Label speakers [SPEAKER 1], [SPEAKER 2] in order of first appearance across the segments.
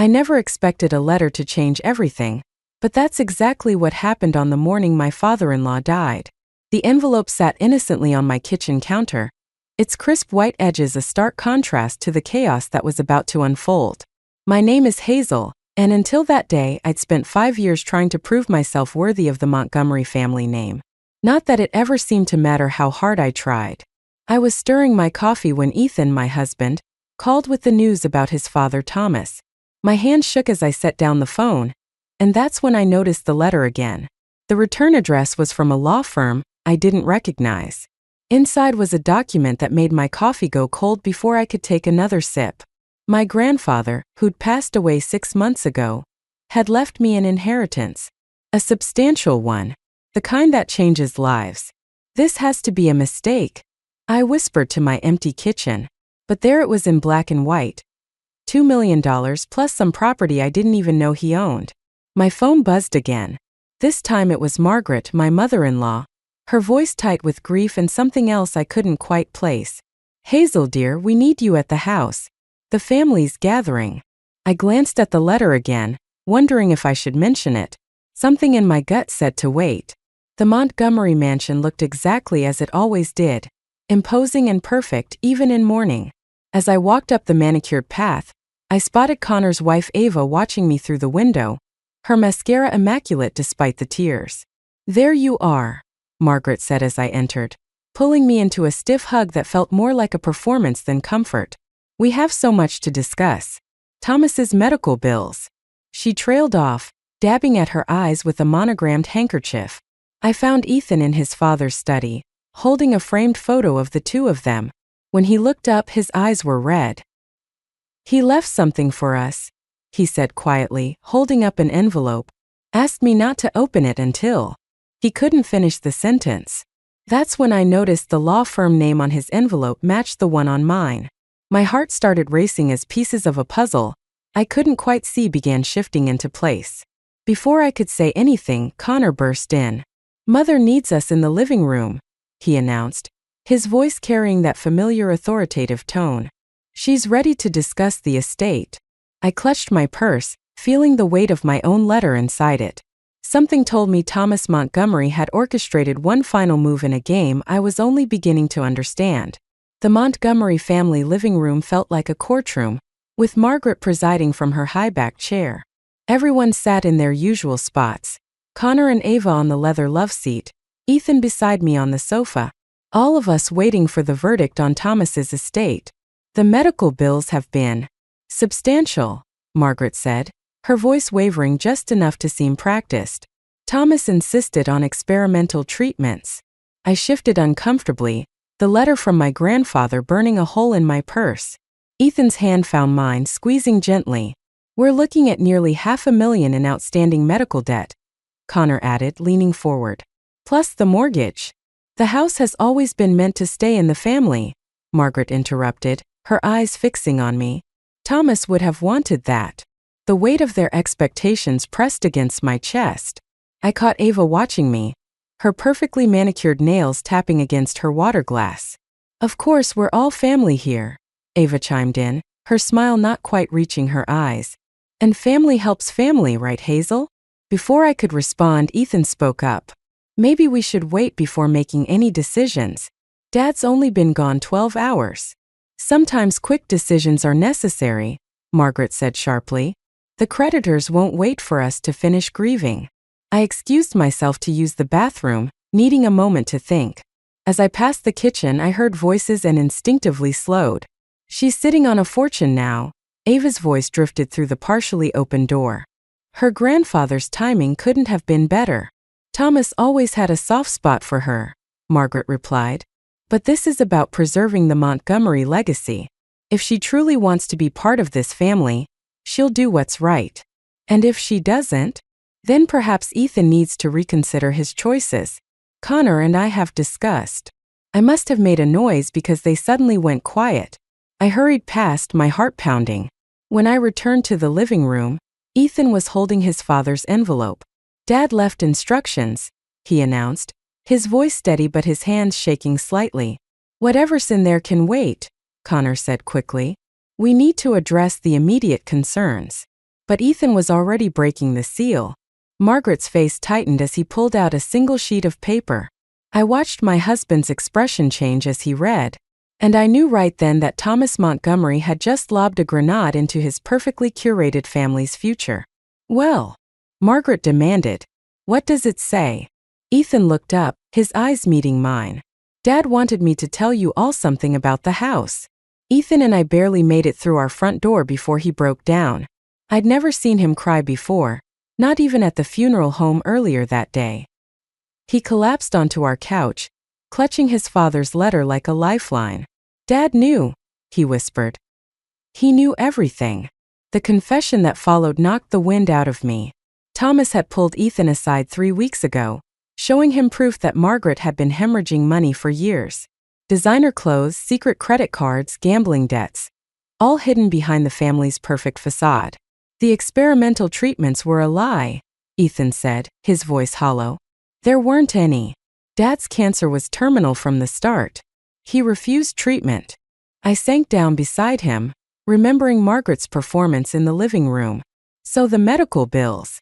[SPEAKER 1] I never expected a letter to change everything, but that's exactly what happened on the morning my father-in-law died. The envelope sat innocently on my kitchen counter, its crisp white edges a stark contrast to the chaos that was about to unfold. My name is Hazel, and until that day I'd spent 5 years trying to prove myself worthy of the Montgomery family name. Not that it ever seemed to matter how hard I tried. I was stirring my coffee when Ethan, my husband, called with the news about his father Thomas. My hand shook as I set down the phone, and that's when I noticed the letter again. The return address was from a law firm I didn't recognize. Inside was a document that made my coffee go cold before I could take another sip. My grandfather, who'd passed away 6 months ago, had left me an inheritance. A substantial one. The kind that changes lives. This has to be a mistake, I whispered to my empty kitchen. But there it was in black and white. $2 million plus some property I didn't even know he owned. My phone buzzed again. This time it was Margaret, my mother-in-law, her voice tight with grief and something else I couldn't quite place. Hazel dear, we need you at the house. The family's gathering. I glanced at the letter again, wondering if I should mention it. Something in my gut said to wait. The Montgomery mansion looked exactly as it always did. Imposing and perfect even in mourning. As I walked up the manicured path, I spotted Connor's wife Ava watching me through the window, her mascara immaculate despite the tears. There you are, Margaret said as I entered, pulling me into a stiff hug that felt more like a performance than comfort. We have so much to discuss. Thomas's medical bills. She trailed off, dabbing at her eyes with a monogrammed handkerchief. I found Ethan in his father's study, holding a framed photo of the two of them. When he looked up, his eyes were red. He left something for us, he said quietly, holding up an envelope. Asked me not to open it until. He couldn't finish the sentence. That's when I noticed the law firm name on his envelope matched the one on mine. My heart started racing as pieces of a puzzle I couldn't quite see began shifting into place. Before I could say anything, Connor burst in. Mother needs us in the living room, he announced, his voice carrying that familiar authoritative tone. She's ready to discuss the estate. I clutched my purse, feeling the weight of my own letter inside it. Something told me Thomas Montgomery had orchestrated one final move in a game I was only beginning to understand. The Montgomery family living room felt like a courtroom, with Margaret presiding from her high-backed chair. Everyone sat in their usual spots. Connor and Ava on the leather love seat, Ethan beside me on the sofa. All of us waiting for the verdict on Thomas's estate. The medical bills have been substantial, Margaret said, her voice wavering just enough to seem practiced. Thomas insisted on experimental treatments. I shifted uncomfortably, the letter from my grandfather burning a hole in my purse. Ethan's hand found mine, squeezing gently. We're looking at nearly $500,000 in outstanding medical debt, Connor added, leaning forward. Plus the mortgage. The house has always been meant to stay in the family, Margaret interrupted, her eyes fixing on me. Thomas would have wanted that. The weight of their expectations pressed against my chest. I caught Ava watching me, her perfectly manicured nails tapping against her water glass. Of course we're all family here, Ava chimed in, her smile not quite reaching her eyes. And family helps family, right, Hazel? Before I could respond, Ethan spoke up. Maybe we should wait before making any decisions. Dad's only been gone 12 hours. Sometimes quick decisions are necessary, Margaret said sharply. The creditors won't wait for us to finish grieving. I excused myself to use the bathroom, needing a moment to think. As I passed the kitchen, I heard voices and instinctively slowed. She's sitting on a fortune now. Ava's voice drifted through the partially open door. Her grandfather's timing couldn't have been better. Thomas always had a soft spot for her, Margaret replied. But this is about preserving the Montgomery legacy. If she truly wants to be part of this family, she'll do what's right. And if she doesn't, then perhaps Ethan needs to reconsider his choices. Connor and I have discussed. I must have made a noise because they suddenly went quiet. I hurried past, my heart pounding. When I returned to the living room, Ethan was holding his father's envelope. Dad left instructions, he announced, his voice steady but his hands shaking slightly. Whatever's in there can wait, Connor said quickly. We need to address the immediate concerns. But Ethan was already breaking the seal. Margaret's face tightened as he pulled out a single sheet of paper. I watched my husband's expression change as he read, and I knew right then that Thomas Montgomery had just lobbed a grenade into his perfectly curated family's future. "Well," Margaret demanded, "what does it say?" Ethan looked up, his eyes meeting mine. "Dad wanted me to tell you all something about the house." Ethan and I barely made it through our front door before he broke down. I'd never seen him cry before, not even at the funeral home earlier that day. He collapsed onto our couch, clutching his father's letter like a lifeline. "Dad knew," he whispered. "He knew everything." The confession that followed knocked the wind out of me. Thomas had pulled Ethan aside 3 weeks ago, showing him proof that Margaret had been hemorrhaging money for years. Designer clothes, secret credit cards, gambling debts, all hidden behind the family's perfect facade. "The experimental treatments were a lie," Ethan said, his voice hollow. "There weren't any. Dad's cancer was terminal from the start. He refused treatment." I sank down beside him, remembering Margaret's performance in the living room. "So the medical bills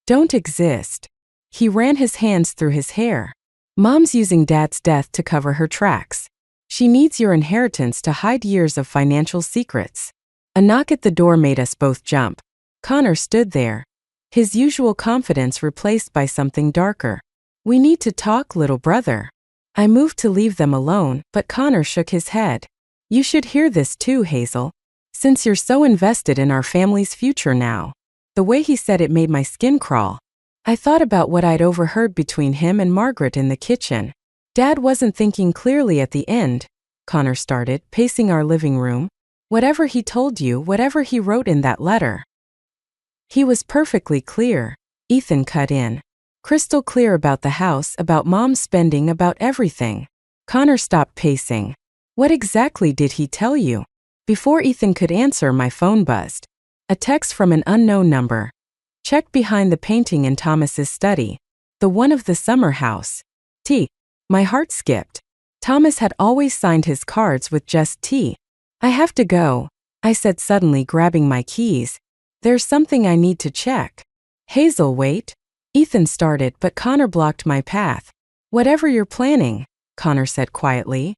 [SPEAKER 1] don't exist." He ran his hands through his hair. "Mom's using Dad's death to cover her tracks. She needs your inheritance to hide years of financial secrets." A knock at the door made us both jump. Connor stood there, his usual confidence replaced by something darker. "We need to talk, little brother." I moved to leave them alone, but Connor shook his head. "You should hear this too, Hazel. Since you're so invested in our family's future now." The way he said it made my skin crawl. I thought about what I'd overheard between him and Margaret in the kitchen. "Dad wasn't thinking clearly at the end," Connor started, pacing our living room. "Whatever he told you, whatever he wrote in that letter, he was perfectly clear," Ethan cut in. "Crystal clear about the house, about Mom's spending, about everything." Connor stopped pacing. "What exactly did he tell you?" Before Ethan could answer, my phone buzzed. A text from an unknown number. "Check behind the painting in Thomas's study. The one of the summer house. T." My heart skipped. Thomas had always signed his cards with just T. "I have to go," I said suddenly, grabbing my keys. "There's something I need to check." "Hazel, wait." Ethan started, but Connor blocked my path. "Whatever you're planning," Connor said quietly,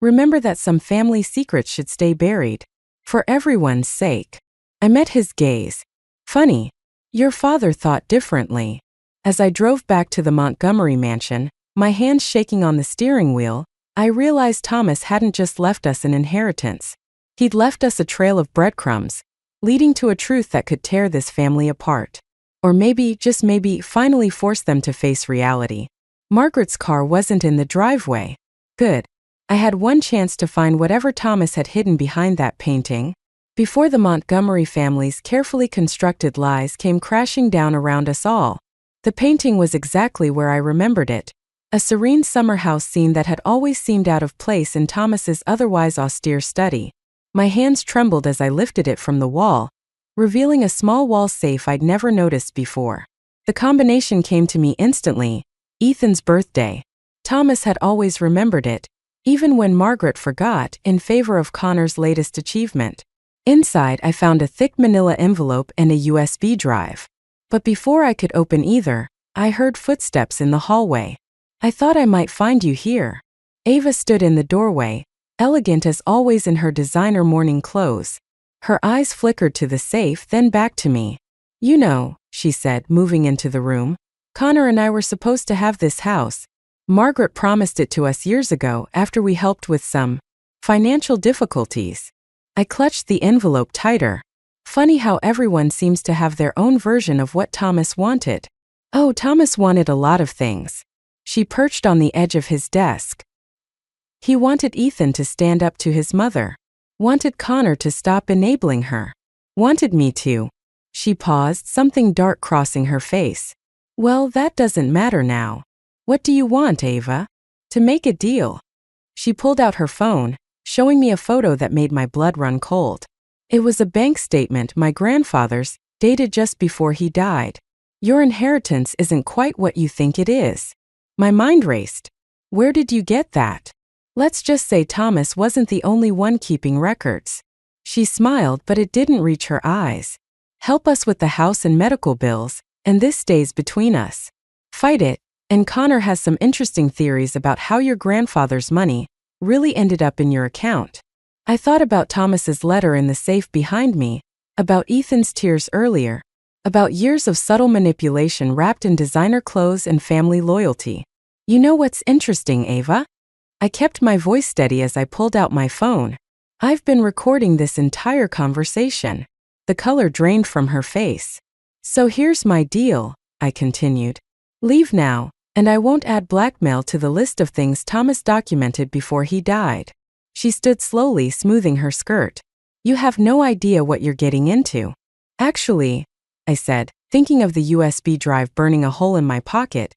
[SPEAKER 1] "remember that some family secrets should stay buried. For everyone's sake." I met his gaze. "Funny. Your father thought differently." As I drove back to the Montgomery mansion, my hands shaking on the steering wheel, I realized Thomas hadn't just left us an inheritance. He'd left us a trail of breadcrumbs, leading to a truth that could tear this family apart. Or maybe, just maybe, finally force them to face reality. Margaret's car wasn't in the driveway. Good. I had one chance to find whatever Thomas had hidden behind that painting, before the Montgomery family's carefully constructed lies came crashing down around us all. The painting was exactly where I remembered it. A serene summer house scene that had always seemed out of place in Thomas's otherwise austere study. My hands trembled as I lifted it from the wall, revealing a small wall safe I'd never noticed before. The combination came to me instantly. Ethan's birthday. Thomas had always remembered it, even when Margaret forgot, in favor of Connor's latest achievement. Inside, I found a thick manila envelope and a USB drive. But before I could open either, I heard footsteps in the hallway. "I thought I might find you here." Ava stood in the doorway, elegant as always in her designer morning clothes. Her eyes flickered to the safe, then back to me. "You know," she said, moving into the room, "Connor and I were supposed to have this house. Margaret promised it to us years ago after we helped with some financial difficulties." I clutched the envelope tighter. Funny how everyone seems to have their own version of what Thomas wanted. Oh, Thomas wanted a lot of things. She perched on the edge of his desk. He wanted Ethan to stand up to his mother. Wanted Connor to stop enabling her. Wanted me to. She paused, something dark crossing her face. "Well, that doesn't matter now. What do you want, Ava?" "To make a deal." She pulled out her phone, showing me a photo that made my blood run cold. It was a bank statement, my grandfather's, dated just before he died. "Your inheritance isn't quite what you think it is." My mind raced. Where did you get that? Let's just say Thomas wasn't the only one keeping records. She smiled, but it didn't reach her eyes. Help us with the house and medical bills, and this stays between us. Fight it, and Connor has some interesting theories about how your grandfather's money really ended up in your account. I thought about Thomas's letter in the safe behind me, about Ethan's tears earlier, about years of subtle manipulation wrapped in designer clothes and family loyalty. You know what's interesting, Ava? I kept my voice steady as I pulled out my phone. I've been recording this entire conversation. The color drained from her face. So here's my deal, I continued. Leave now, and I won't add blackmail to the list of things Thomas documented before he died. She stood slowly, smoothing her skirt. You have no idea what you're getting into. Actually, I said, thinking of the USB drive burning a hole in my pocket,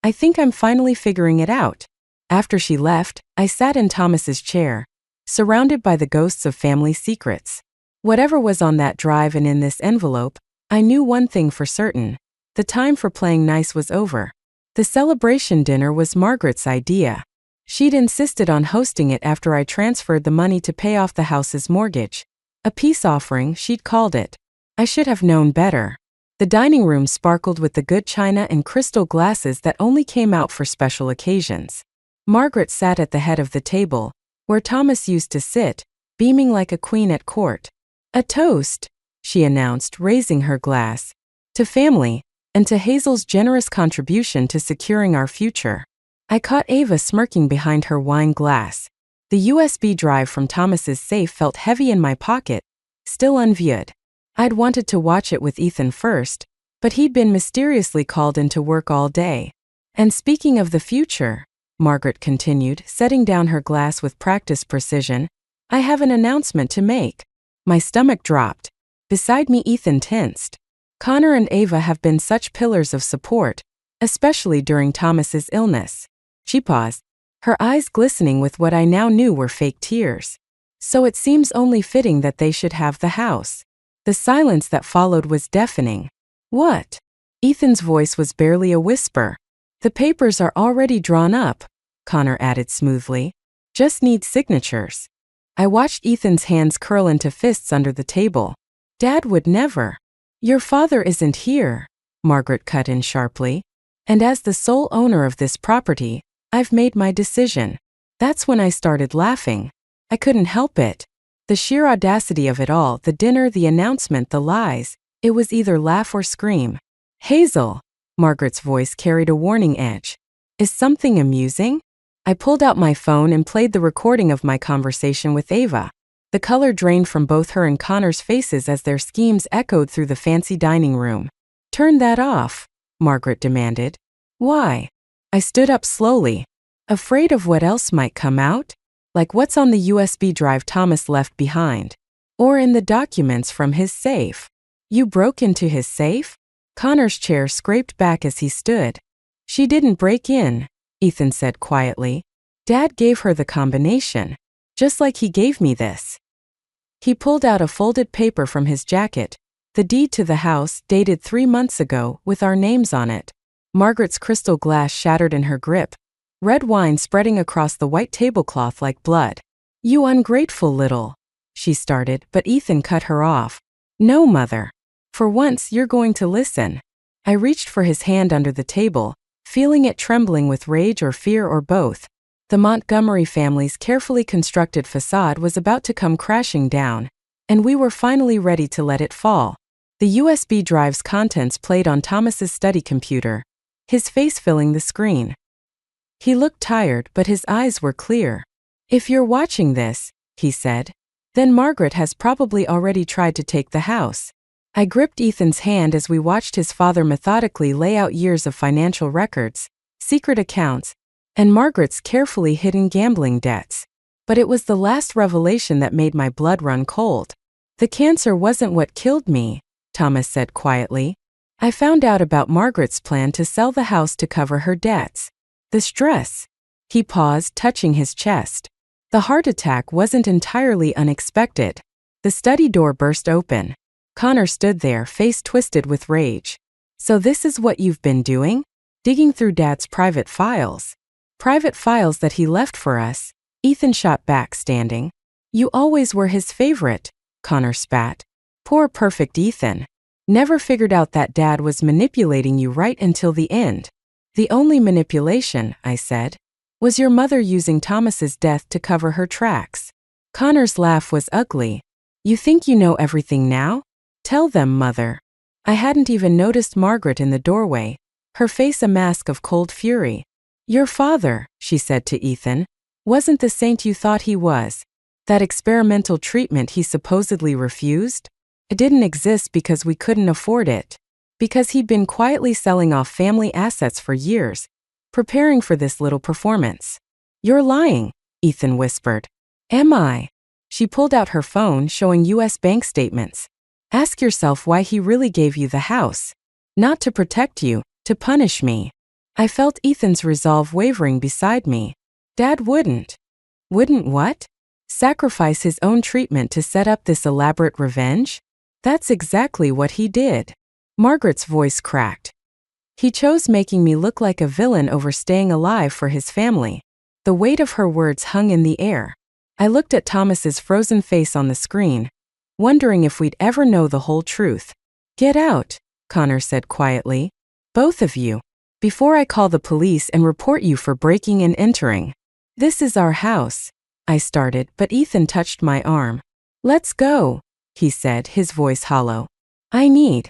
[SPEAKER 1] I think I'm finally figuring it out. After she left, I sat in Thomas's chair, surrounded by the ghosts of family secrets. Whatever was on that drive and in this envelope, I knew one thing for certain. The time for playing nice was over. The celebration dinner was Margaret's idea. She'd insisted on hosting it after I transferred the money to pay off the house's mortgage. A peace offering, she'd called it. I should have known better. The dining room sparkled with the good china and crystal glasses that only came out for special occasions. Margaret sat at the head of the table, where Thomas used to sit, beaming like a queen at court. A toast, she announced, raising her glass. To family, and to Hazel's generous contribution to securing our future. I caught Ava smirking behind her wine glass. The USB drive from Thomas's safe felt heavy in my pocket, still unviewed. I'd wanted to watch it with Ethan first, but he'd been mysteriously called into work all day. And speaking of the future, Margaret continued, setting down her glass with practiced precision, I have an announcement to make. My stomach dropped. Beside me, Ethan tensed. Connor and Ava have been such pillars of support, especially during Thomas's illness. She paused, her eyes glistening with what I now knew were fake tears. So it seems only fitting that they should have the house. The silence that followed was deafening. What? Ethan's voice was barely a whisper. The papers are already drawn up, Connor added smoothly. Just need signatures. I watched Ethan's hands curl into fists under the table. Dad would never. Your father isn't here, Margaret cut in sharply. And as the sole owner of this property, I've made my decision. That's when I started laughing. I couldn't help it. The sheer audacity of it all, the dinner, the announcement, the lies, it was either laugh or scream. Hazel, Margaret's voice carried a warning edge. Is something amusing? I pulled out my phone and played the recording of my conversation with Ava. The color drained from both her and Connor's faces as their schemes echoed through the fancy dining room. Turn that off, Margaret demanded. Why? I stood up slowly. Afraid of what else might come out? Like what's on the USB drive Thomas left behind? Or in the documents from his safe? You broke into his safe? Connor's chair scraped back as he stood. She didn't break in, Ethan said quietly. Dad gave her the combination, just like he gave me this. He pulled out a folded paper from his jacket, the deed to the house dated 3 months ago with our names on it. Margaret's crystal glass shattered in her grip, red wine spreading across the white tablecloth like blood. You ungrateful little, she started, but Ethan cut her off. No, Mother. For once, you're going to listen. I reached for his hand under the table, feeling it trembling with rage or fear or both. The Montgomery family's carefully constructed facade was about to come crashing down, and we were finally ready to let it fall. The USB drive's contents played on Thomas's study computer, his face filling the screen. He looked tired, but his eyes were clear. If you're watching this, he said, then Margaret has probably already tried to take the house. I gripped Ethan's hand as we watched his father methodically lay out years of financial records, secret accounts, and Margaret's carefully hidden gambling debts. But it was the last revelation that made my blood run cold. The cancer wasn't what killed me, Thomas said quietly. I found out about Margaret's plan to sell the house to cover her debts. The stress. He paused, touching his chest. The heart attack wasn't entirely unexpected. The study door burst open. Connor stood there, face twisted with rage. So this is what you've been doing? Digging through Dad's private files. Private files that he left for us, Ethan shot back, standing. You always were his favorite, Connor spat. Poor perfect Ethan. Never figured out that Dad was manipulating you right until the end. The only manipulation, I said, was your mother using Thomas's death to cover her tracks. Connor's laugh was ugly. You think you know everything now? Tell them, Mother. I hadn't even noticed Margaret in the doorway, her face a mask of cold fury. Your father, she said to Ethan, wasn't the saint you thought he was. That experimental treatment he supposedly refused? It didn't exist because we couldn't afford it. Because he'd been quietly selling off family assets for years, preparing for this little performance. You're lying, Ethan whispered. Am I? She pulled out her phone showing U.S. bank statements. Ask yourself why he really gave you the house. Not to protect you, to punish me. I felt Ethan's resolve wavering beside me. Dad wouldn't. Wouldn't what? Sacrifice his own treatment to set up this elaborate revenge? That's exactly what he did. Margaret's voice cracked. He chose making me look like a villain over staying alive for his family. The weight of her words hung in the air. I looked at Thomas's frozen face on the screen, wondering if we'd ever know the whole truth. Get out, Connor said quietly. Both of you. Before I call the police and report you for breaking and entering. This is our house. I started, but Ethan touched my arm. Let's go, he said, his voice hollow. I need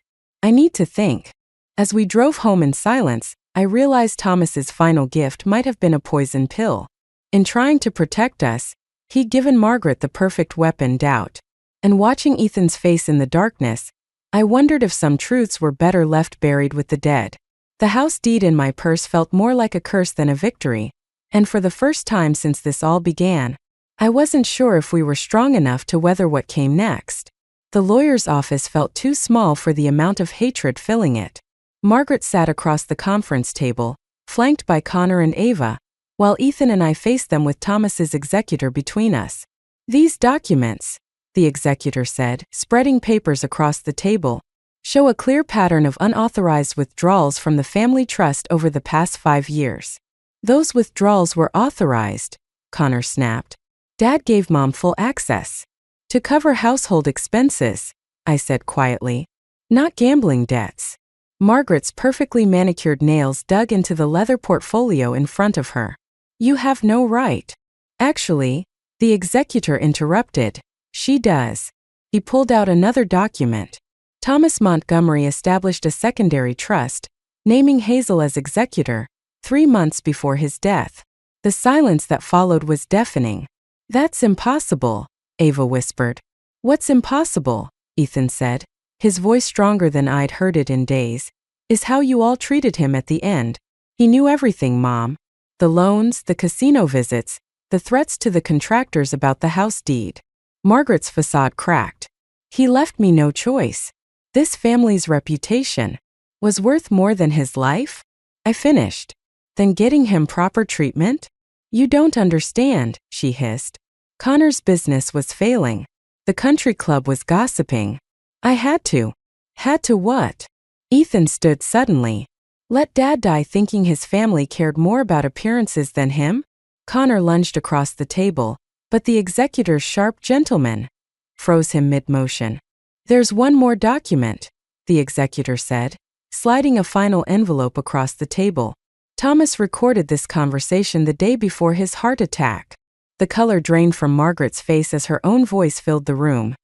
[SPEAKER 1] to think. As we drove home in silence, I realized Thomas's final gift might have been a poison pill. In trying to protect us, he'd given Margaret the perfect weapon, doubt. And watching Ethan's face in the darkness, I wondered if some truths were better left buried with the dead. The house deed in my purse felt more like a curse than a victory, and for the first time since this all began, I wasn't sure if we were strong enough to weather what came next. The lawyer's office felt too small for the amount of hatred filling it. Margaret sat across the conference table, flanked by Connor and Ava, while Ethan and I faced them with Thomas's executor between us. These documents, the executor said, spreading papers across the table, show a clear pattern of unauthorized withdrawals from the family trust over the past 5 years. Those withdrawals were authorized, Connor snapped. Dad gave Mom full access. To cover household expenses, I said quietly. Not gambling debts. Margaret's perfectly manicured nails dug into the leather portfolio in front of her. You have no right. Actually, the executor interrupted. She does. He pulled out another document. Thomas Montgomery established a secondary trust, naming Hazel as executor, 3 months before his death. The silence that followed was deafening. That's impossible, Ava whispered. What's impossible? Ethan said, his voice stronger than I'd heard it in days. Is how you all treated him at the end. He knew everything, Mom. The loans, the casino visits, the threats to the contractors about the house deed. Margaret's facade cracked. He left me no choice. This family's reputation was worth more than his life? I finished. Then getting him proper treatment? You don't understand, she hissed. Connor's business was failing. The country club was gossiping. I had to. Had to what? Ethan stood suddenly. Let Dad die thinking his family cared more about appearances than him? Connor lunged across the table, but the executor's sharp gentleman froze him mid-motion. There's one more document, the executor said, sliding a final envelope across the table. Thomas recorded this conversation the day before his heart attack. The color drained from Margaret's face as her own voice filled the room.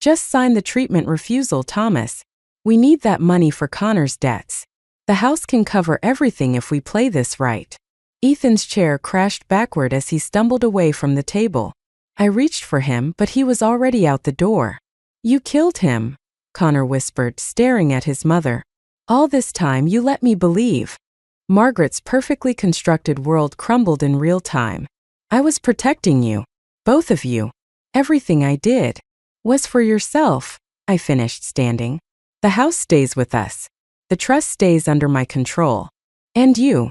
[SPEAKER 1] Just sign the treatment refusal, Thomas. We need that money for Connor's debts. The house can cover everything if we play this right. Ethan's chair crashed backward as he stumbled away from the table. I reached for him, but he was already out the door. You killed him, Connor whispered, staring at his mother. All this time you let me believe. Margaret's perfectly constructed world crumbled in real time. I was protecting you. Both of you. Everything I did was for yourself, I finished, standing. The house stays with us. The trust stays under my control. And you.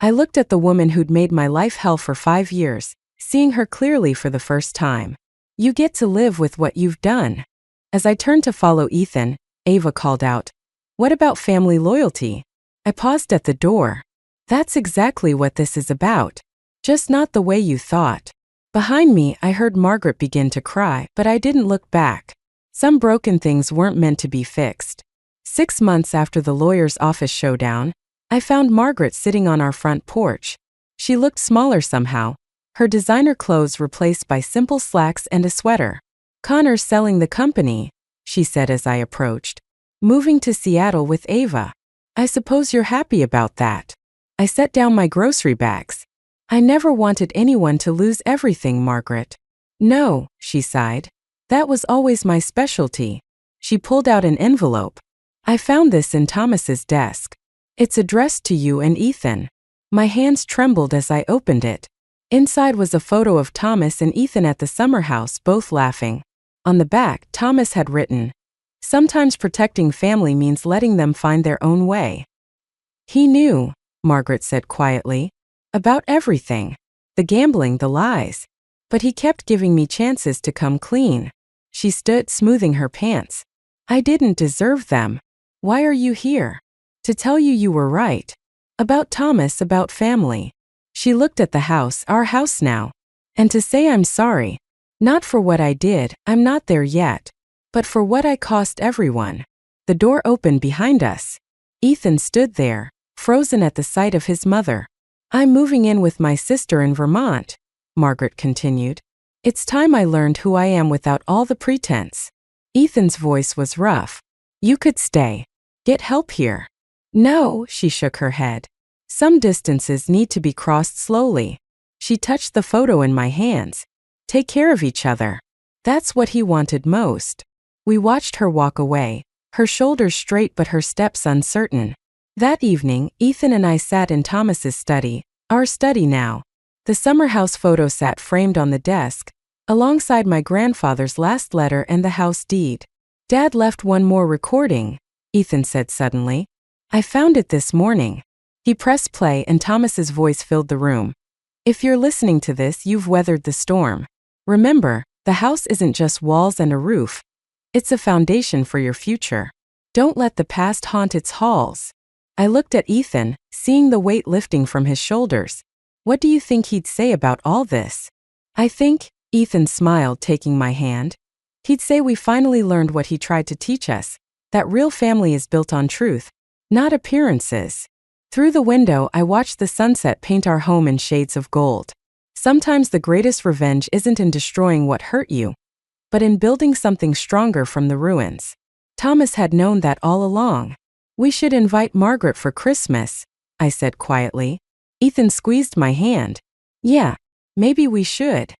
[SPEAKER 1] I looked at the woman who'd made my life hell for 5 years, seeing her clearly for the first time. You get to live with what you've done. As I turned to follow Ethan, Ava called out, What about family loyalty? I paused at the door. That's exactly what this is about. Just not the way you thought. Behind me, I heard Margaret begin to cry, but I didn't look back. Some broken things weren't meant to be fixed. 6 months after the lawyer's office showdown, I found Margaret sitting on our front porch. She looked smaller somehow, her designer clothes replaced by simple slacks and a sweater. "Connor's selling the company," she said as I approached. "Moving to Seattle with Ava. I suppose you're happy about that." I set down my grocery bags. "I never wanted anyone to lose everything, Margaret." "No," she sighed. "That was always my specialty." She pulled out an envelope. "I found this in Thomas's desk. It's addressed to you and Ethan." My hands trembled as I opened it. Inside was a photo of Thomas and Ethan at the summer house, both laughing. On the back, Thomas had written, "Sometimes protecting family means letting them find their own way." "He knew," Margaret said quietly, "about everything. The gambling, the lies. But he kept giving me chances to come clean." She stood, smoothing her pants. "I didn't deserve them. Why are you here?" "To tell you you were right. About Thomas, about family." She looked at the house, our house now. "And to say I'm sorry. Not for what I did, I'm not there yet. But for what I cost everyone." The door opened behind us. Ethan stood there, frozen at the sight of his mother. "I'm moving in with my sister in Vermont," Margaret continued. "It's time I learned who I am without all the pretense." Ethan's voice was rough. "You could stay. Get help here." "No," she shook her head. "Some distances need to be crossed slowly." She touched the photo in my hands. "Take care of each other." That's what he wanted most. We watched her walk away, her shoulders straight but her steps uncertain. That evening, Ethan and I sat in Thomas's study, our study now. The summer house photo sat framed on the desk, alongside my grandfather's last letter and the house deed. "Dad left one more recording," Ethan said suddenly. "I found it this morning." He pressed play and Thomas's voice filled the room. "If you're listening to this, you've weathered the storm. Remember, the house isn't just walls and a roof. It's a foundation for your future. Don't let the past haunt its halls." I looked at Ethan, seeing the weight lifting from his shoulders. "What do you think he'd say about all this?" "I think," Ethan smiled, taking my hand, "he'd say we finally learned what he tried to teach us, that real family is built on truth, not appearances." Through the window, I watched the sunset paint our home in shades of gold. Sometimes the greatest revenge isn't in destroying what hurt you, but in building something stronger from the ruins. Thomas had known that all along. "We should invite Margaret for Christmas," I said quietly. Ethan squeezed my hand. "Yeah, maybe we should."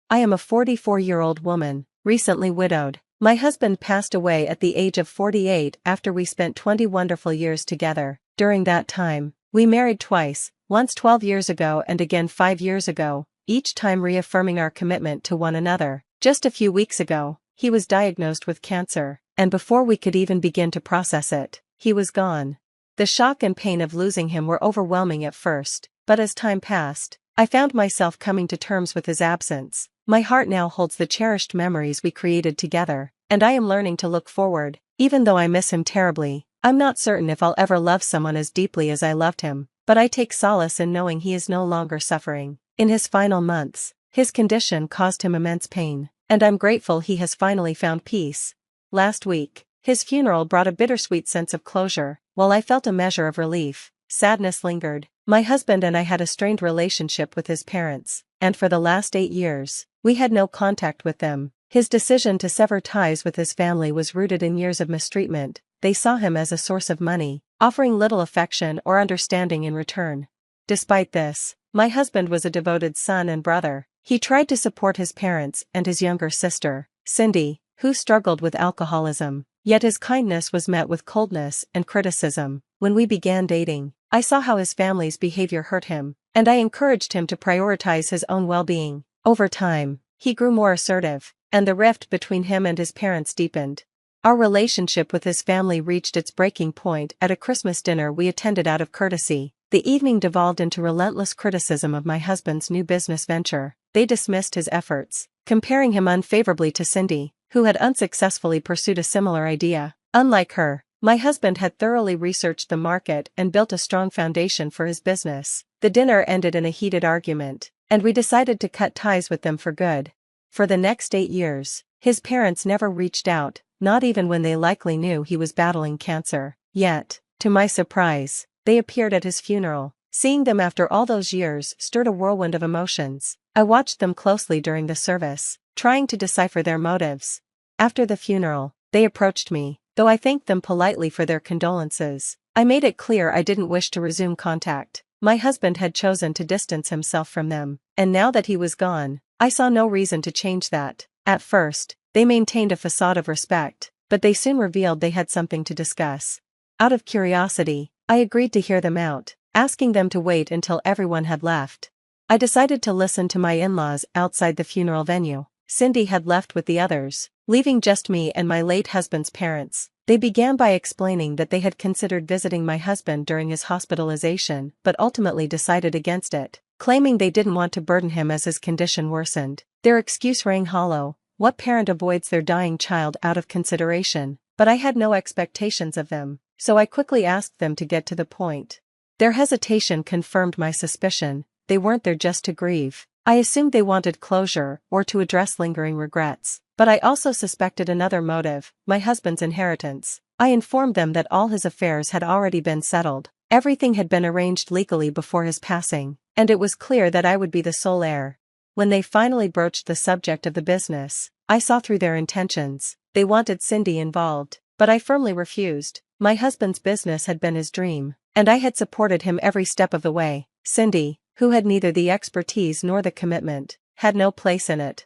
[SPEAKER 2] I am a 44-year-old woman, recently widowed. My husband passed away at the age of 48 after we spent 20 wonderful years together. During that time, we married twice, once 12 years ago and again 5 years ago, each time reaffirming our commitment to one another. Just a few weeks ago, he was diagnosed with cancer, and before we could even begin to process it, he was gone. The shock and pain of losing him were overwhelming at first, but as time passed, I found myself coming to terms with his absence. My heart now holds the cherished memories we created together, and I am learning to look forward. Even though I miss him terribly, I'm not certain if I'll ever love someone as deeply as I loved him, but I take solace in knowing he is no longer suffering. In his final months, his condition caused him immense pain, and I'm grateful he has finally found peace. Last week, his funeral brought a bittersweet sense of closure. While I felt a measure of relief, sadness lingered. My husband and I had a strained relationship with his parents, and for the last 8 years, we had no contact with them. His decision to sever ties with his family was rooted in years of mistreatment. They saw him as a source of money, offering little affection or understanding in return. Despite this, my husband was a devoted son and brother. He tried to support his parents and his younger sister, Cindy, who struggled with alcoholism. Yet his kindness was met with coldness and criticism. When we began dating, I saw how his family's behavior hurt him, and I encouraged him to prioritize his own well-being. Over time, he grew more assertive, and the rift between him and his parents deepened. Our relationship with his family reached its breaking point at a Christmas dinner we attended out of courtesy. The evening devolved into relentless criticism of my husband's new business venture. They dismissed his efforts, comparing him unfavorably to Cindy, who had unsuccessfully pursued a similar idea. Unlike her, my husband had thoroughly researched the market and built a strong foundation for his business. The dinner ended in a heated argument, and we decided to cut ties with them for good. For the next 8 years, his parents never reached out, not even when they likely knew he was battling cancer. Yet, to my surprise, they appeared at his funeral. Seeing them after all those years stirred a whirlwind of emotions. I watched them closely during the service, trying to decipher their motives. After the funeral, they approached me, though I thanked them politely for their condolences. I made it clear I didn't wish to resume contact. My husband had chosen to distance himself from them, and now that he was gone, I saw no reason to change that. At first, they maintained a facade of respect, but they soon revealed they had something to discuss. Out of curiosity, I agreed to hear them out, asking them to wait until everyone had left. I decided to listen to my in-laws outside the funeral venue. Cindy had left with the others, leaving just me and my late husband's parents. They began by explaining that they had considered visiting my husband during his hospitalization but ultimately decided against it, claiming they didn't want to burden him as his condition worsened. Their excuse rang hollow. What parent avoids their dying child out of consideration? But I had no expectations of them, so I quickly asked them to get to the point. Their hesitation confirmed my suspicion. They weren't there just to grieve. I assumed they wanted closure or to address lingering regrets. But I also suspected another motive, my husband's inheritance. I informed them that all his affairs had already been settled. Everything had been arranged legally before his passing, and it was clear that I would be the sole heir. When they finally broached the subject of the business, I saw through their intentions. They wanted Cindy involved, but I firmly refused. My husband's business had been his dream, and I had supported him every step of the way. Cindy, who had neither the expertise nor the commitment, had no place in it.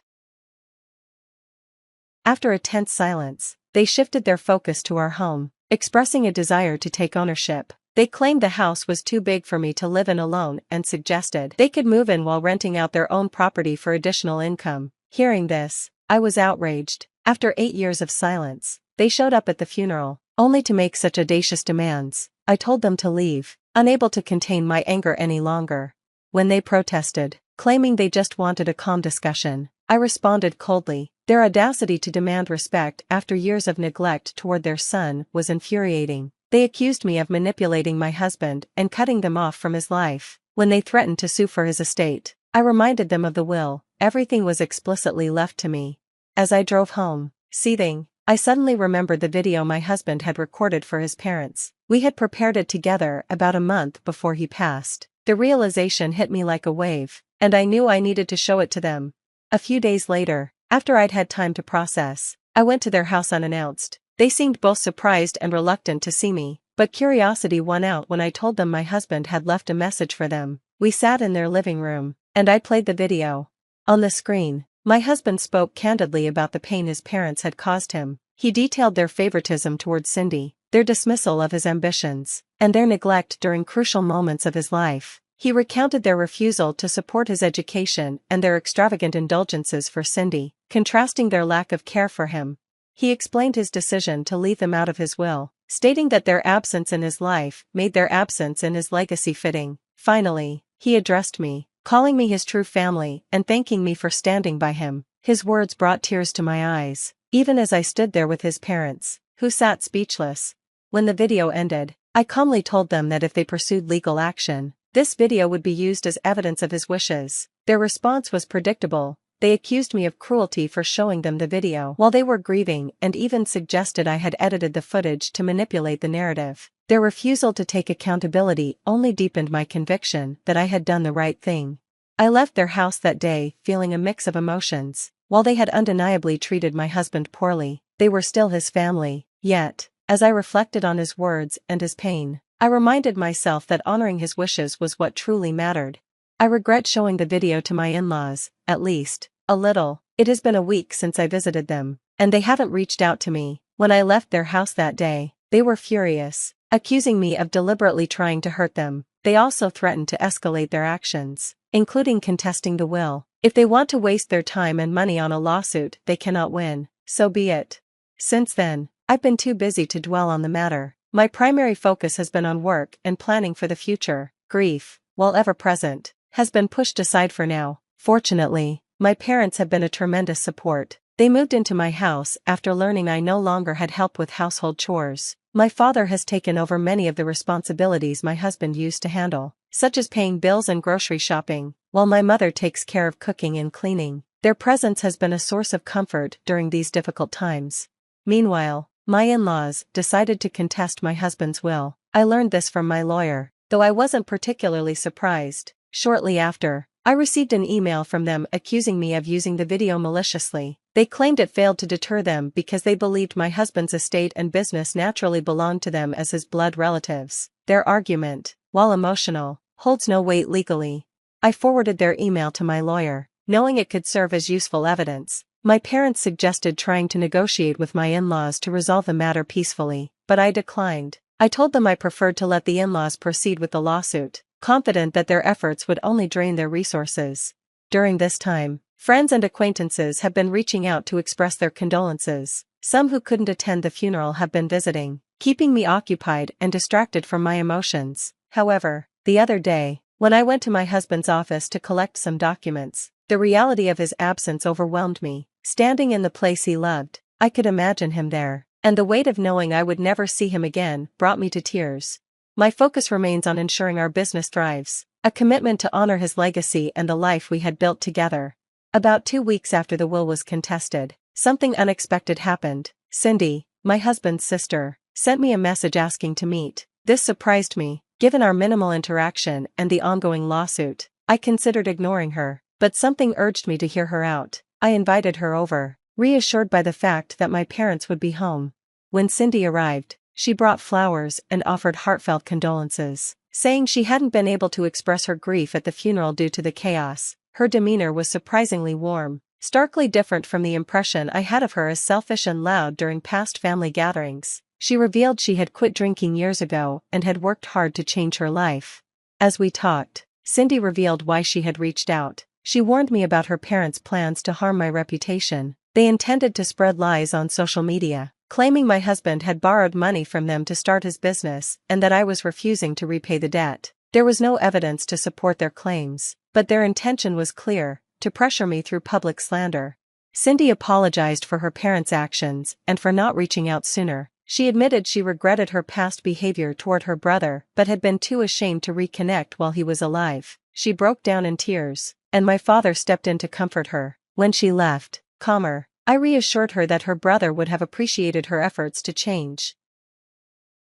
[SPEAKER 2] After a tense silence, they shifted their focus to our home, expressing a desire to take ownership. They claimed the house was too big for me to live in alone and suggested they could move in while renting out their own property for additional income. Hearing this, I was outraged. After 8 years of silence, they showed up at the funeral, only to make such audacious demands. I told them to leave, unable to contain my anger any longer. When they protested, claiming they just wanted a calm discussion, I responded coldly. Their audacity to demand respect after years of neglect toward their son was infuriating. They accused me of manipulating my husband and cutting them off from his life. When they threatened to sue for his estate, I reminded them of the will. Everything was explicitly left to me. As I drove home, seething, I suddenly remembered the video my husband had recorded for his parents. We had prepared it together about a month before he passed. The realization hit me like a wave, and I knew I needed to show it to them. A few days later, after I'd had time to process, I went to their house unannounced. They seemed both surprised and reluctant to see me, but curiosity won out when I told them my husband had left a message for them. We sat in their living room, and I played the video. On the screen, my husband spoke candidly about the pain his parents had caused him. He detailed their favoritism towards Cindy, their dismissal of his ambitions, and their neglect during crucial moments of his life. He recounted their refusal to support his education and their extravagant indulgences for Cindy, contrasting their lack of care for him. He explained his decision to leave them out of his will, stating that their absence in his life made their absence in his legacy fitting. Finally, he addressed me, calling me his true family and thanking me for standing by him. His words brought tears to my eyes, even as I stood there with his parents, who sat speechless. When the video ended, I calmly told them that if they pursued legal action, this video would be used as evidence of his wishes. Their response was predictable. They accused me of cruelty for showing them the video while they were grieving and even suggested I had edited the footage to manipulate the narrative. Their refusal to take accountability only deepened my conviction that I had done the right thing. I left their house that day feeling a mix of emotions. While they had undeniably treated my husband poorly, they were still his family. Yet, as I reflected on his words and his pain, I reminded myself that honoring his wishes was what truly mattered. I regret showing the video to my in-laws, at least, a little. It has been a week since I visited them, and they haven't reached out to me. When I left their house that day, they were furious, accusing me of deliberately trying to hurt them. They also threatened to escalate their actions, including contesting the will. If they want to waste their time and money on a lawsuit they cannot win, so be it. Since then, I've been too busy to dwell on the matter. My primary focus has been on work and planning for the future. Grief, while ever present, has been pushed aside for now. Fortunately, my parents have been a tremendous support. They moved into my house after learning I no longer had help with household chores. My father has taken over many of the responsibilities my husband used to handle, such as paying bills and grocery shopping, while my mother takes care of cooking and cleaning. Their presence has been a source of comfort during these difficult times. Meanwhile, my in-laws decided to contest my husband's will. I learned this from my lawyer, though I wasn't particularly surprised. Shortly after, I received an email from them accusing me of using the video maliciously. They claimed it failed to deter them because they believed my husband's estate and business naturally belonged to them as his blood relatives. Their argument, while emotional, holds no weight legally. I forwarded their email to my lawyer, knowing it could serve as useful evidence. My parents suggested trying to negotiate with my in-laws to resolve the matter peacefully, but I declined. I told them I preferred to let the in-laws proceed with the lawsuit, confident that their efforts would only drain their resources. During this time, friends and acquaintances have been reaching out to express their condolences. Some who couldn't attend the funeral have been visiting, keeping me occupied and distracted from my emotions. However, the other day, when I went to my husband's office to collect some documents, the reality of his absence overwhelmed me. Standing in the place he loved, I could imagine him there, and the weight of knowing I would never see him again brought me to tears. My focus remains on ensuring our business thrives, a commitment to honor his legacy and the life we had built together. About 2 weeks after the will was contested, something unexpected happened. Cindy, my husband's sister, sent me a message asking to meet. This surprised me, given our minimal interaction and the ongoing lawsuit. I considered ignoring her, but something urged me to hear her out. I invited her over, reassured by the fact that my parents would be home. When Cindy arrived, she brought flowers and offered heartfelt condolences, saying she hadn't been able to express her grief at the funeral due to the chaos. Her demeanor was surprisingly warm, starkly different from the impression I had of her as selfish and loud during past family gatherings. She revealed she had quit drinking years ago and had worked hard to change her life. As we talked, Cindy revealed why she had reached out. She warned me about her parents' plans to harm my reputation. They intended to spread lies on social media, claiming my husband had borrowed money from them to start his business and that I was refusing to repay the debt. There was no evidence to support their claims, but their intention was clear: to pressure me through public slander. Cindy apologized for her parents' actions and for not reaching out sooner. She admitted she regretted her past behavior toward her brother but had been too ashamed to reconnect while he was alive. She broke down in tears, and my father stepped in to comfort her. When she left, calmer, I reassured her that her brother would have appreciated her efforts to change.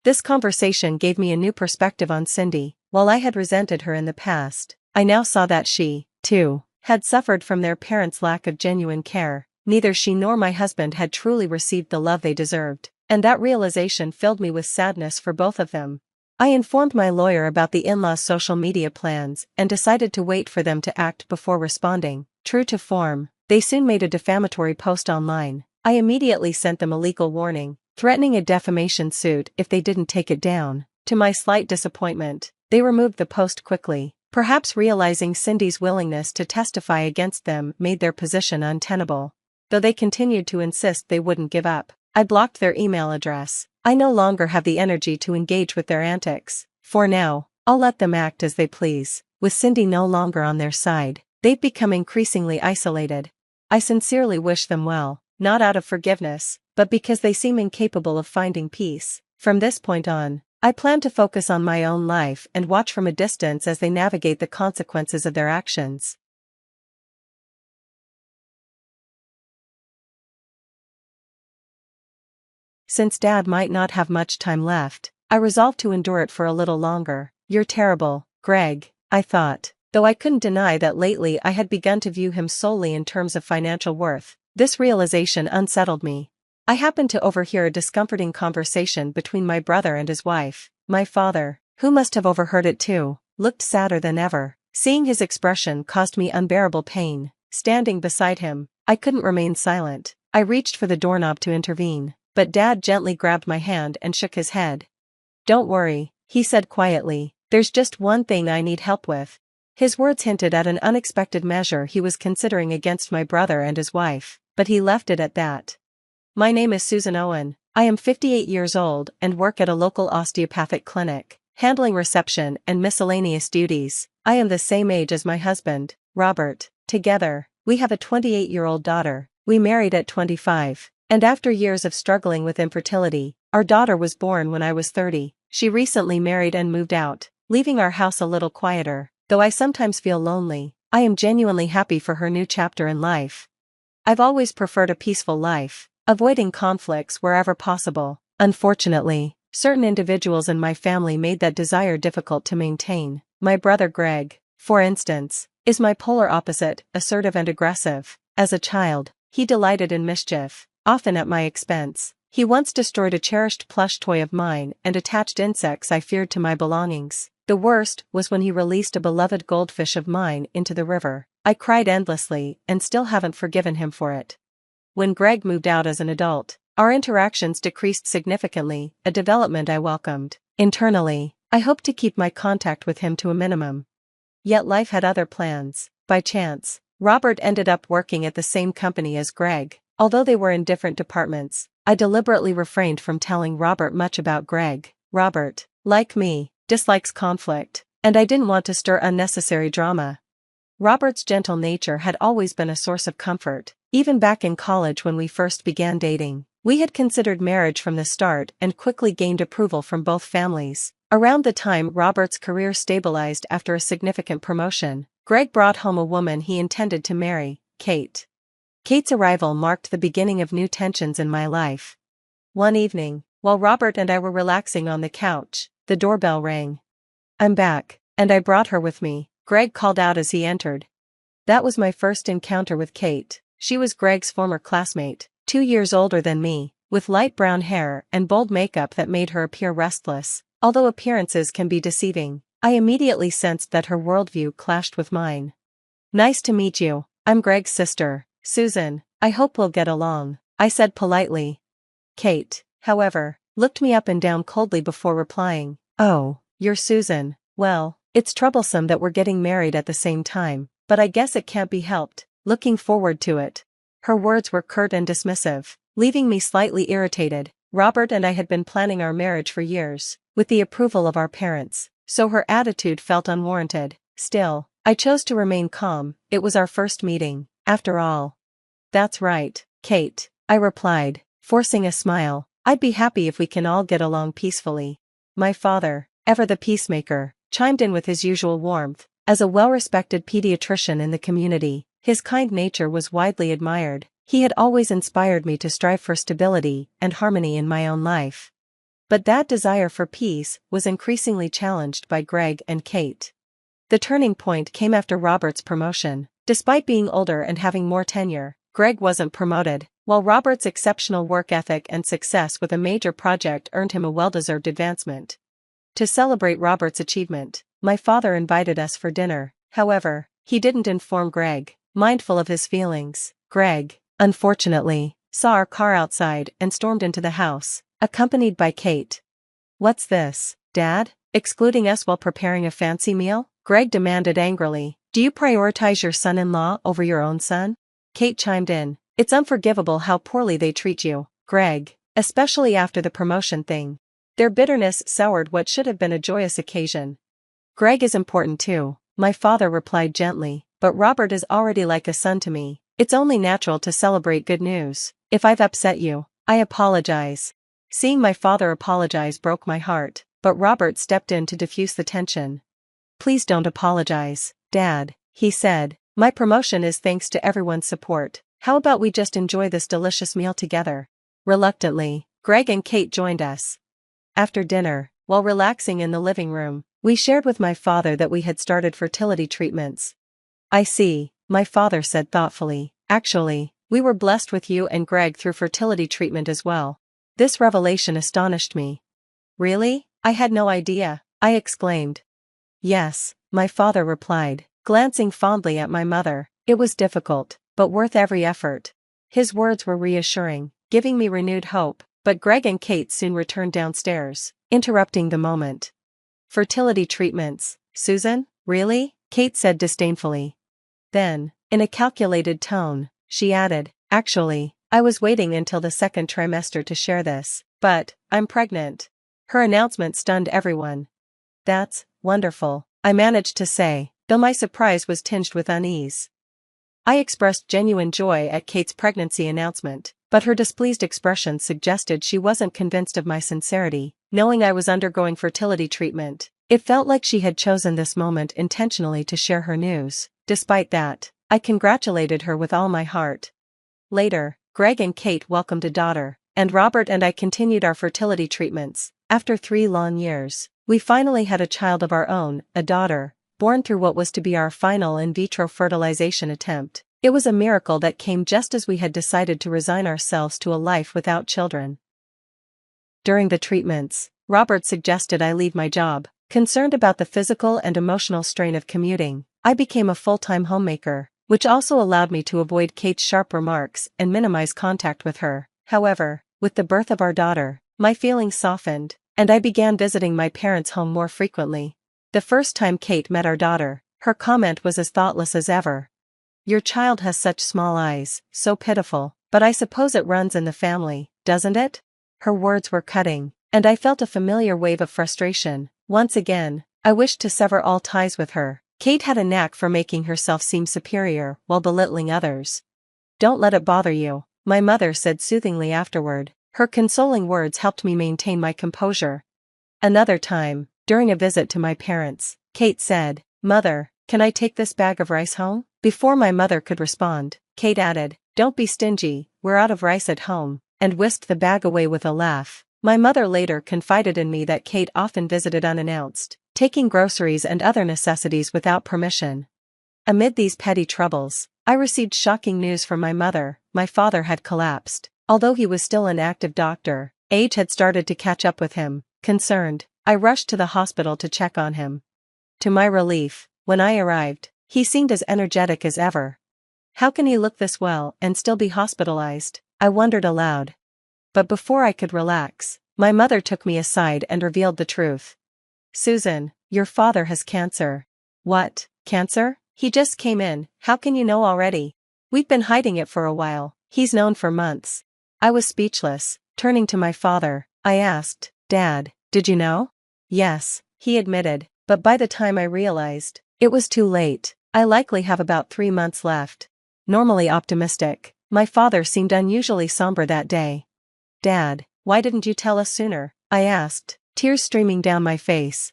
[SPEAKER 2] This conversation gave me a new perspective on Cindy. While I had resented her in the past, I now saw that she, too, had suffered from their parents' lack of genuine care. Neither she nor my husband had truly received the love they deserved, and that realization filled me with sadness for both of them. I informed my lawyer about the in-laws' social media plans and decided to wait for them to act before responding. True to form, they soon made a defamatory post online. I immediately sent them a legal warning, threatening a defamation suit if they didn't take it down. To my slight disappointment, they removed the post quickly, perhaps realizing Cindy's willingness to testify against them made their position untenable. Though they continued to insist they wouldn't give up, I blocked their email address. I no longer have the energy to engage with their antics. For now, I'll let them act as they please. With Cindy no longer on their side, they've become increasingly isolated. I sincerely wish them well, not out of forgiveness, but because they seem incapable of finding peace. From this point on, I plan to focus on my own life and watch from a distance as they navigate the consequences of their actions. Since Dad might not have much time left, I resolved to endure it for a little longer. You're terrible, Greg, I thought, though I couldn't deny that lately I had begun to view him solely in terms of financial worth. This realization unsettled me. I happened to overhear a discomforting conversation between my brother and his wife. My father, who must have overheard it too, looked sadder than ever. Seeing his expression caused me unbearable pain. Standing beside him, I couldn't remain silent. I reached for the doorknob to intervene, but Dad gently grabbed my hand and shook his head. Don't worry, he said quietly, there's just one thing I need help with. His words hinted at an unexpected measure he was considering against my brother and his wife, but he left it at that. My name is Susan Owen. I am 58 years old and work at a local osteopathic clinic, handling reception and miscellaneous duties. I am the same age as my husband, Robert. Together, we have a 28-year-old daughter. We married at 25. And after years of struggling with infertility, our daughter was born when I was 30. She recently married and moved out, leaving our house a little quieter. Though I sometimes feel lonely, I am genuinely happy for her new chapter in life. I've always preferred a peaceful life, avoiding conflicts wherever possible. Unfortunately, certain individuals in my family made that desire difficult to maintain. My brother Greg, for instance, is my polar opposite, assertive and aggressive. As a child, he delighted in mischief, often at my expense. He once destroyed a cherished plush toy of mine and attached insects I feared to my belongings. The worst was when he released a beloved goldfish of mine into the river. I cried endlessly and still haven't forgiven him for it. When Greg moved out as an adult, our interactions decreased significantly, a development I welcomed. Internally, I hoped to keep my contact with him to a minimum. Yet life had other plans. By chance, Robert ended up working at the same company as Greg. Although they were in different departments, I deliberately refrained from telling Robert much about Greg. Robert, like me, dislikes conflict, and I didn't want to stir unnecessary drama. Robert's gentle nature had always been a source of comfort, even back in college when we first began dating. We had considered marriage from the start and quickly gained approval from both families. Around the time Robert's career stabilized after a significant promotion, Greg brought home a woman he intended to marry, Kate. Kate's arrival marked the beginning of new tensions in my life. One evening, while Robert and I were relaxing on the couch, the doorbell rang. "I'm back, and I brought her with me," Greg called out as he entered. That was my first encounter with Kate. She was Greg's former classmate, 2 years older than me, with light brown hair and bold makeup that made her appear restless. Although appearances can be deceiving, I immediately sensed that her worldview clashed with mine. "Nice to meet you. I'm Greg's sister, Susan. I hope we'll get along," I said politely. Kate, however, looked me up and down coldly before replying, "Oh, you're Susan. Well, it's troublesome that we're getting married at the same time, but I guess it can't be helped. Looking forward to it." Her words were curt and dismissive, leaving me slightly irritated. Robert and I had been planning our marriage for years, with the approval of our parents, so her attitude felt unwarranted. Still, I chose to remain calm. It was our first meeting, after all. "That's right, Kate," I replied, forcing a smile. "I'd be happy if we can all get along peacefully." My father, ever the peacemaker, chimed in with his usual warmth. As a well-respected pediatrician in the community, his kind nature was widely admired. He had always inspired me to strive for stability and harmony in my own life. But that desire for peace was increasingly challenged by Greg and Kate. The turning point came after Robert's promotion. Despite being older and having more tenure, Greg wasn't promoted, while Robert's exceptional work ethic and success with a major project earned him a well-deserved advancement. To celebrate Robert's achievement, my father invited us for dinner. However, he didn't inform Greg. Mindful of his feelings, Greg, unfortunately, saw our car outside and stormed into the house, accompanied by Kate. "What's this, Dad? Excluding us while preparing a fancy meal?" Greg demanded angrily. "Do you prioritize your son-in-law over your own son?" Kate chimed in. "It's unforgivable how poorly they treat you, Greg, especially after the promotion thing." Their bitterness soured what should have been a joyous occasion. "Greg is important too," my father replied gently, "but Robert is already like a son to me. It's only natural to celebrate good news. If I've upset you, I apologize." Seeing my father apologize broke my heart, but Robert stepped in to diffuse the tension. "Please don't apologize, Dad," he said. "My promotion is thanks to everyone's support. How about we just enjoy this delicious meal together?" Reluctantly, Greg and Kate joined us. After dinner, while relaxing in the living room, we shared with my father that we had started fertility treatments. "I see," my father said thoughtfully. "Actually, we were blessed with you and Greg through fertility treatment as well." This revelation astonished me. "Really? I had no idea," I exclaimed. "Yes," my father replied, glancing fondly at my mother. "It was difficult, but worth every effort." His words were reassuring, giving me renewed hope, but Greg and Kate soon returned downstairs, interrupting the moment. "Fertility treatments, Susan? Really?" Kate said disdainfully. Then, in a calculated tone, she added, "Actually, I was waiting until the second trimester to share this, but I'm pregnant." Her announcement stunned everyone. "That's wonderful," I managed to say, though my surprise was tinged with unease. I expressed genuine joy at Kate's pregnancy announcement, but her displeased expression suggested she wasn't convinced of my sincerity. Knowing I was undergoing fertility treatment, it felt like she had chosen this moment intentionally to share her news. Despite that, I congratulated her with all my heart. Later, Greg and Kate welcomed a daughter, and Robert and I continued our fertility treatments. After 3 long years, we finally had a child of our own, a daughter, born through what was to be our final in vitro fertilization attempt. It was a miracle that came just as we had decided to resign ourselves to a life without children. During the treatments, Robert suggested I leave my job. Concerned about the physical and emotional strain of commuting, I became a full-time homemaker, which also allowed me to avoid Kate's sharp remarks and minimize contact with her. However, with the birth of our daughter, my feelings softened, and I began visiting my parents' home more frequently. The first time Kate met our daughter, her comment was as thoughtless as ever. "Your child has such small eyes, so pitiful, but I suppose it runs in the family, doesn't it?" Her words were cutting, and I felt a familiar wave of frustration. Once again, I wished to sever all ties with her. Kate had a knack for making herself seem superior while belittling others. "Don't let it bother you," my mother said soothingly afterward. Her consoling words helped me maintain my composure. Another time, during a visit to my parents, Kate said, "Mother, can I take this bag of rice home?" Before my mother could respond, Kate added, "Don't be stingy, we're out of rice at home," and whisked the bag away with a laugh. My mother later confided in me that Kate often visited unannounced, taking groceries and other necessities without permission. Amid these petty troubles, I received shocking news from my mother. My father had collapsed. Although he was still an active doctor, age had started to catch up with him. Concerned, I rushed to the hospital to check on him. To my relief, when I arrived, he seemed as energetic as ever. How can he look this well and still be hospitalized? I wondered aloud. But before I could relax, my mother took me aside and revealed the truth. "Susan, your father has cancer." "What, cancer? He just came in, how can you know already?" "We've been hiding it for a while, he's known for months." I was speechless. Turning to my father, I asked, "Dad, did you know?" "Yes," he admitted, but by the time I realized, it was too late. "I likely have about 3 months left." Normally optimistic, my father seemed unusually somber that day. "Dad, why didn't you tell us sooner?" I asked, tears streaming down my face.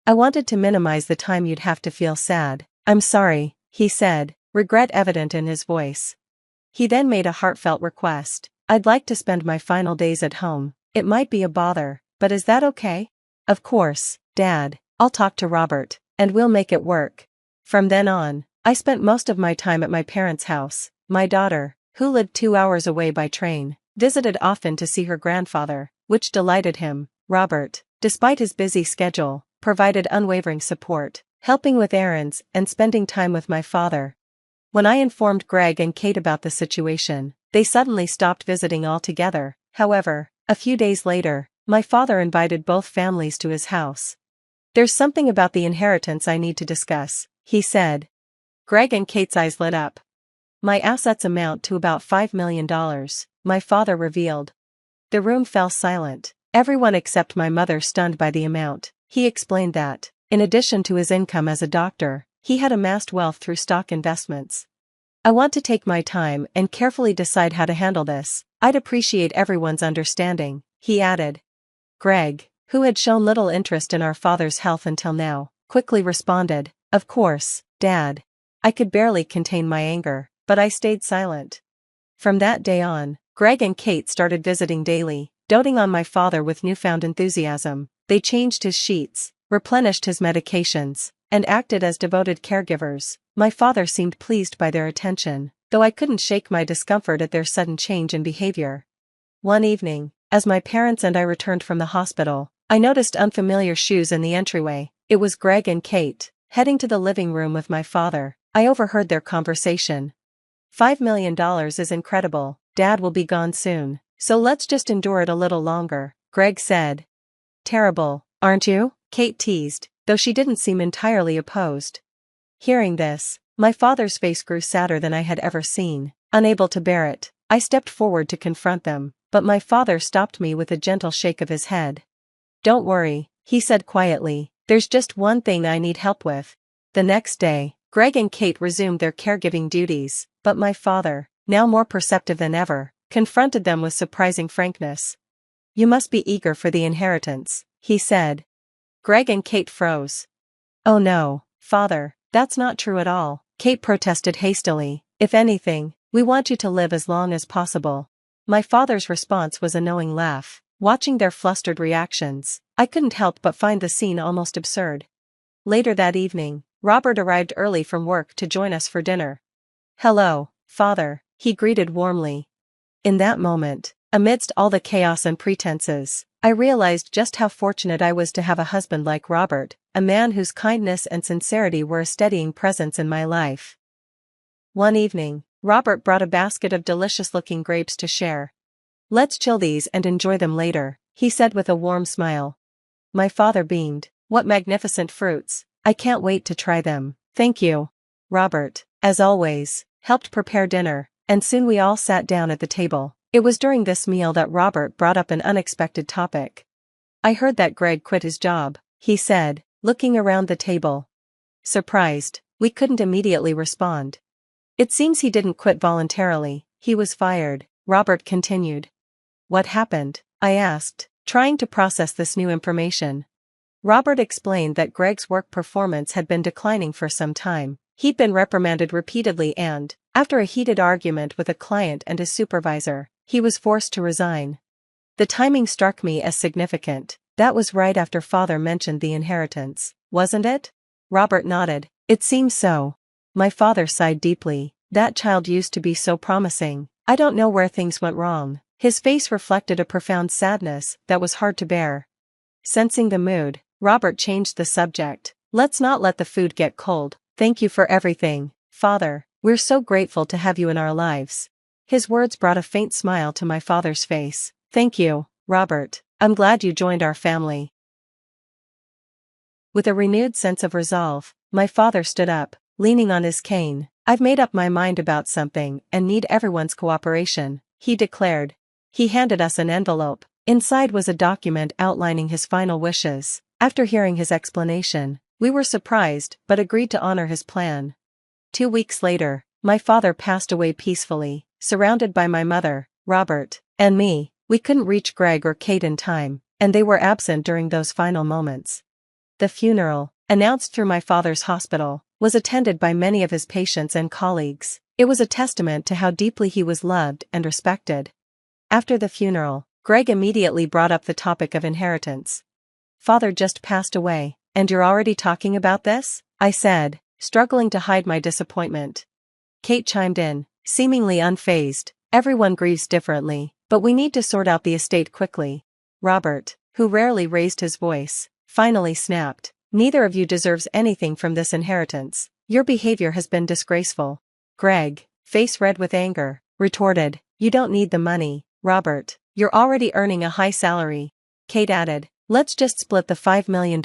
[SPEAKER 2] "I wanted to minimize the time you'd have to feel sad." "I'm sorry," he said, regret evident in his voice. He then made a heartfelt request. "I'd like to spend my final days at home. It might be a bother, but is that okay?" "Of course, Dad, I'll talk to Robert, and we'll make it work." From then on, I spent most of my time at my parents' house. My daughter, who lived 2 hours away by train, visited often to see her grandfather, which delighted him. Robert, despite his busy schedule, provided unwavering support, helping with errands and spending time with my father. When I informed Greg and Kate about the situation, they suddenly stopped visiting altogether. However, a few days later, my father invited both families to his house. "There's something about the inheritance I need to discuss," he said. Greg and Kate's eyes lit up. "My assets amount to about $5 million, my father revealed. The room fell silent, everyone except my mother stunned by the amount. He explained that, in addition to his income as a doctor, he had amassed wealth through stock investments. "I want to take my time and carefully decide how to handle this. I'd appreciate everyone's understanding," he added. Greg, who had shown little interest in our father's health until now, quickly responded, "Of course, Dad." I could barely contain my anger, but I stayed silent. From that day on, Greg and Kate started visiting daily, doting on my father with newfound enthusiasm. They changed his sheets, replenished his medications, and acted as devoted caregivers. My father seemed pleased by their attention, though I couldn't shake my discomfort at their sudden change in behavior. One evening, as my parents and I returned from the hospital, I noticed unfamiliar shoes in the entryway. It was Greg and Kate. Heading to the living room with my father, I overheard their conversation. $5 million is incredible. Dad will be gone soon, so let's just endure it a little longer," Greg said. "Terrible, aren't you?" Kate teased, though she didn't seem entirely opposed. Hearing this, my father's face grew sadder than I had ever seen. Unable to bear it, I stepped forward to confront them, but my father stopped me with a gentle shake of his head. "Don't worry," he said quietly, "there's just one thing I need help with." The next day, Greg and Kate resumed their caregiving duties, but my father, now more perceptive than ever, confronted them with surprising frankness. "You must be eager for the inheritance," he said. Greg and Kate froze. "Oh no, father, that's not true at all. Kate protested hastily. If anything, we want you to live as long as possible. My father's response was a knowing laugh. Watching their flustered reactions, I couldn't help but find the scene almost absurd. Later that evening, Robert arrived early from work to join us for dinner. "Hello, Father," he greeted warmly. In that moment, amidst all the chaos and pretenses, I realized just how fortunate I was to have a husband like Robert, a man whose kindness and sincerity were a steadying presence in my life. One evening, Robert brought a basket of delicious-looking grapes to share. "Let's chill these and enjoy them later," he said with a warm smile. My father beamed. "What magnificent fruits, I can't wait to try them." "Thank you." Robert, as always, helped prepare dinner, and soon we all sat down at the table. It was during this meal that Robert brought up an unexpected topic. "I heard that Greg quit his job," he said, looking around the table. Surprised, we couldn't immediately respond. "It seems he didn't quit voluntarily, he was fired," Robert continued. "What happened?" I asked, trying to process this new information. Robert explained that Greg's work performance had been declining for some time. He'd been reprimanded repeatedly and, after a heated argument with a client and his supervisor, he was forced to resign. The timing struck me as significant. That was right after Father mentioned the inheritance, wasn't it? Robert nodded. "It seems so." My father sighed deeply. "That child used to be so promising. I don't know where things went wrong." His face reflected a profound sadness that was hard to bear. Sensing the mood, Robert changed the subject. "Let's not let the food get cold. Thank you for everything, Father. We're so grateful to have you in our lives." His words brought a faint smile to my father's face. "Thank you, Robert. I'm glad you joined our family." With a renewed sense of resolve, my father stood up, leaning on his cane. "I've made up my mind about something and need everyone's cooperation," he declared. He handed us an envelope. Inside was a document outlining his final wishes. After hearing his explanation, we were surprised but agreed to honor his plan. 2 weeks later, my father passed away peacefully, surrounded by my mother, Robert, and me. We couldn't reach Greg or Kate in time, and they were absent during those final moments. The funeral, announced through my father's hospital, was attended by many of his patients and colleagues. It was a testament to how deeply he was loved and respected. After the funeral, Greg immediately brought up the topic of inheritance. "Father just passed away, and you're already talking about this?" I said, struggling to hide my disappointment. Kate chimed in, seemingly unfazed. "Everyone grieves differently, but we need to sort out the estate quickly." Robert, who rarely raised his voice, finally snapped, "Neither of you deserves anything from this inheritance. Your behavior has been disgraceful." Greg, face red with anger, retorted, "You don't need the money, Robert. You're already earning a high salary." Kate added, "Let's just split the $5 million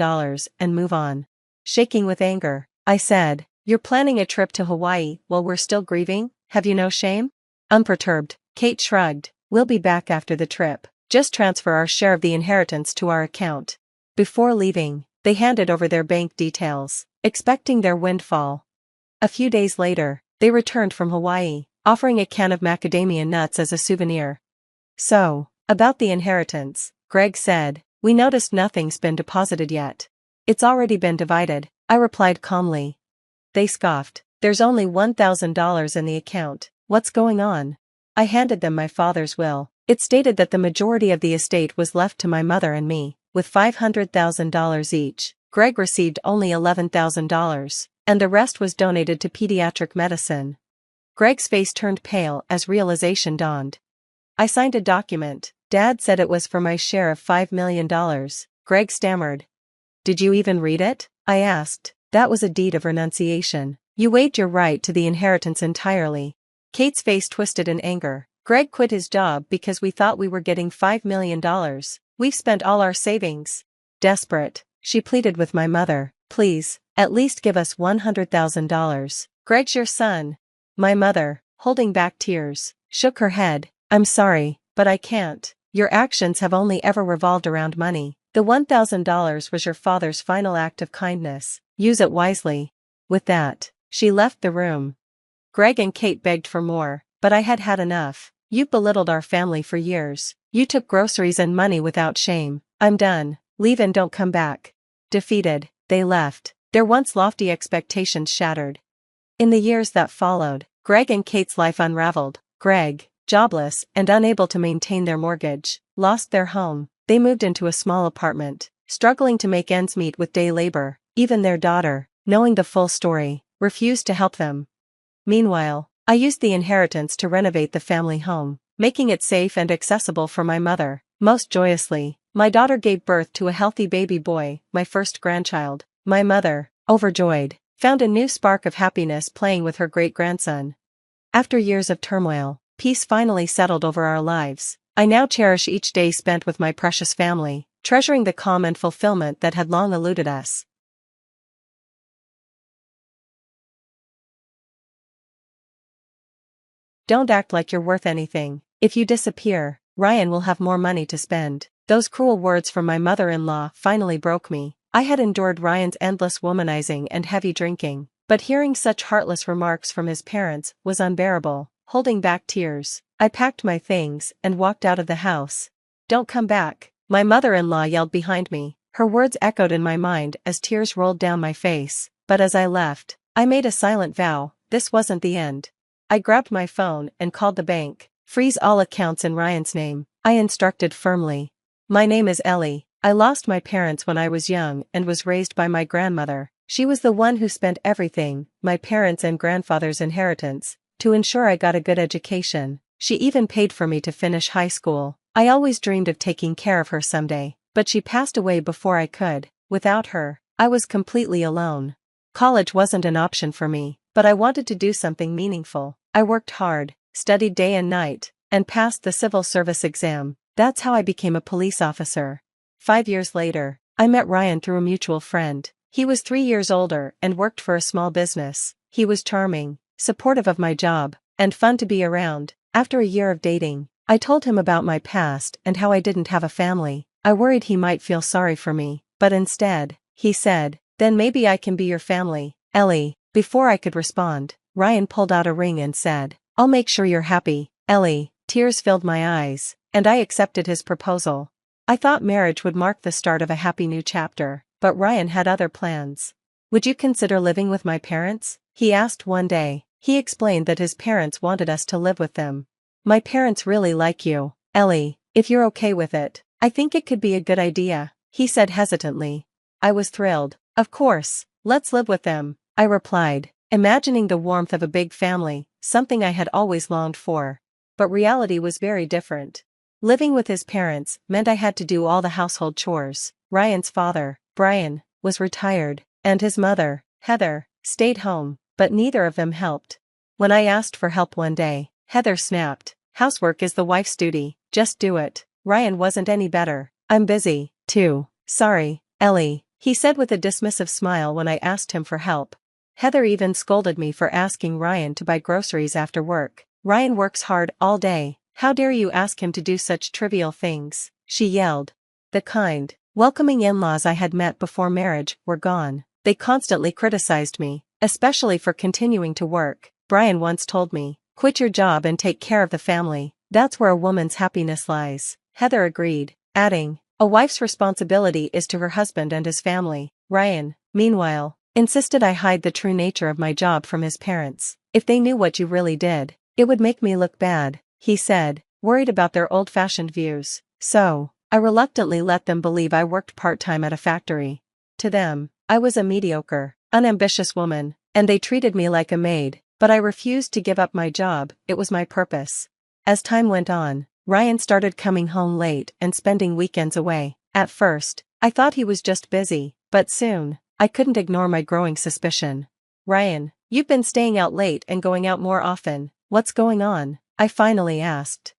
[SPEAKER 2] and move on." Shaking with anger, I said, "You're planning a trip to Hawaii while we're still grieving? Have you no shame?" Unperturbed, Kate shrugged, "We'll be back after the trip. Just transfer our share of the inheritance to our account." Before leaving, they handed over their bank details, expecting their windfall. A few days later, they returned from Hawaii, offering a can of macadamia nuts as a souvenir. "So, about the inheritance," Greg said, "we noticed nothing's been deposited yet." "It's already been divided," I replied calmly. They scoffed. "There's only $1,000 in the account. What's going on?" I handed them my father's will. It stated that the majority of the estate was left to my mother and me, with $500,000 each. Greg received only $11,000, and the rest was donated to pediatric medicine. Greg's face turned pale as realization dawned. I signed a document. "Dad said it was for my share of $5 million, Greg stammered. "Did you even read it?" I asked. "That was a deed of renunciation. You waived your right to the inheritance entirely." Kate's face twisted in anger. "Greg quit his job because we thought we were getting $5 million. We've spent all our savings." Desperate, she pleaded with my mother, "Please, at least give us $100,000. Greg's your son." My mother, holding back tears, shook her head. "I'm sorry, but I can't. Your actions have only ever revolved around money. The $1,000 was your father's final act of kindness. Use it wisely." With that, she left the room. Greg and Kate begged for more, but I had had enough. "You've belittled our family for years. You took groceries and money without shame. I'm done. Leave and don't come back." Defeated, they left, their once lofty expectations shattered. In the years that followed, Greg and Kate's life unraveled. Greg, jobless and unable to maintain their mortgage, lost their home. They moved into a small apartment, struggling to make ends meet with day labor. Even their daughter, knowing the full story, refused to help them. Meanwhile, I used the inheritance to renovate the family home, making it safe and accessible for my mother. Most joyously, my daughter gave birth to a healthy baby boy, my first grandchild. My mother, overjoyed, found a new spark of happiness playing with her great-grandson. After years of turmoil, peace finally settled over our lives. I now cherish each day spent with my precious family, treasuring the calm and fulfillment that had long eluded us. Don't act like you're worth anything. If you disappear, Ryan will have more money to spend. Those cruel words from my mother-in-law finally broke me. I had endured Ryan's endless womanizing and heavy drinking, but hearing such heartless remarks from his parents was unbearable. Holding back tears, I packed my things and walked out of the house. "Don't come back," my mother-in-law yelled behind me. Her words echoed in my mind as tears rolled down my face, but as I left, I made a silent vow, this wasn't the end. I grabbed my phone and called the bank. "Freeze all accounts in Ryan's name," I instructed firmly. "My name is Ellie. I lost my parents when I was young and was raised by my grandmother. She was the one who spent everything, my parents' and grandfather's inheritance, to ensure I got a good education. She even paid for me to finish high school. I always dreamed of taking care of her someday, but she passed away before I could. Without her, I was completely alone. College wasn't an option for me, but I wanted to do something meaningful. I worked hard, studied day and night, and passed the civil service exam. That's how I became a police officer. 5 years later, I met Ryan through a mutual friend. He was 3 years older and worked for a small business. He was charming, supportive of my job, and fun to be around. After a year of dating, I told him about my past and how I didn't have a family. I worried he might feel sorry for me, but instead, he said, "Then maybe I can be your family, Ellie." Before I could respond, Ryan pulled out a ring and said, "I'll make sure you're happy, Ellie." Tears filled my eyes, and I accepted his proposal. I thought marriage would mark the start of a happy new chapter, but Ryan had other plans. "Would you consider living with my parents?" he asked one day. He explained that his parents wanted us to live with them. "My parents really like you, Ellie. If you're okay with it, I think it could be a good idea," he said hesitantly. I was thrilled. "Of course, let's live with them," I replied, imagining the warmth of a big family, something I had always longed for. But reality was very different. Living with his parents meant I had to do all the household chores. Ryan's father, Brian, was retired, and his mother, Heather, stayed home, but neither of them helped. When I asked for help one day, Heather snapped, "Housework is the wife's duty, just do it." Ryan wasn't any better. "I'm busy, too. Sorry, Ellie," he said with a dismissive smile when I asked him for help. Heather even scolded me for asking Ryan to buy groceries after work. "Ryan works hard all day. How dare you ask him to do such trivial things?" she yelled. The kind, welcoming in-laws I had met before marriage were gone. They constantly criticized me, especially for continuing to work. Brian once told me, "Quit your job and take care of the family. That's where a woman's happiness lies." Heather agreed, adding, "A wife's responsibility is to her husband and his family." Ryan, meanwhile, insisted I hide the true nature of my job from his parents. "If they knew what you really did, it would make me look bad," he said, worried about their old-fashioned views. So, I reluctantly let them believe I worked part-time at a factory. To them, I was a mediocre, unambitious woman, and they treated me like a maid, but I refused to give up my job. It was my purpose. As time went on, Ryan started coming home late and spending weekends away. At first, I thought he was just busy, but soon, I couldn't ignore my growing suspicion. "Ryan, you've been staying out late and going out more often. What's going on?" I finally asked.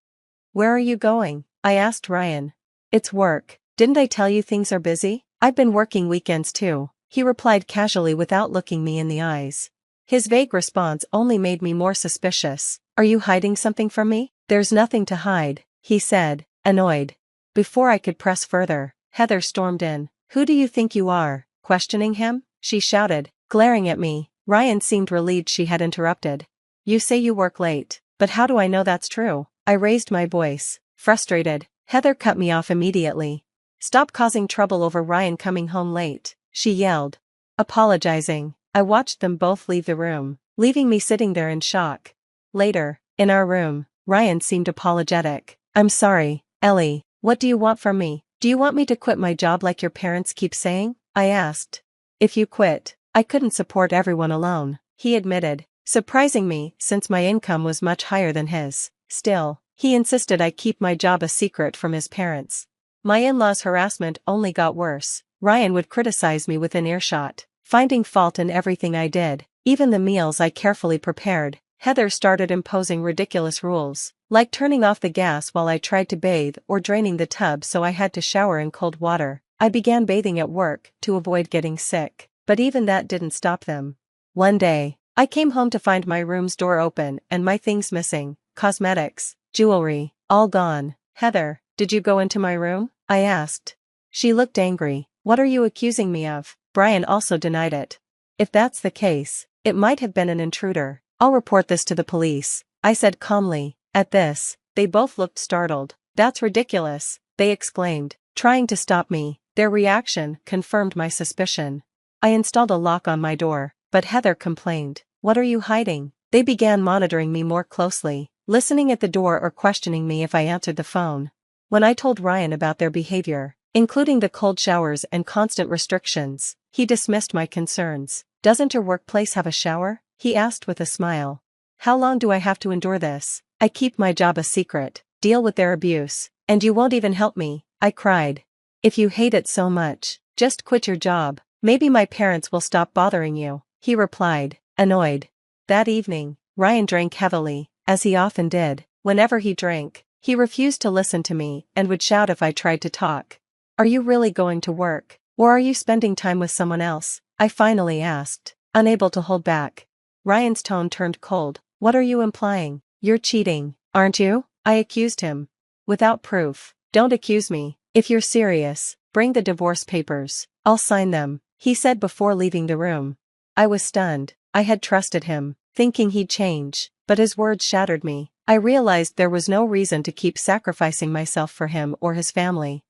[SPEAKER 2] "Where are you going?" I asked Ryan. "It's work. Didn't I tell you things are busy?" "I've been working weekends too," he replied casually without looking me in the eyes. His vague response only made me more suspicious. "Are you hiding something from me?" "There's nothing to hide," he said, annoyed. Before I could press further, Heather stormed in. "Who do you think you are, questioning him?" she shouted, glaring at me. Ryan seemed relieved she had interrupted. "You say you work late, but how do I know that's true?" I raised my voice, frustrated. Heather cut me off immediately. "Stop causing trouble over Ryan coming home late," she yelled. Apologizing, I watched them both leave the room. leaving me sitting there in shock. Later, in our room, Ryan seemed apologetic. "I'm sorry, Ellie, what do you want from me? Do you want me to quit my job like your parents keep saying?" I asked. "If you quit, I couldn't support everyone alone," he admitted, surprising me since my income was much higher than his. Still, he insisted I keep my job a secret from his parents. My in-laws' harassment only got worse. Ryan would criticize me within earshot, finding fault in everything I did, even the meals I carefully prepared. Heather started imposing ridiculous rules, like turning off the gas while I tried to bathe or draining the tub so I had to shower in cold water. I began bathing at work to avoid getting sick, but even that didn't stop them. One day, I came home to find my room's door open and my things missing: cosmetics, jewelry, all gone. "Heather, did you go into my room?" I asked. She looked angry. "What are you accusing me of?" Brian also denied it. "If that's the case, it might have been an intruder. I'll report this to the police," I said calmly. At this, they both looked startled. "That's ridiculous," they exclaimed, trying to stop me. Their reaction confirmed my suspicion. I installed a lock on my door, but Heather complained. "What are you hiding?" They began monitoring me more closely, listening at the door or questioning me if I answered the phone. When I told Ryan about their behavior, including the cold showers and constant restrictions, he dismissed my concerns. "Doesn't your workplace have a shower?" he asked with a smile. "How long do I have to endure this? I keep my job a secret, deal with their abuse, and you won't even help me," I cried. "If you hate it so much, just quit your job. Maybe my parents will stop bothering you," he replied, annoyed. That evening, Ryan drank heavily, as he often did. Whenever he drank, he refused to listen to me and would shout if I tried to talk. "Are you really going to work, or are you spending time with someone else?" I finally asked, unable to hold back. Ryan's tone turned cold. "What are you implying? You're cheating, aren't you?" I accused him. "Without proof. Don't accuse me. If you're serious, bring the divorce papers. I'll sign them," he said before leaving the room. I was stunned. I had trusted him, thinking he'd change, but his words shattered me. I realized there was no reason to keep sacrificing myself for him or his family.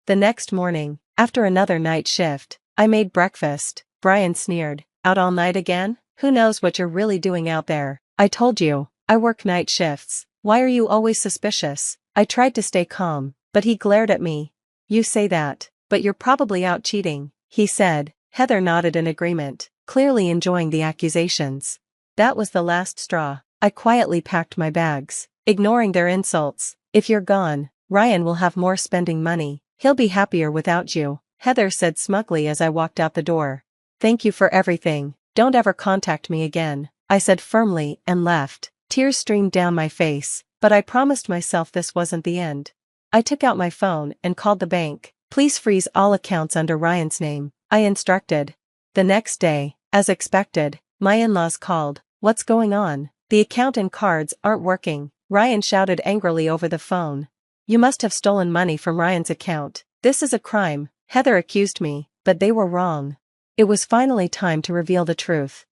[SPEAKER 2] The next morning, after another night shift, I made breakfast. Brian sneered. "Out all night again? Who knows what you're really doing out there? I told you, I work night shifts. Why are you always suspicious?" I tried to stay calm, but he glared at me. "You say that, but you're probably out cheating," he said. Heather nodded in agreement, clearly enjoying the accusations. That was the last straw. I quietly packed my bags, ignoring their insults. "If you're gone, Ryan will have more spending money. He'll be happier without you," Heather said smugly as I walked out the door. "Thank you for everything. Don't ever contact me again," I said firmly and left. Tears streamed down my face, but I promised myself this wasn't the end. I took out my phone and called the bank. "Please freeze all accounts under Ryan's name," I instructed. The next day, as expected, my in-laws called. "What's going on? The account and cards aren't working," Ryan shouted angrily over the phone. "You must have stolen money from Ryan's account. This is a crime," Heather accused me, but they were wrong. It was finally time to reveal the truth.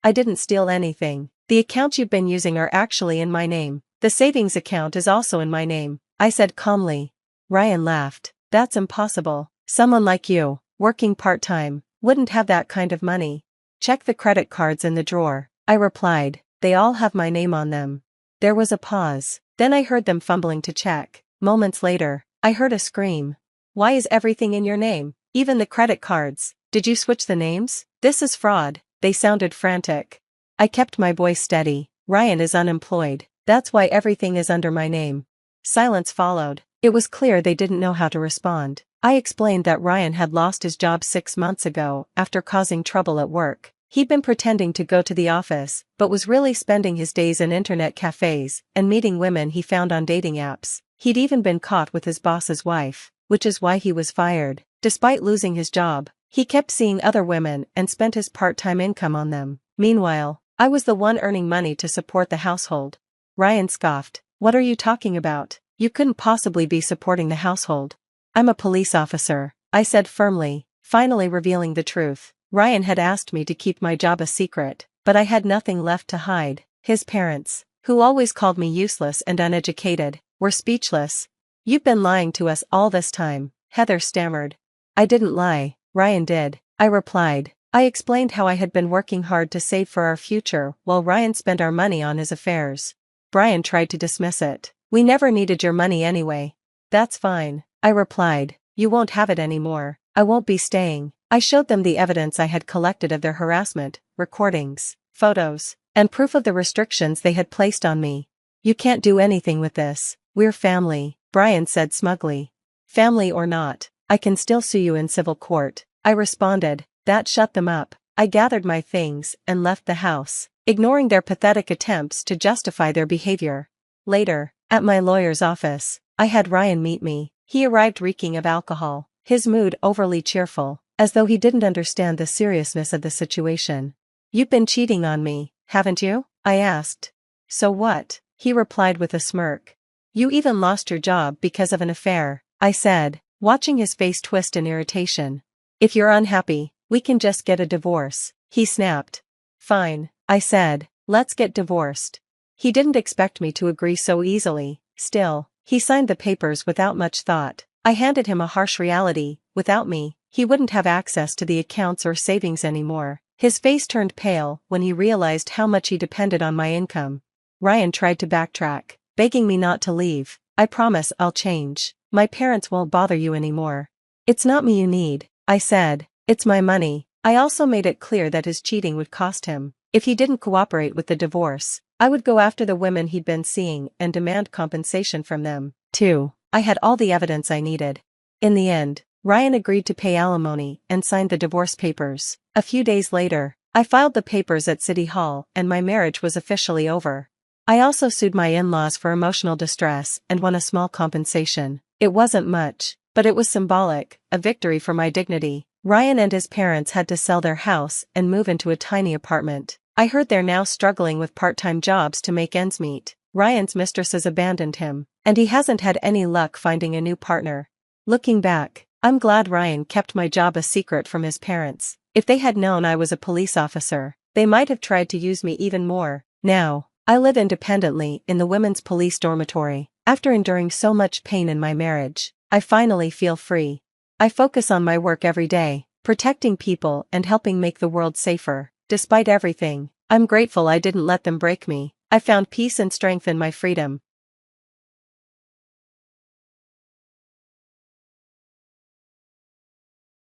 [SPEAKER 2] "I didn't steal anything. The accounts you've been using are actually in my name. The savings account is also in my name," I said calmly. Ryan laughed. "That's impossible. Someone like you, working part-time, wouldn't have that kind of money." "Check the credit cards in the drawer," I replied. "They all have my name on them." There was a pause. Then I heard them fumbling to check. Moments later, I heard a scream. "Why is everything in your name? Even the credit cards? Did you switch the names? This is fraud." They sounded frantic. I kept my voice steady. "Ryan is unemployed. That's why everything is under my name." Silence followed. It was clear they didn't know how to respond. I explained that Ryan had lost his job 6 months ago after causing trouble at work. He'd been pretending to go to the office, but was really spending his days in internet cafes and meeting women he found on dating apps. He'd even been caught with his boss's wife, which is why he was fired. Despite losing his job, he kept seeing other women and spent his part-time income on them. Meanwhile, I was the one earning money to support the household. Ryan scoffed. "What are you talking about? You couldn't possibly be supporting the household." "I'm a police officer," I said firmly, finally revealing the truth. Ryan had asked me to keep my job a secret, but I had nothing left to hide. His parents, who always called me useless and uneducated, were speechless. "You've been lying to us all this time," Heather stammered. "I didn't lie, Ryan did," I replied. I explained how I had been working hard to save for our future while Ryan spent our money on his affairs. Brian tried to dismiss it. "We never needed your money anyway." "That's fine," I replied. "You won't have it anymore. I won't be staying." I showed them the evidence I had collected of their harassment, recordings, photos, and proof of the restrictions they had placed on me. "You can't do anything with this. We're family," Brian said smugly. "Family or not, I can still sue you in civil court," I responded. That shut them up. I gathered my things and left the house, ignoring their pathetic attempts to justify their behavior. Later, at my lawyer's office, I had Ryan meet me. He arrived reeking of alcohol, his mood overly cheerful, as though he didn't understand the seriousness of the situation. "You've been cheating on me, haven't you?" I asked. "So what?" he replied with a smirk. "You even lost your job because of an affair," I said, watching his face twist in irritation. "If you're unhappy, we can just get a divorce," he snapped. "Fine," I said, "let's get divorced." He didn't expect me to agree so easily. Still, he signed the papers without much thought. I handed him a harsh reality: without me, he wouldn't have access to the accounts or savings anymore. His face turned pale when he realized how much he depended on my income. Ryan tried to backtrack, begging me not to leave. "I promise I'll change. My parents won't bother you anymore." "It's not me you need," I said. "It's my money." I also made it clear that his cheating would cost him. If he didn't cooperate with the divorce, I would go after the women he'd been seeing and demand compensation from them, too. I had all the evidence I needed. In the end, Ryan agreed to pay alimony and signed the divorce papers. A few days later, I filed the papers at City Hall and my marriage was officially over. I also sued my in-laws for emotional distress and won a small compensation. It wasn't much, but it was symbolic, a victory for my dignity. Ryan and his parents had to sell their house and move into a tiny apartment. I heard they're now struggling with part-time jobs to make ends meet. Ryan's mistresses abandoned him, and he hasn't had any luck finding a new partner. Looking back, I'm glad Ryan kept my job a secret from his parents. If they had known I was a police officer, they might have tried to use me even more. Now, I live independently in the women's police dormitory. After enduring so much pain in my marriage, I finally feel free. I focus on my work every day, protecting people and helping make the world safer. Despite everything, I'm grateful I didn't let them break me. I found peace and strength in my freedom.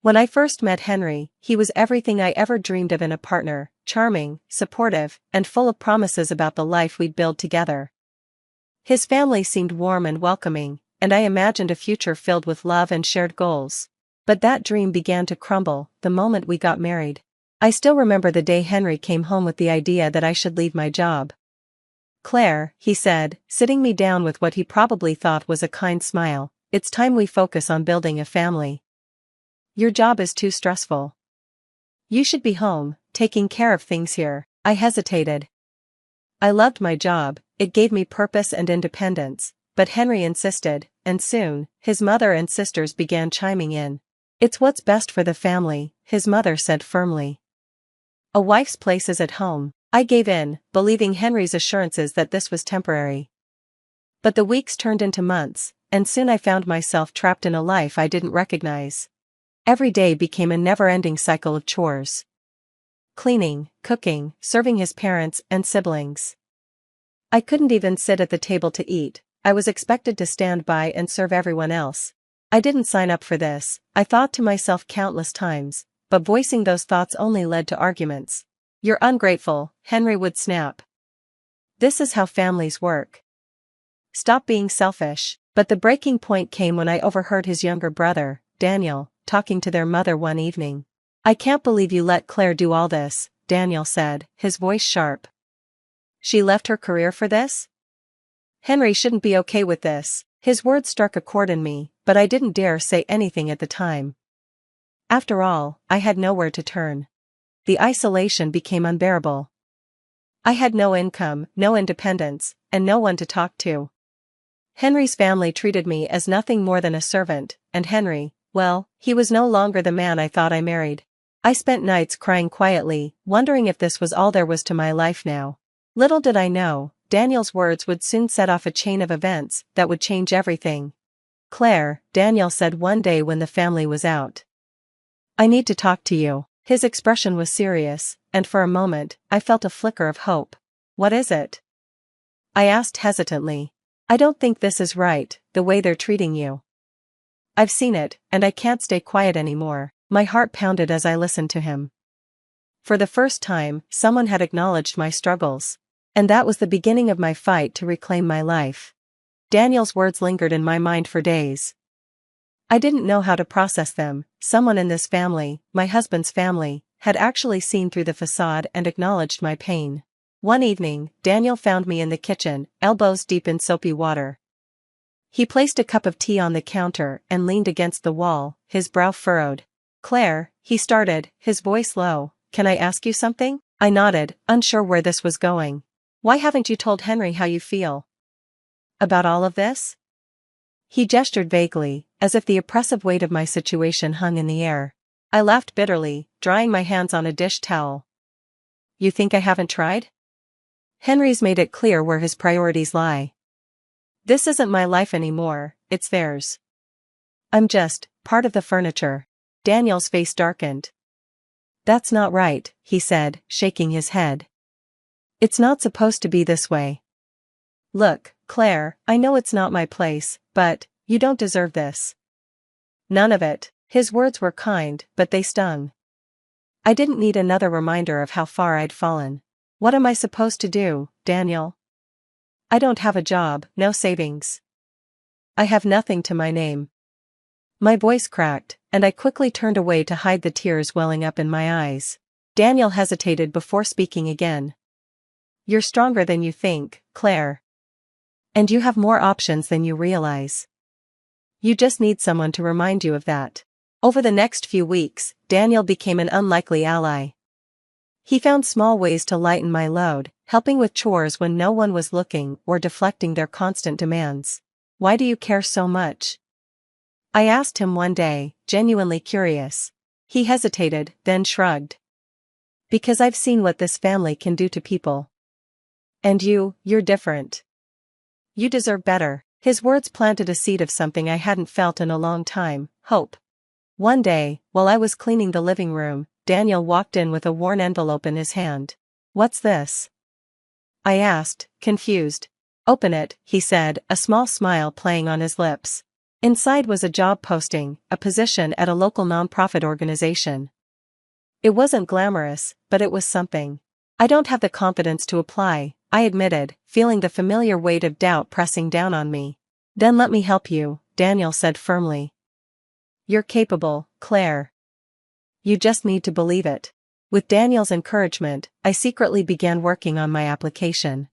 [SPEAKER 2] When I first met Henry, he was everything I ever dreamed of in a partner: charming, supportive, and full of promises about the life we'd build together. His family seemed warm and welcoming, and I imagined a future filled with love and shared goals. But that dream began to crumble the moment we got married. I still remember the day Henry came home with the idea that I should leave my job. "Claire," he said, sitting me down with what he probably thought was a kind smile, "it's time we focus on building a family. Your job is too stressful. You should be home, taking care of things here." I hesitated. I loved my job, it gave me purpose and independence, but Henry insisted, and soon, his mother and sisters began chiming in. "It's what's best for the family," his mother said firmly. "A wife's place is at home." I gave in, believing Henry's assurances that this was temporary. But the weeks turned into months, and soon I found myself trapped in a life I didn't recognize. Every day became a never-ending cycle of chores. Cleaning, cooking, serving his parents and siblings. I couldn't even sit at the table to eat. I was expected to stand by and serve everyone else. I didn't sign up for this, I thought to myself countless times, but voicing those thoughts only led to arguments. "You're ungrateful," Henry would snap. "This is how families work. Stop being selfish." But the breaking point came when I overheard his younger brother, Daniel, talking to their mother one evening. "I can't believe you let Claire do all this," Daniel said, his voice sharp. "She left her career for this? Henry shouldn't be okay with this." His words struck a chord in me, but I didn't dare say anything at the time. After all, I had nowhere to turn. The isolation became unbearable. I had no income, no independence, and no one to talk to. Henry's family treated me as nothing more than a servant, and Henry, well, he was no longer the man I thought I married. I spent nights crying quietly, wondering if this was all there was to my life now. Little did I know, Daniel's words would soon set off a chain of events that would change everything. "Claire," Daniel said one day when the family was out, "I need to talk to you." His expression was serious, and for a moment, I felt a flicker of hope. "What is it?" I asked hesitantly. "I don't think this is right, the way they're treating you. I've seen it, and I can't stay quiet anymore." My heart pounded as I listened to him. For the first time, someone had acknowledged my struggles. And that was the beginning of my fight to reclaim my life. Daniel's words lingered in my mind for days. I didn't know how to process them. Someone in this family, my husband's family, had actually seen through the facade and acknowledged my pain. One evening, Daniel found me in the kitchen, elbows deep in soapy water. He placed a cup of tea on the counter and leaned against the wall, his brow furrowed. "Claire," he started, his voice low, "can I ask you something?" I nodded, unsure where this was going. "Why haven't you told Henry how you feel about all of this?" He gestured vaguely, as if the oppressive weight of my situation hung in the air. I laughed bitterly, drying my hands on a dish towel. "You think I haven't tried? Henry's made it clear where his priorities lie. This isn't my life anymore, it's theirs. I'm just part of the furniture." Daniel's face darkened. "That's not right," he said, shaking his head. "It's not supposed to be this way. Look, Claire, I know it's not my place, but you don't deserve this. None of it." His words were kind, but they stung. I didn't need another reminder of how far I'd fallen. "What am I supposed to do, Daniel? I don't have a job, no savings. I have nothing to my name." My voice cracked, and I quickly turned away to hide the tears welling up in my eyes. Daniel hesitated before speaking again. "You're stronger than you think, Claire. And you have more options than you realize. You just need someone to remind you of that." Over the next few weeks, Daniel became an unlikely ally. He found small ways to lighten my load, helping with chores when no one was looking or deflecting their constant demands. "Why do you care so much?" I asked him one day, genuinely curious. He hesitated, then shrugged. "Because I've seen what this family can do to people. And you're different. You deserve better." His words planted a seed of something I hadn't felt in a long time, hope. One day, while I was cleaning the living room, Daniel walked in with a worn envelope in his hand. "What's this?" I asked, confused. "Open it," he said, a small smile playing on his lips. Inside was a job posting, a position at a local nonprofit organization. It wasn't glamorous, but it was something. "I don't have the confidence to apply," I admitted, feeling the familiar weight of doubt pressing down on me. "Then let me help you," Daniel said firmly. "You're capable, Claire. You just need to believe it." With Daniel's encouragement, I secretly began working on my application.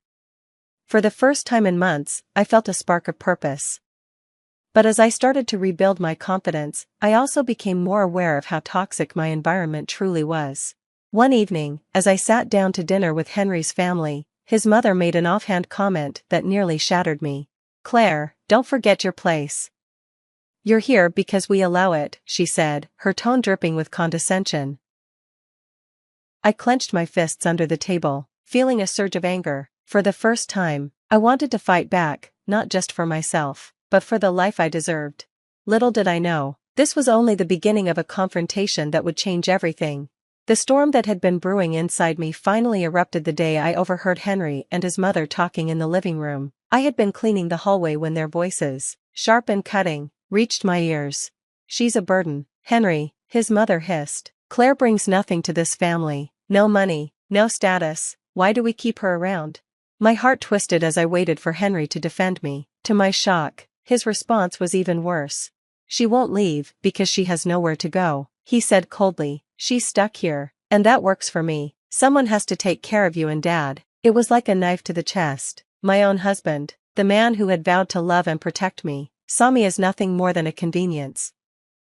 [SPEAKER 2] For the first time in months, I felt a spark of purpose. But as I started to rebuild my confidence, I also became more aware of how toxic my environment truly was. One evening, as I sat down to dinner with Henry's family, his mother made an offhand comment that nearly shattered me. "Claire, don't forget your place. You're here because we allow it," she said, her tone dripping with condescension. I clenched my fists under the table, feeling a surge of anger. For the first time, I wanted to fight back, not just for myself, but for the life I deserved. Little did I know, this was only the beginning of a confrontation that would change everything. The storm that had been brewing inside me finally erupted the day I overheard Henry and his mother talking in the living room. I had been cleaning the hallway when their voices, sharp and cutting, reached my ears. "She's a burden," Henry, his mother hissed. "Claire brings nothing to this family, no money, no status, why do we keep her around?" My heart twisted as I waited for Henry to defend me. To my shock, his response was even worse. "She won't leave because she has nowhere to go," he said coldly. "She's stuck here, and that works for me. Someone has to take care of you and Dad." It was like a knife to the chest. My own husband, the man who had vowed to love and protect me, saw me as nothing more than a convenience.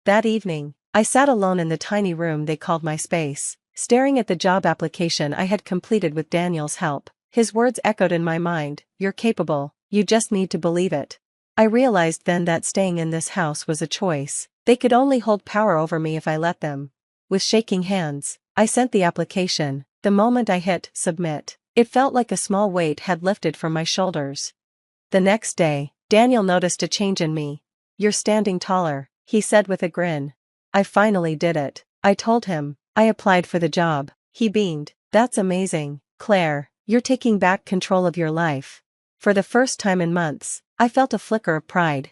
[SPEAKER 2] That evening, I sat alone in the tiny room they called my space, staring at the job application I had completed with Daniel's help. His words echoed in my mind, "You're capable, you just need to believe it." I realized then that staying in this house was a choice. They could only hold power over me if I let them. With shaking hands, I sent the application. The moment I hit submit, it felt like a small weight had lifted from my shoulders. The next day, Daniel noticed a change in me. "You're standing taller," he said with a grin. "I finally did it," I told him. I applied for the job. He beamed. That's amazing, Claire. You're taking back control of your life. For the first time in months, I felt a flicker of pride.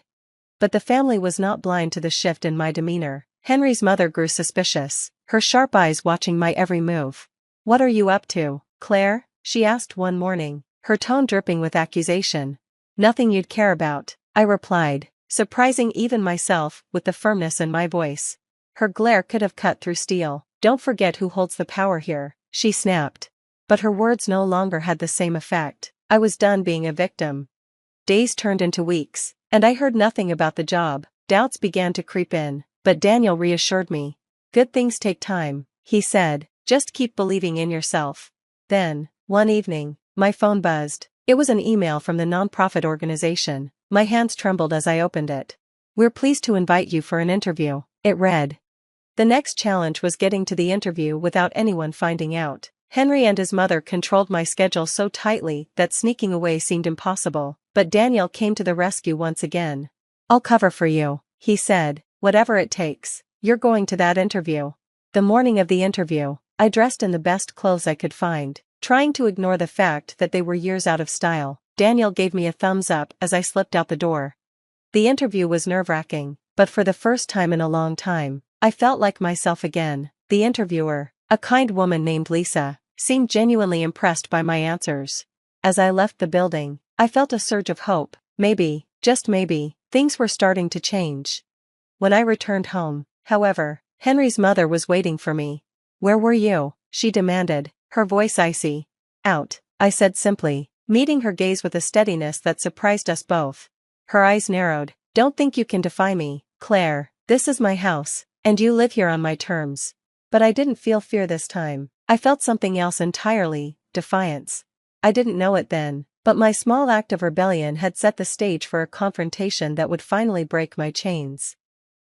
[SPEAKER 2] But the family was not blind to the shift in my demeanor. Henry's mother grew suspicious, her sharp eyes watching my every move. What are you up to, Claire? She asked one morning, her tone dripping with accusation. Nothing you'd care about, I replied, surprising even myself with the firmness in my voice. Her glare could have cut through steel. Don't forget who holds the power here, she snapped. But her words no longer had the same effect. I was done being a victim. Days turned into weeks, and I heard nothing about the job. Doubts began to creep in, but Daniel reassured me. Good things take time, he said, just keep believing in yourself. Then, one evening, my phone buzzed. It was an email from the nonprofit organization. My hands trembled as I opened it. We're pleased to invite you for an interview, it read. The next challenge was getting to the interview without anyone finding out. Henry and his mother controlled my schedule so tightly that sneaking away seemed impossible, but Daniel came to the rescue once again. I'll cover for you, he said, whatever it takes. You're going to that interview. The morning of the interview, I dressed in the best clothes I could find, trying to ignore the fact that they were years out of style. Daniel gave me a thumbs up as I slipped out the door. The interview was nerve-wracking, but for the first time in a long time, I felt like myself again. The interviewer, a kind woman named Lisa, seemed genuinely impressed by my answers. As I left the building, I felt a surge of hope. Maybe, just maybe, things were starting to change. When I returned home, however, Henry's mother was waiting for me. Where were you? She demanded, her voice icy. Out, I said simply, meeting her gaze with a steadiness that surprised us both. Her eyes narrowed. Don't think you can defy me, Claire. This is my house, and you live here on my terms. But I didn't feel fear this time. I felt something else entirely, defiance. I didn't know it then, but my small act of rebellion had set the stage for a confrontation that would finally break my chains.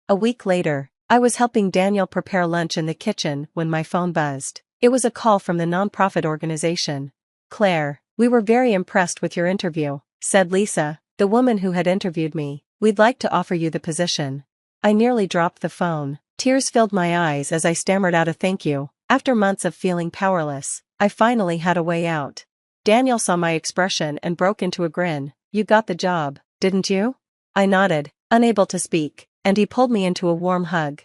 [SPEAKER 2] A week later, I was helping Daniel prepare lunch in the kitchen when my phone buzzed. It was a call from the nonprofit organization. Claire, we were very impressed with your interview, said Lisa, the woman who had interviewed me. We'd like to offer you the position. I nearly dropped the phone. Tears filled my eyes as I stammered out a thank you. After months of feeling powerless, I finally had a way out. Daniel saw my expression and broke into a grin. You got the job, didn't you? I nodded, unable to speak, and he pulled me into a warm hug.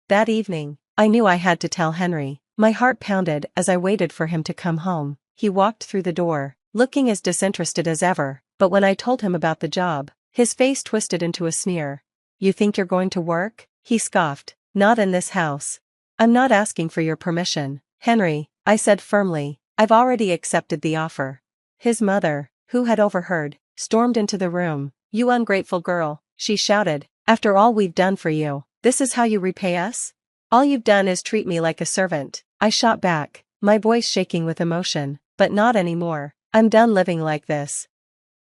[SPEAKER 2] That evening, I knew I had to tell Henry. My heart pounded as I waited for him to come home. He walked through the door, looking as disinterested as ever, but when I told him about the job, his face twisted into a sneer. You think you're going to work? He scoffed. Not in this house. I'm not asking for your permission, Henry, I said firmly. I've already accepted the offer. His mother, who had overheard, stormed into the room. You ungrateful girl, she shouted. After all we've done for you, this is how you repay us? All you've done is treat me like a servant. I shot back, my voice shaking with emotion. But not anymore. I'm done living like this.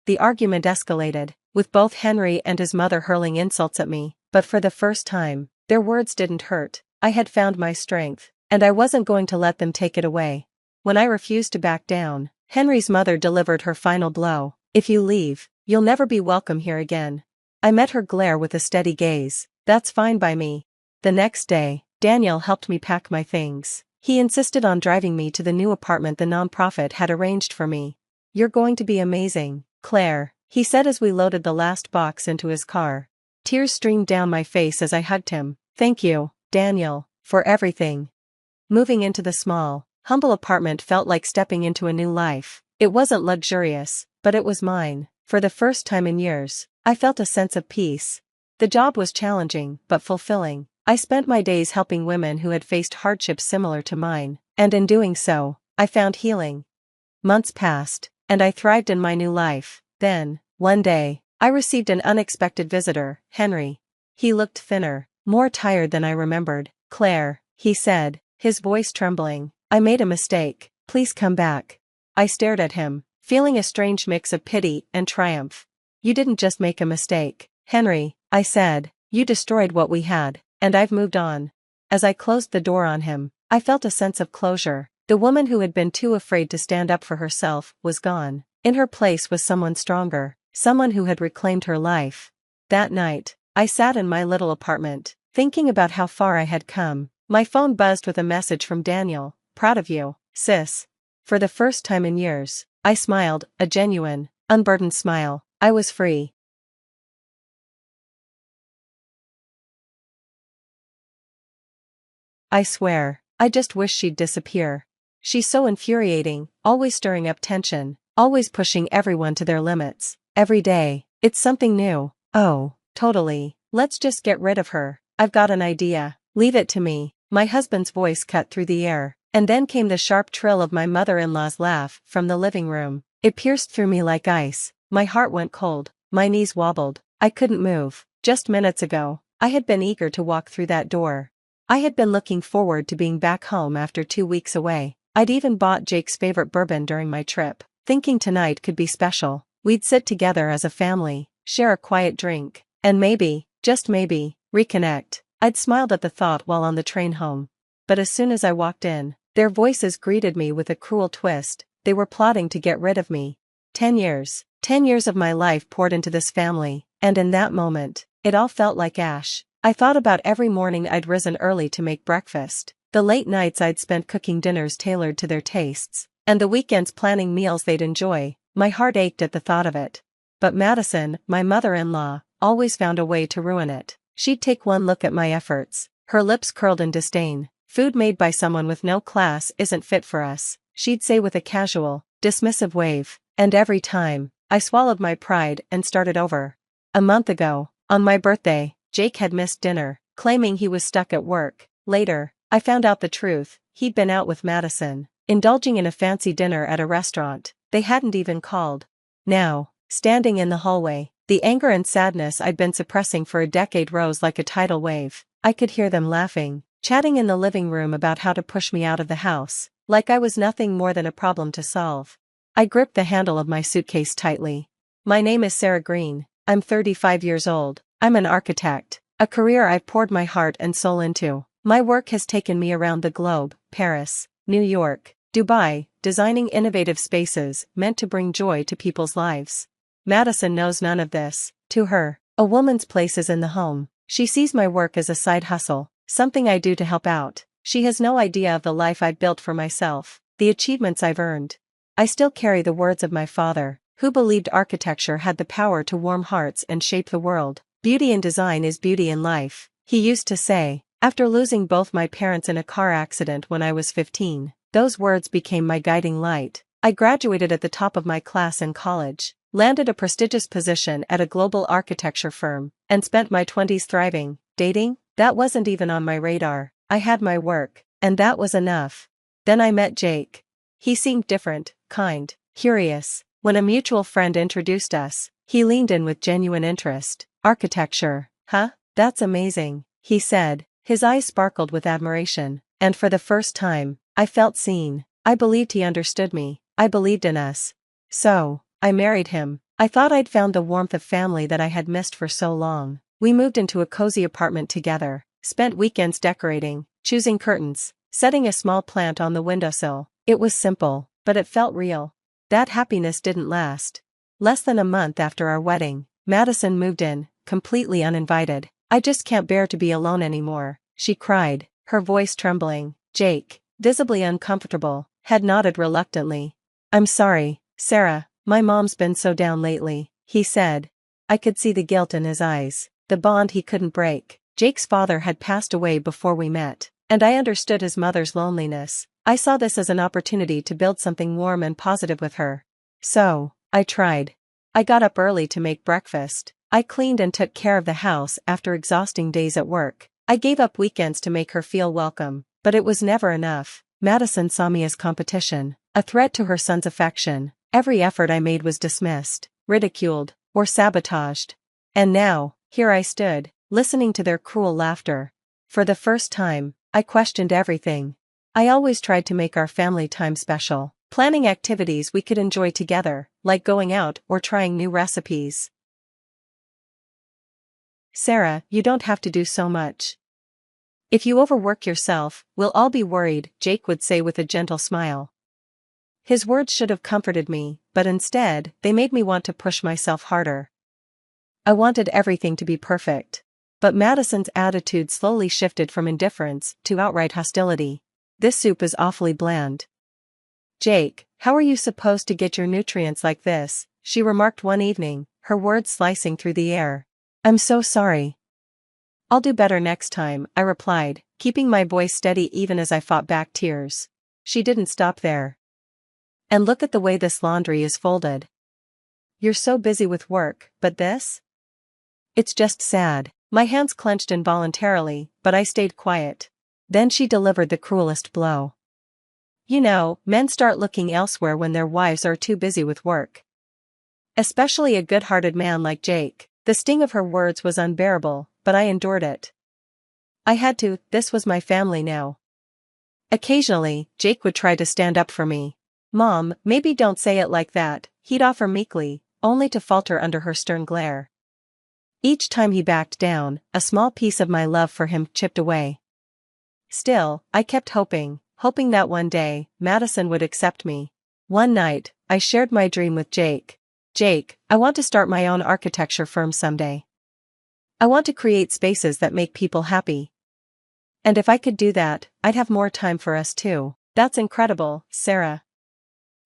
[SPEAKER 2] The argument escalated, with both Henry and his mother hurling insults at me, but for the first time, their words didn't hurt. I had found my strength, and I wasn't going to let them take it away. When I refused to back down, Henry's mother delivered her final blow. If you leave, you'll never be welcome here again. I met her glare with a steady gaze. That's fine by me. The next day, Daniel helped me pack my things. He insisted on driving me to the new apartment the nonprofit had arranged for me. You're going to be amazing, Claire, he said as we loaded the last box into his car. Tears streamed down my face as I hugged him. Thank you, Daniel, for everything. Moving into the small, humble apartment felt like stepping into a new life. It wasn't luxurious, but it was mine. For the first time in years, I felt a sense of peace. The job was challenging, but fulfilling. I spent my days helping women who had faced hardships similar to mine, and in doing so, I found healing. Months passed, and I thrived in my new life. Then, one day, I received an unexpected visitor, Henry. He looked thinner, more tired than I remembered. Claire, he said, his voice trembling, I made a mistake. Please come back. I stared at him, feeling a strange mix of pity and triumph. You didn't just make a mistake, Henry, I said. You destroyed what we had, and I've moved on. As I closed the door on him, I felt a sense of closure. The woman who had been too afraid to stand up for herself was gone. In her place was someone stronger, someone who had reclaimed her life. That night, I sat in my little apartment, thinking about how far I had come. My phone buzzed with a message from Daniel. Proud of you, sis. For the first time in years, I smiled, a genuine, unburdened smile. I was free. I swear, I just wish she'd disappear. She's so infuriating, always stirring up tension, always pushing everyone to their limits. Every day, it's something new. Oh, totally. Let's just get rid of her. I've got an idea. Leave it to me. My husband's voice cut through the air, and then came the sharp trill of my mother-in-law's laugh from the living room. It pierced through me like ice. My heart went cold. My knees wobbled. I couldn't move. Just minutes ago, I had been eager to walk through that door. I had been looking forward to being back home after 2 weeks away. I'd even bought Jake's favorite bourbon during my trip, thinking tonight could be special. We'd sit together as a family, share a quiet drink, and maybe, just maybe, reconnect. I'd smiled at the thought while on the train home. But as soon as I walked in, their voices greeted me with a cruel twist. They were plotting to get rid of me. 10 years. 10 years of my life poured into this family, and in that moment, it all felt like ash. I thought about every morning I'd risen early to make breakfast, the late nights I'd spent cooking dinners tailored to their tastes, and the weekends planning meals they'd enjoy. My heart ached at the thought of it. But Madison, my mother-in-law, always found a way to ruin it. She'd take one look at my efforts, her lips curled in disdain. Food made by someone with no class isn't fit for us, she'd say with a casual, dismissive wave, and every time, I swallowed my pride and started over. A month ago, on my birthday, Jake had missed dinner, claiming he was stuck at work. Later, I found out the truth. He'd been out with Madison, indulging in a fancy dinner at a restaurant they hadn't even called. Now, standing in the hallway, the anger and sadness I'd been suppressing for a decade rose like a tidal wave. I could hear them laughing, chatting in the living room about how to push me out of the house, like I was nothing more than a problem to solve. I gripped the handle of my suitcase tightly. My name is Sarah Green. I'm 35 years old. I'm an architect, a career I've poured my heart and soul into. My work has taken me around the globe, Paris, New York, Dubai, designing innovative spaces meant to bring joy to people's lives. Madison knows none of this. To her, a woman's place is in the home. She sees my work as a side hustle, something I do to help out. She has no idea of the life I've built for myself, the achievements I've earned. I still carry the words of my father, who believed architecture had the power to warm hearts and shape the world. Beauty in design is beauty in life, he used to say. After losing both my parents in a car accident when I was 15, those words became my guiding light. I graduated at the top of my class in college, landed a prestigious position at a global architecture firm, and spent my 20s thriving. Dating? That wasn't even on my radar. I had my work, and that was enough. Then I met Jake. He seemed different, kind, curious. When a mutual friend introduced us, he leaned in with genuine interest. Architecture, huh? That's amazing, he said. His eyes sparkled with admiration, and for the first time, I felt seen. I believed he understood me. I believed in us. So, I married him. I thought I'd found the warmth of family that I had missed for so long. We moved into a cozy apartment together, spent weekends decorating, choosing curtains, setting a small plant on the windowsill. It was simple, but it felt real. That happiness didn't last. Less than a month after our wedding, Madison moved in, completely uninvited. I just can't bear to be alone anymore, she cried, her voice trembling. Jake, visibly uncomfortable, had nodded reluctantly. I'm sorry, Sarah, my mom's been so down lately, he said. I could see the guilt in his eyes, the bond he couldn't break. Jake's father had passed away before we met, and I understood his mother's loneliness. I saw this as an opportunity to build something warm and positive with her. So, I tried. I got up early to make breakfast. I cleaned and took care of the house after exhausting days at work. I gave up weekends to make her feel welcome, but it was never enough. Madison saw me as competition, a threat to her son's affection. Every effort I made was dismissed, ridiculed, or sabotaged. And now, here I stood, listening to their cruel laughter. For the first time, I questioned everything. I always tried to make our family time special, planning activities we could enjoy together, like going out or trying new recipes. Sarah, you don't have to do so much. If you overwork yourself, we'll all be worried, Jake would say with a gentle smile. His words should have comforted me, but instead, they made me want to push myself harder. I wanted everything to be perfect. But Madison's attitude slowly shifted from indifference to outright hostility. "This soup is awfully bland." "Jake, how are you supposed to get your nutrients like this?" she remarked one evening, her words slicing through the air. "I'm so sorry." "I'll do better next time," I replied, keeping my voice steady even as I fought back tears. She didn't stop there. "And look at the way this laundry is folded. You're so busy with work, but this? It's just sad." My hands clenched involuntarily, but I stayed quiet. Then she delivered the cruelest blow. "You know, men start looking elsewhere when their wives are too busy with work. Especially a good-hearted man like Jake." The sting of her words was unbearable, but I endured it. I had to, this was my family now. Occasionally, Jake would try to stand up for me. "Mom, maybe don't say it like that," he'd offer meekly, only to falter under her stern glare. Each time he backed down, a small piece of my love for him chipped away. Still, I kept hoping that one day, Madison would accept me. One night, I shared my dream with Jake. "Jake, I want to start my own architecture firm someday. I want to create spaces that make people happy. And if I could do that, I'd have more time for us too." "That's incredible, Sarah.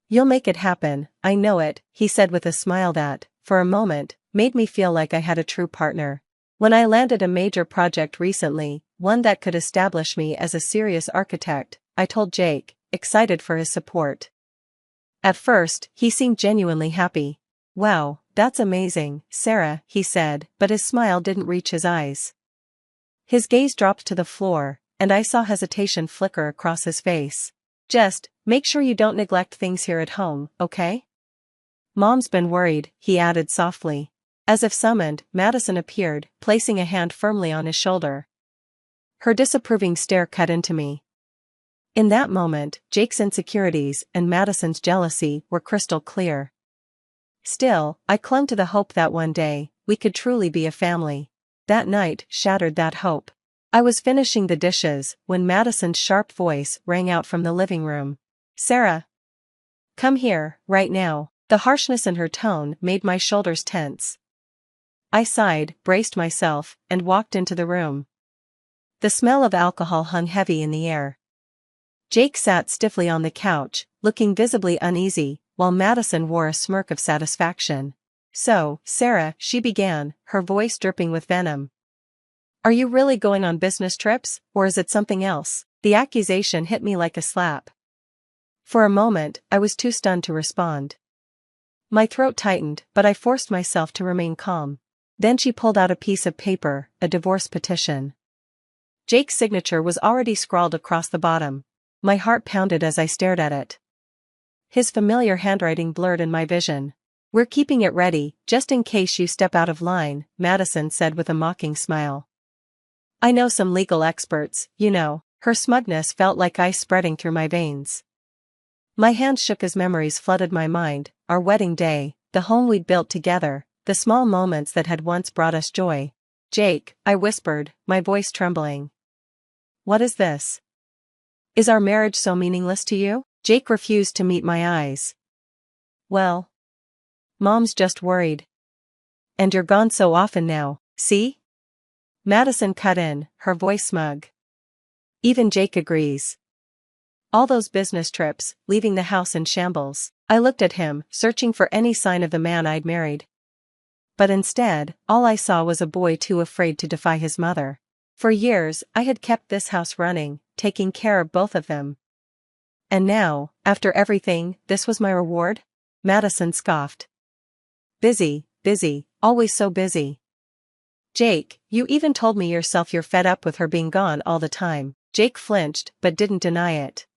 [SPEAKER 2] You'll make it happen, I know it," he said with a smile that, for a moment, made me feel like I had a true partner. When I landed a major project recently, one that could establish me as a serious architect, I told Jake, excited for his support. At first, he seemed genuinely happy. "Wow, that's amazing, Sarah," he said, but his smile didn't reach his eyes. His gaze dropped to the floor, and I saw hesitation flicker across his face. "Just, make sure you don't neglect things here at home, okay? Mom's been worried," he added softly. As if summoned, Madison appeared, placing a hand firmly on his shoulder. Her disapproving stare cut into me. In that moment, Jake's insecurities and Madison's jealousy were crystal clear. Still, I clung to the hope that one day, we could truly be a family. That night shattered that hope. I was finishing the dishes when Madison's sharp voice rang out from the living room. "Sarah! Come here, right now." The harshness in her tone made my shoulders tense. I sighed, braced myself, and walked into the room. The smell of alcohol hung heavy in the air. Jake sat stiffly on the couch, looking visibly uneasy, while Madison wore a smirk of satisfaction. "So, Sarah," she began, her voice dripping with venom. "Are you really going on business trips, or is it something else?" The accusation hit me like a slap. For a moment, I was too stunned to respond. My throat tightened, but I forced myself to remain calm. Then she pulled out a piece of paper, a divorce petition. Jake's signature was already scrawled across the bottom. My heart pounded as I stared at it. His familiar handwriting blurred in my vision. "We're keeping it ready, just in case you step out of line," Madison said with a mocking smile. "I know some legal experts, you know." Her smugness felt like ice spreading through my veins. My hands shook as memories flooded my mind, our wedding day, the home we'd built together, the small moments that had once brought us joy. "Jake," I whispered, my voice trembling. "What is this? Is our marriage so meaningless to you?" Jake refused to meet my eyes. "Well, Mom's just worried. And you're gone so often now, see?" Madison cut in, her voice smug. "Even Jake agrees. All those business trips, leaving the house in shambles." I looked at him, searching for any sign of the man I'd married. But instead, all I saw was a boy too afraid to defy his mother. For years, I had kept this house running, taking care of both of them. And now, after everything, this was my reward? Madison scoffed. "Busy, busy, always so busy. Jake, you even told me yourself you're fed up with her being gone all the time." Jake flinched, but didn't deny it.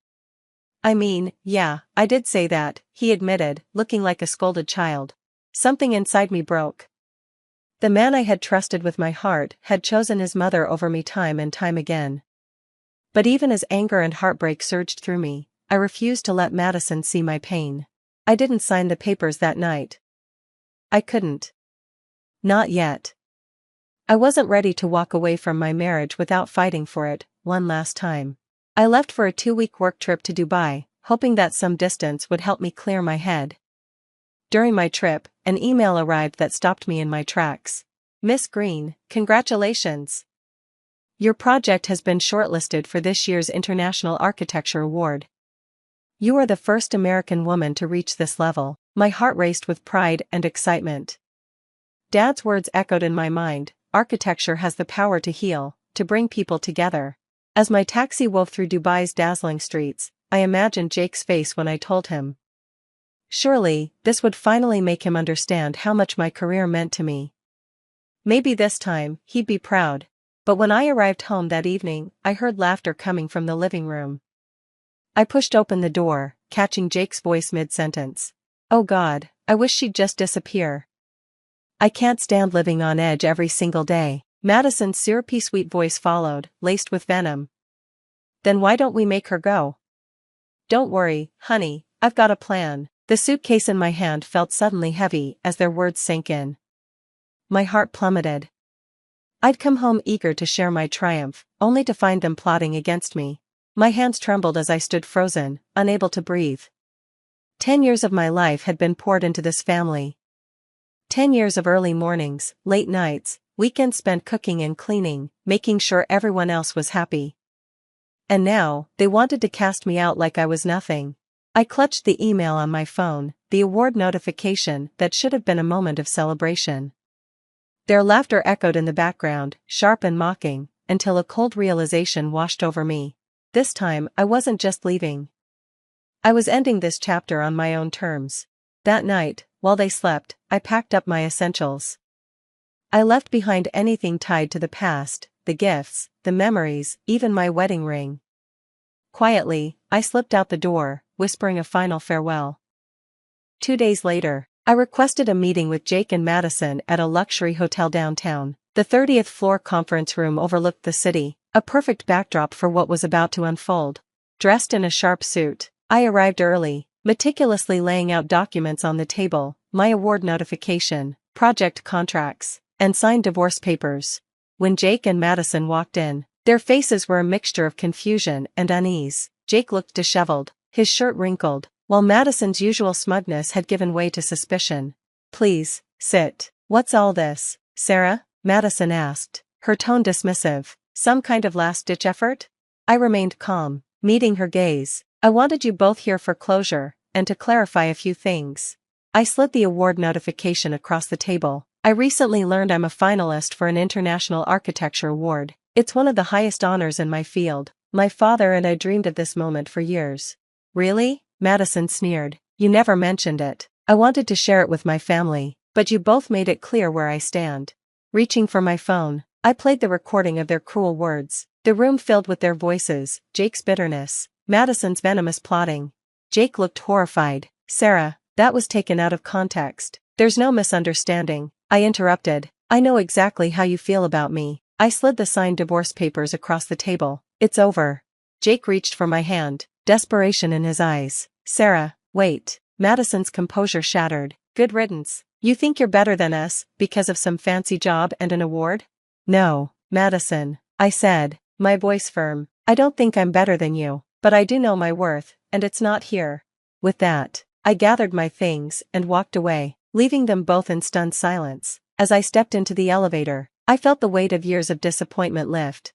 [SPEAKER 2] "I mean, yeah, I did say that," he admitted, looking like a scolded child. Something inside me broke. The man I had trusted with my heart had chosen his mother over me time and time again. But even as anger and heartbreak surged through me, I refused to let Madison see my pain. I didn't sign the papers that night. I couldn't. Not yet. I wasn't ready to walk away from my marriage without fighting for it, one last time. I left for a 2-week work trip to Dubai, hoping that some distance would help me clear my head. During my trip, an email arrived that stopped me in my tracks. Miss Green, congratulations! Your project has been shortlisted for this year's International Architecture Award. You are the first American woman to reach this level. My heart raced with pride and excitement. Dad's words echoed in my mind. Architecture has the power to heal, to bring people together. As my taxi wove through Dubai's dazzling streets, I imagined Jake's face when I told him. Surely, this would finally make him understand how much my career meant to me. Maybe this time, he'd be proud. But when I arrived home that evening, I heard laughter coming from the living room. I pushed open the door, catching Jake's voice mid-sentence. Oh God, I wish she'd just disappear. I can't stand living on edge every single day. Madison's syrupy sweet voice followed, laced with venom. Then why don't we make her go? Don't worry, honey, I've got a plan. The suitcase in my hand felt suddenly heavy as their words sank in. My heart plummeted. I'd come home eager to share my triumph, only to find them plotting against me. My hands trembled as I stood frozen, unable to breathe. 10 years of my life had been poured into this family. 10 years of early mornings, late nights, weekends spent cooking and cleaning, making sure everyone else was happy. And now, they wanted to cast me out like I was nothing. I clutched the email on my phone, the award notification that should have been a moment of celebration. Their laughter echoed in the background, sharp and mocking, until a cold realization washed over me. This time, I wasn't just leaving. I was ending this chapter on my own terms. That night, while they slept, I packed up my essentials. I left behind anything tied to the past, the gifts, the memories, even my wedding ring. Quietly, I slipped out the door, whispering a final farewell. 2 days later, I requested a meeting with Jake and Madison at a luxury hotel downtown. The 30th floor conference room overlooked the city, a perfect backdrop for what was about to unfold. Dressed in a sharp suit, I arrived early, meticulously laying out documents on the table, my award notification, project contracts, and signed divorce papers. When Jake and Madison walked in, their faces were a mixture of confusion and unease. Jake looked disheveled, his shirt wrinkled, while Madison's usual smugness had given way to suspicion. Please, sit. What's all this, Sarah? Madison asked, her tone dismissive. Some kind of last-ditch effort? I remained calm, meeting her gaze. I wanted you both here for closure, and to clarify a few things. I slid the award notification across the table. I recently learned I'm a finalist for an International Architecture Award. It's one of the highest honors in my field. My father and I dreamed of this moment for years. Really? Madison sneered. You never mentioned it. I wanted to share it with my family, but you both made it clear where I stand. Reaching for my phone, I played the recording of their cruel words. The room filled with their voices, Jake's bitterness, Madison's venomous plotting. Jake looked horrified. Sarah, that was taken out of context. There's no misunderstanding, I interrupted. I know exactly how you feel about me. I slid the signed divorce papers across the table. It's over. Jake reached for my hand, desperation in his eyes. Sarah, wait. Madison's composure shattered. Good riddance. You think you're better than us, because of some fancy job and an award? No, Madison, I said, my voice firm. I don't think I'm better than you, but I do know my worth, and it's not here. With that, I gathered my things and walked away, leaving them both in stunned silence. As I stepped into the elevator, I felt the weight of years of disappointment lift.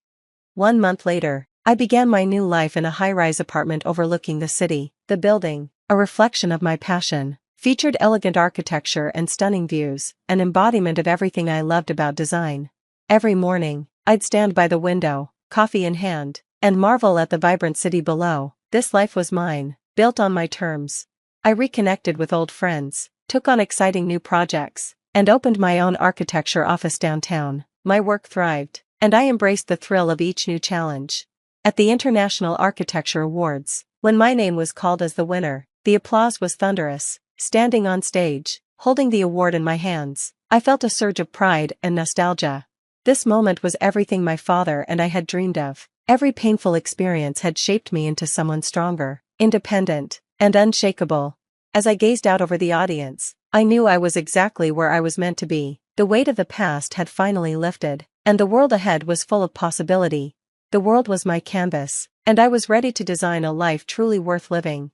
[SPEAKER 2] 1 month later, I began my new life in a high-rise apartment overlooking the city. The building, a reflection of my passion, featured elegant architecture and stunning views, an embodiment of everything I loved about design. Every morning, I'd stand by the window, coffee in hand, and marvel at the vibrant city below. This life was mine, built on my terms. I reconnected with old friends, took on exciting new projects, and opened my own architecture office downtown. My work thrived, and I embraced the thrill of each new challenge. At the International Architecture Awards, when my name was called as the winner, the applause was thunderous. Standing on stage, holding the award in my hands, I felt a surge of pride and nostalgia. This moment was everything my father and I had dreamed of. Every painful experience had shaped me into someone stronger, independent, and unshakable. As I gazed out over the audience, I knew I was exactly where I was meant to be. The weight of the past had finally lifted, and the world ahead was full of possibility. The world was my canvas, and I was ready to design a life truly worth living.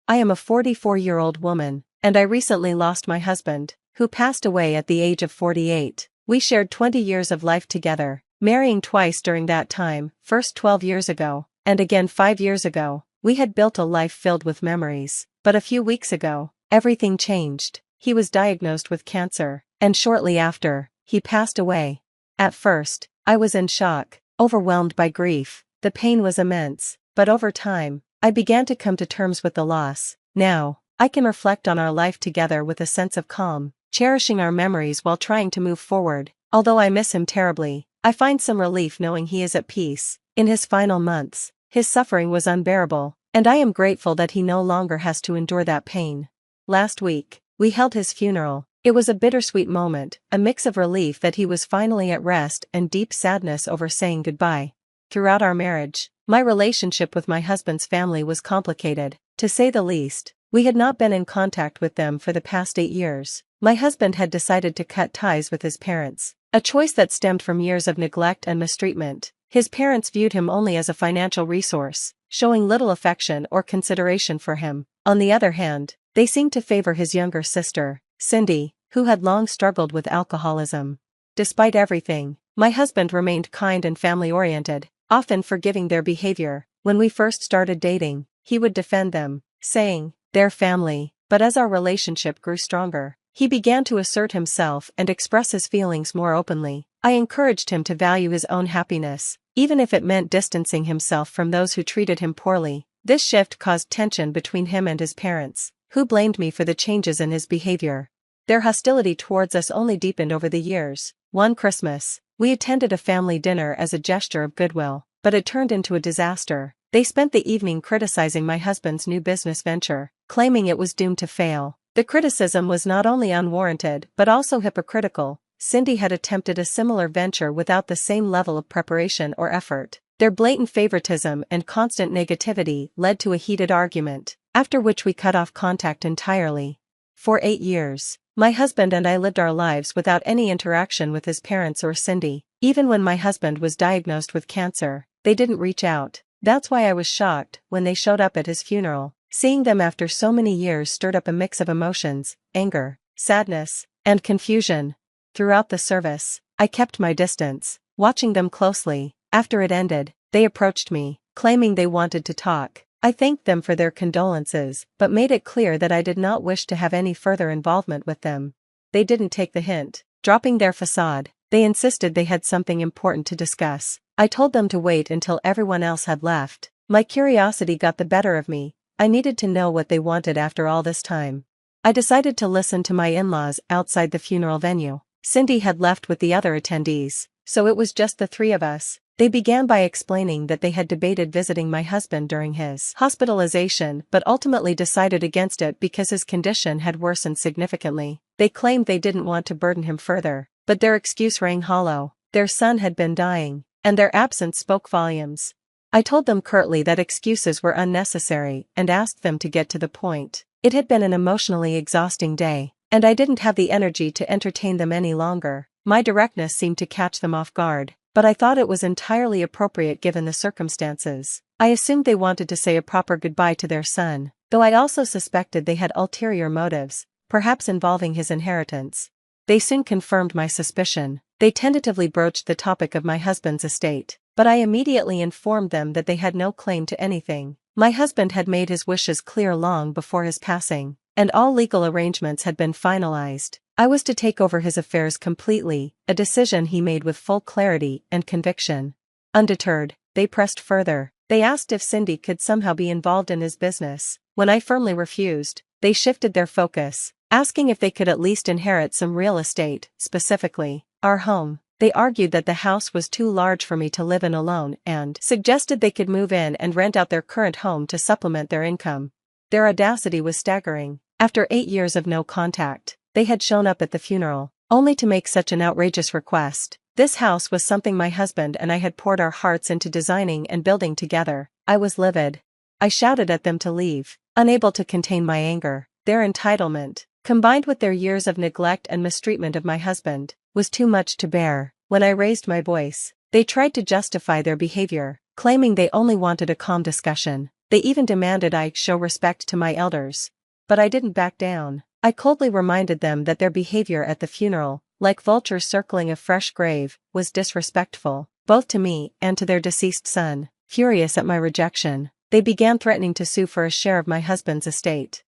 [SPEAKER 2] I am a 44-year-old woman, and I recently lost my husband, who passed away at the age of 48. We shared 20 years of life together, marrying twice during that time, first 12 years ago, and again 5 years ago. We had built a life filled with memories, but a few weeks ago, everything changed. He was diagnosed with cancer, and shortly after, he passed away. At first, I was in shock, overwhelmed by grief. The pain was immense, but over time, I began to come to terms with the loss. Now, I can reflect on our life together with a sense of calm, cherishing our memories while trying to move forward. Although I miss him terribly, I find some relief knowing he is at peace. In his final months, his suffering was unbearable, and I am grateful that he no longer has to endure that pain. Last week, we held his funeral. It was a bittersweet moment, a mix of relief that he was finally at rest and deep sadness over saying goodbye. Throughout our marriage, my relationship with my husband's family was complicated, to say the least. We had not been in contact with them for the past 8 years. My husband had decided to cut ties with his parents, a choice that stemmed from years of neglect and mistreatment. His parents viewed him only as a financial resource, showing little affection or consideration for him. On the other hand, they seemed to favor his younger sister, Cindy, who had long struggled with alcoholism. Despite everything, my husband remained kind and family-oriented, often forgiving their behavior. When we first started dating, he would defend them, saying, "They're family." But as our relationship grew stronger, he began to assert himself and express his feelings more openly. I encouraged him to value his own happiness, even if it meant distancing himself from those who treated him poorly. This shift caused tension between him and his parents, who blamed me for the changes in his behavior. Their hostility towards us only deepened over the years. One Christmas, we attended a family dinner as a gesture of goodwill, but it turned into a disaster. They spent the evening criticizing my husband's new business venture, claiming it was doomed to fail. The criticism was not only unwarranted but also hypocritical. Cindy had attempted a similar venture without the same level of preparation or effort. Their blatant favoritism and constant negativity led to a heated argument, after which we cut off contact entirely. For 8 years, my husband and I lived our lives without any interaction with his parents or Cindy. Even when my husband was diagnosed with cancer, they didn't reach out. That's why I was shocked when they showed up at his funeral. Seeing them after so many years stirred up a mix of emotions: anger, sadness, and confusion. Throughout the service, I kept my distance, watching them closely. After it ended, they approached me, claiming they wanted to talk. I thanked them for their condolences, but made it clear that I did not wish to have any further involvement with them. They didn't take the hint. Dropping their facade, they insisted they had something important to discuss. I told them to wait until everyone else had left. My curiosity got the better of me. I needed to know what they wanted after all this time. I decided to listen to my in-laws outside the funeral venue. Cindy had left with the other attendees, so it was just the 3 of us. They began by explaining that they had debated visiting my husband during his hospitalization but ultimately decided against it because his condition had worsened significantly. They claimed they didn't want to burden him further, but their excuse rang hollow. Their son had been dying, and their absence spoke volumes. I told them curtly that excuses were unnecessary and asked them to get to the point. It had been an emotionally exhausting day, and I didn't have the energy to entertain them any longer. My directness seemed to catch them off guard, but I thought it was entirely appropriate given the circumstances. I assumed they wanted to say a proper goodbye to their son, though I also suspected they had ulterior motives, perhaps involving his inheritance. They soon confirmed my suspicion. They tentatively broached the topic of my husband's estate, but I immediately informed them that they had no claim to anything. My husband had made his wishes clear long before his passing, and all legal arrangements had been finalized. I was to take over his affairs completely, a decision he made with full clarity and conviction. Undeterred, they pressed further. They asked if Cindy could somehow be involved in his business. When I firmly refused, they shifted their focus, asking if they could at least inherit some real estate, specifically our home. They argued that the house was too large for me to live in alone and suggested they could move in and rent out their current home to supplement their income. Their audacity was staggering. After 8 years of no contact, they had shown up at the funeral, only to make such an outrageous request. This house was something my husband and I had poured our hearts into designing and building together. I was livid. I shouted at them to leave, unable to contain my anger. Their entitlement, combined with their years of neglect and mistreatment of my husband, was too much to bear. When I raised my voice, they tried to justify their behavior, claiming they only wanted a calm discussion. They even demanded I show respect to my elders. But I didn't back down. I coldly reminded them that their behavior at the funeral, like vultures circling a fresh grave, was disrespectful, both to me and to their deceased son. Furious at my rejection, they began threatening to sue for a share of my husband's estate.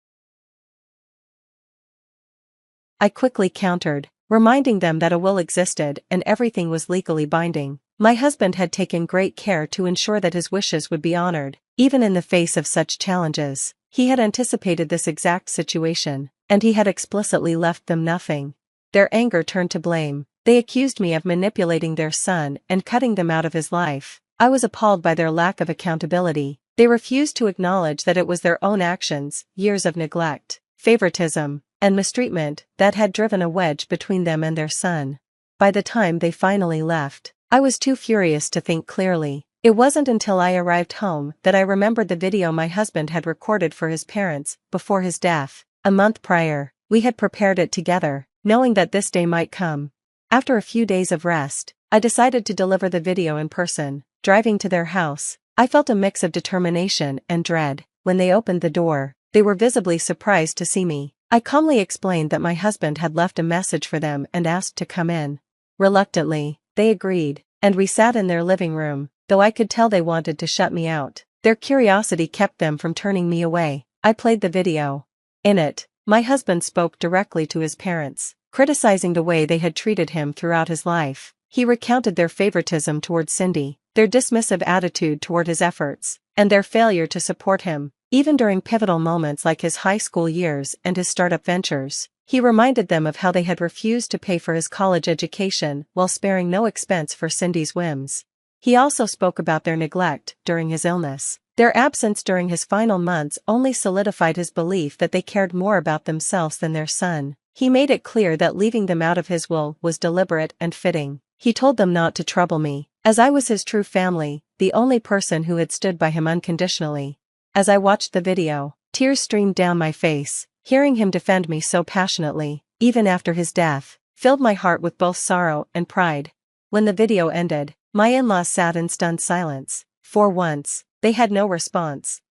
[SPEAKER 2] I quickly countered, reminding them that a will existed and everything was legally binding. My husband had taken great care to ensure that his wishes would be honored, even in the face of such challenges. He had anticipated this exact situation, and he had explicitly left them nothing. Their anger turned to blame. They accused me of manipulating their son and cutting them out of his life. I was appalled by their lack of accountability. They refused to acknowledge that it was their own actions, years of neglect, favoritism, and mistreatment that had driven a wedge between them and their son. By the time they finally left, I was too furious to think clearly. It wasn't until I arrived home that I remembered the video my husband had recorded for his parents before his death. A month prior, we had prepared it together, knowing that this day might come. After a few days of rest, I decided to deliver the video in person. Driving to their house, I felt a mix of determination and dread. When they opened the door, they were visibly surprised to see me. I calmly explained that my husband had left a message for them and asked to come in. Reluctantly, they agreed, and we sat in their living room, though I could tell they wanted to shut me out. Their curiosity kept them from turning me away. I played the video. In it, my husband spoke directly to his parents, criticizing the way they had treated him throughout his life. He recounted their favoritism toward Cindy, their dismissive attitude toward his efforts, and their failure to support him, even during pivotal moments like his high school years and his startup ventures. He reminded them of how they had refused to pay for his college education while sparing no expense for Cindy's whims. He also spoke about their neglect during his illness. Their absence during his final months only solidified his belief that they cared more about themselves than their son. He made it clear that leaving them out of his will was deliberate and fitting. He told them not to trouble me, as I was his true family, the only person who had stood by him unconditionally. As I watched the video, tears streamed down my face. Hearing him defend me so passionately, even after his death, filled my heart with both sorrow and pride. When the video ended, my in-laws sat in stunned silence. For once, they had no response.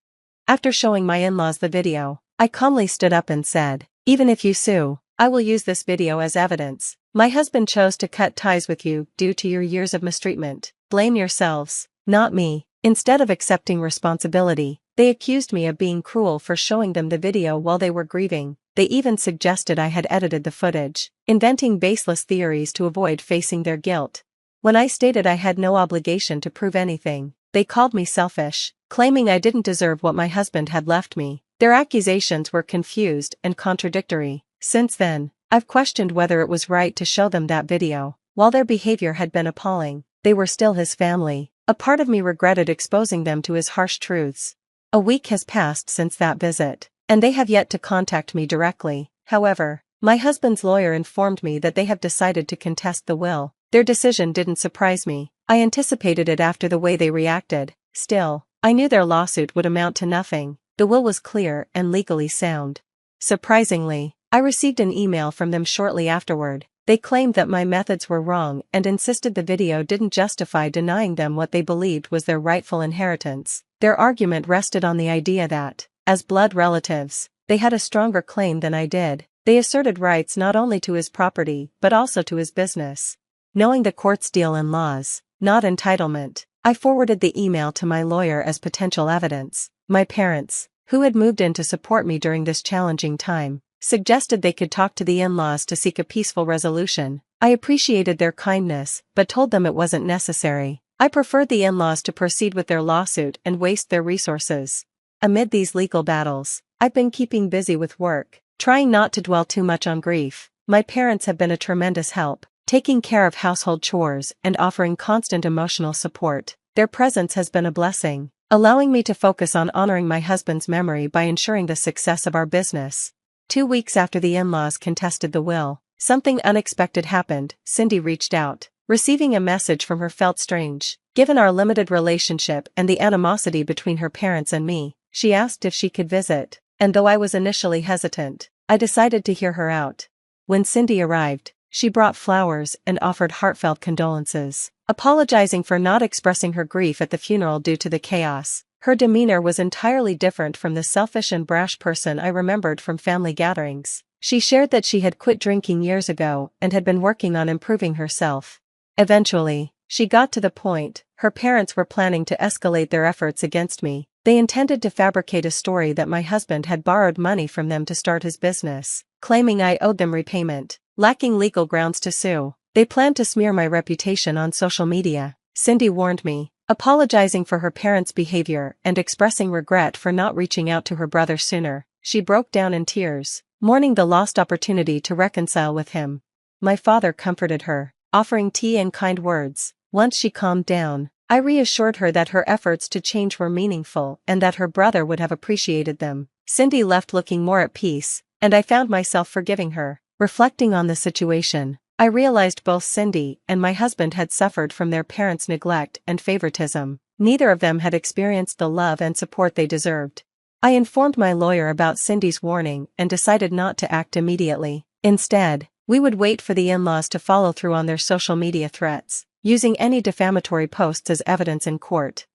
[SPEAKER 2] After showing my in-laws the video, I calmly stood up and said, "Even if you sue, I will use this video as evidence. My husband chose to cut ties with you due to your years of mistreatment. Blame yourselves, not me." Instead of accepting responsibility, they accused me of being cruel for showing them the video while they were grieving. They even suggested I had edited the footage, inventing baseless theories to avoid facing their guilt. When I stated I had no obligation to prove anything, they called me selfish, claiming I didn't deserve what my husband had left me. Their accusations were confused and contradictory. Since then, I've questioned whether it was right to show them that video. While their behavior had been appalling, they were still his family. A part of me regretted exposing them to his harsh truths. A week has passed since that visit, and they have yet to contact me directly. However, my husband's lawyer informed me that they have decided to contest the will. Their decision didn't surprise me. I anticipated it after the way they reacted. Still, I knew their lawsuit would amount to nothing. The will was clear and legally sound. Surprisingly, I received an email from them shortly afterward. They claimed that my methods were wrong and insisted the video didn't justify denying them what they believed was their rightful inheritance. Their argument rested on the idea that, as blood relatives, they had a stronger claim than I did. They asserted rights not only to his property but also to his business. Knowing the court's deal in laws, not entitlement, I forwarded the email to my lawyer as potential evidence. My parents, who had moved in to support me during this challenging time, suggested they could talk to the in-laws to seek a peaceful resolution. I appreciated their kindness, but told them it wasn't necessary. I preferred the in-laws to proceed with their lawsuit and waste their resources. Amid these legal battles, I've been keeping busy with work, trying not to dwell too much on grief. My parents have been a tremendous help, taking care of household chores and offering constant emotional support. Their presence has been a blessing, allowing me to focus on honoring my husband's memory by ensuring the success of our business. 2 weeks after the in-laws contested the will, something unexpected happened. Cindy reached out. Receiving a message from her felt strange. Given our limited relationship and the animosity between her parents and me, she asked if she could visit, and though I was initially hesitant, I decided to hear her out. When Cindy arrived, she brought flowers and offered heartfelt condolences, apologizing for not expressing her grief at the funeral due to the chaos. Her demeanor was entirely different from the selfish and brash person I remembered from family gatherings. She shared that she had quit drinking years ago and had been working on improving herself. Eventually, she got to the point. Her parents were planning to escalate their efforts against me. They intended to fabricate a story that my husband had borrowed money from them to start his business, claiming I owed them repayment. Lacking legal grounds to sue, they planned to smear my reputation on social media. Cindy warned me, apologizing for her parents' behavior and expressing regret for not reaching out to her brother sooner. She broke down in tears, mourning the lost opportunity to reconcile with him. My father comforted her, offering tea and kind words. Once she calmed down, I reassured her that her efforts to change were meaningful and that her brother would have appreciated them. Cindy left looking more at peace, and I found myself forgiving her. Reflecting on the situation, I realized both Cindy and my husband had suffered from their parents' neglect and favoritism. Neither of them had experienced the love and support they deserved. I informed my lawyer about Cindy's warning and decided not to act immediately. Instead, we would wait for the in-laws to follow through on their social media threats, using any defamatory posts as evidence in court.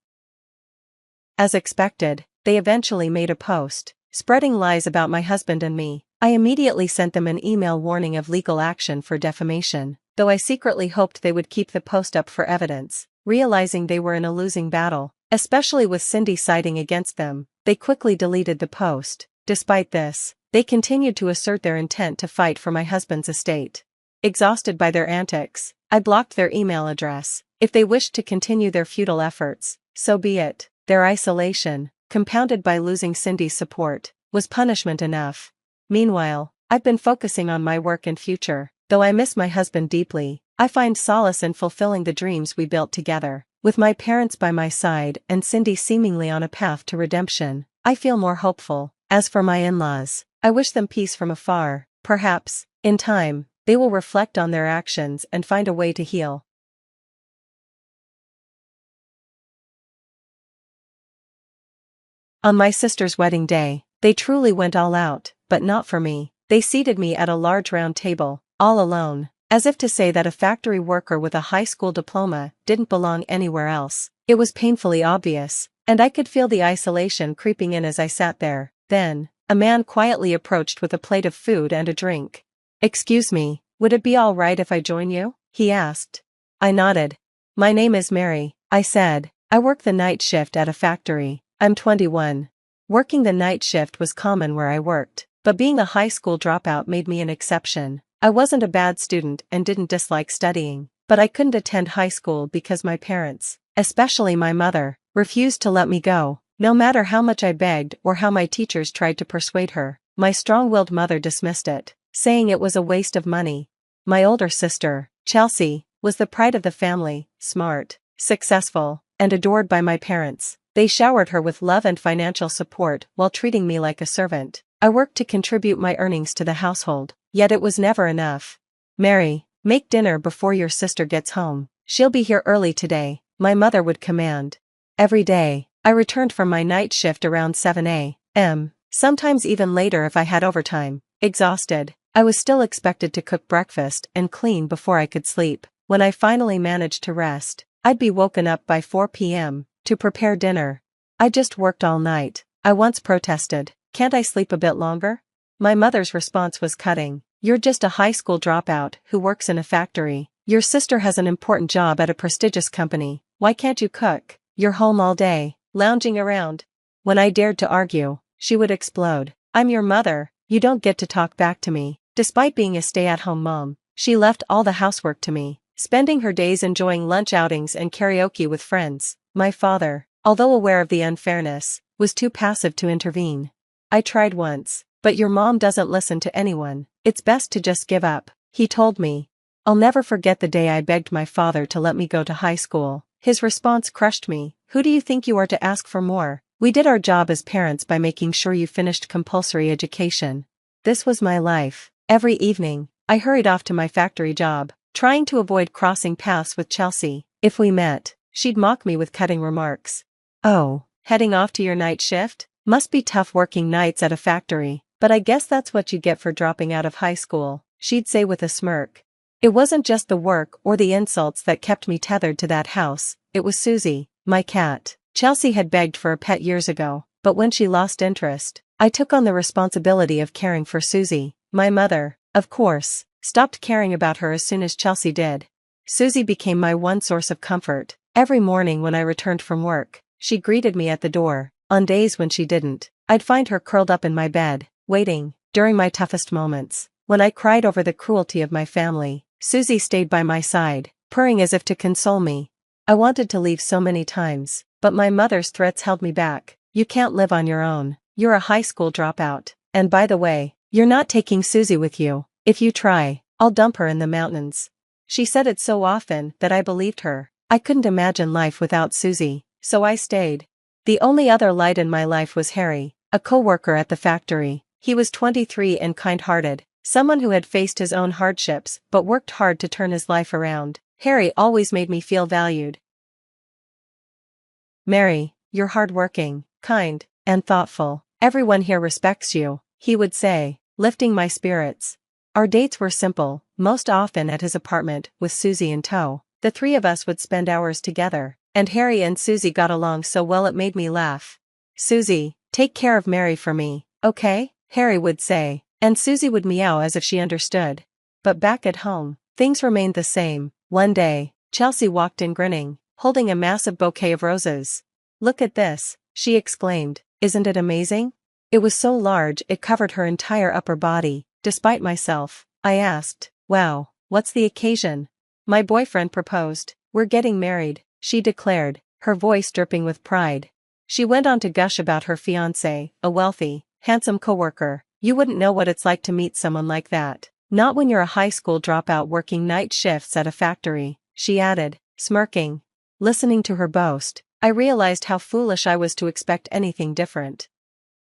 [SPEAKER 2] As expected, they eventually made a post, spreading lies about my husband and me. I immediately sent them an email warning of legal action for defamation, though I secretly hoped they would keep the post up for evidence. Realizing they were in a losing battle, especially with Cindy siding against them, they quickly deleted the post. Despite this, they continued to assert their intent to fight for my husband's estate. Exhausted by their antics, I blocked their email address. If they wished to continue their futile efforts, so be it. Their isolation, compounded by losing Cindy's support, was punishment enough. Meanwhile, I've been focusing on my work and future. Though I miss my husband deeply, I find solace in fulfilling the dreams we built together. With my parents by my side and Cindy seemingly on a path to redemption, I feel more hopeful. As for my in-laws, I wish them peace from afar. Perhaps, in time, they will reflect on their actions and find a way to heal. On my sister's wedding day, they truly went all out, but not for me. They seated me at a large round table, all alone, as if to say that a factory worker with a high school diploma didn't belong anywhere else. It was painfully obvious, and I could feel the isolation creeping in as I sat there. Then, a man quietly approached with a plate of food and a drink. "Excuse me, would it be all right if I join you?" he asked. I nodded. "My name is Mary," I said. "I work the night shift at a factory. I'm 21. Working the night shift was common where I worked, but being a high school dropout made me an exception. I wasn't a bad student and didn't dislike studying, but I couldn't attend high school because my parents, especially my mother, refused to let me go. No matter how much I begged or how my teachers tried to persuade her, my strong-willed mother dismissed it, saying it was a waste of money. My older sister, Chelsea, was the pride of the family, smart, successful, and adored by my parents. They showered her with love and financial support while treating me like a servant. I worked to contribute my earnings to the household, yet it was never enough. "Mary, make dinner before your sister gets home. She'll be here early today," my mother would command. Every day, I returned from my night shift around 7 a.m., sometimes even later if I had overtime. Exhausted, I was still expected to cook breakfast and clean before I could sleep. When I finally managed to rest, I'd be woken up by 4 p.m. to prepare dinner. "I just worked all night," I once protested. "Can't I sleep a bit longer?" My mother's response was cutting. "You're just a high school dropout who works in a factory. Your sister has an important job at a prestigious company. Why can't you cook? You're home all day, lounging around." When I dared to argue, she would explode. "I'm your mother, you don't get to talk back to me." Despite being a stay-at-home mom, she left all the housework to me, spending her days enjoying lunch outings and karaoke with friends. My father, although aware of the unfairness, was too passive to intervene. "I tried once, but your mom doesn't listen to anyone. It's best to just give up," he told me. I'll never forget the day I begged my father to let me go to high school. His response crushed me. "Who do you think you are to ask for more? We did our job as parents by making sure you finished compulsory education." This was my life. Every evening, I hurried off to my factory job, trying to avoid crossing paths with Chelsea. If we met, she'd mock me with cutting remarks. "Oh, heading off to your night shift? Must be tough working nights at a factory, but I guess that's what you get for dropping out of high school," she'd say with a smirk. It wasn't just the work or the insults that kept me tethered to that house, it was Susie, my cat. Chelsea had begged for a pet years ago, but when she lost interest, I took on the responsibility of caring for Susie. My mother, of course, stopped caring about her as soon as Chelsea did. Susie became my one source of comfort. Every morning when I returned from work, she greeted me at the door. On days when she didn't, I'd find her curled up in my bed, waiting. During my toughest moments, when I cried over the cruelty of my family, Susie stayed by my side, purring as if to console me. I wanted to leave so many times, but my mother's threats held me back. You can't live on your own. You're a high school dropout. And by the way, you're not taking Susie with you. If you try, I'll dump her in the mountains. She said it so often that I believed her. I couldn't imagine life without Susie, so I stayed. The only other light in my life was Harry, a co-worker at the factory. He was 23 and kind-hearted, someone who had faced his own hardships but worked hard to turn his life around. Harry always made me feel valued. "Mary, you're hardworking, kind, and thoughtful. Everyone here respects you," he would say, lifting my spirits. Our dates were simple, most often at his apartment with Susie in tow. The three of us would spend hours together, and Harry and Susie got along so well it made me laugh. "Susie, take care of Mary for me, okay?" Harry would say, and Susie would meow as if she understood. But back at home, things remained the same. One day, Chelsea walked in grinning, holding a massive bouquet of roses. "Look at this," she exclaimed. "Isn't it amazing?" It was so large it covered her entire upper body. Despite myself, I asked, "Wow, what's the occasion?" "My boyfriend proposed. We're getting married," she declared, her voice dripping with pride. She went on to gush about her fiancé, a wealthy, handsome coworker. "You wouldn't know what it's like to meet someone like that. Not when you're a high school dropout working night shifts at a factory," she added, smirking. Listening to her boast, I realized how foolish I was to expect anything different.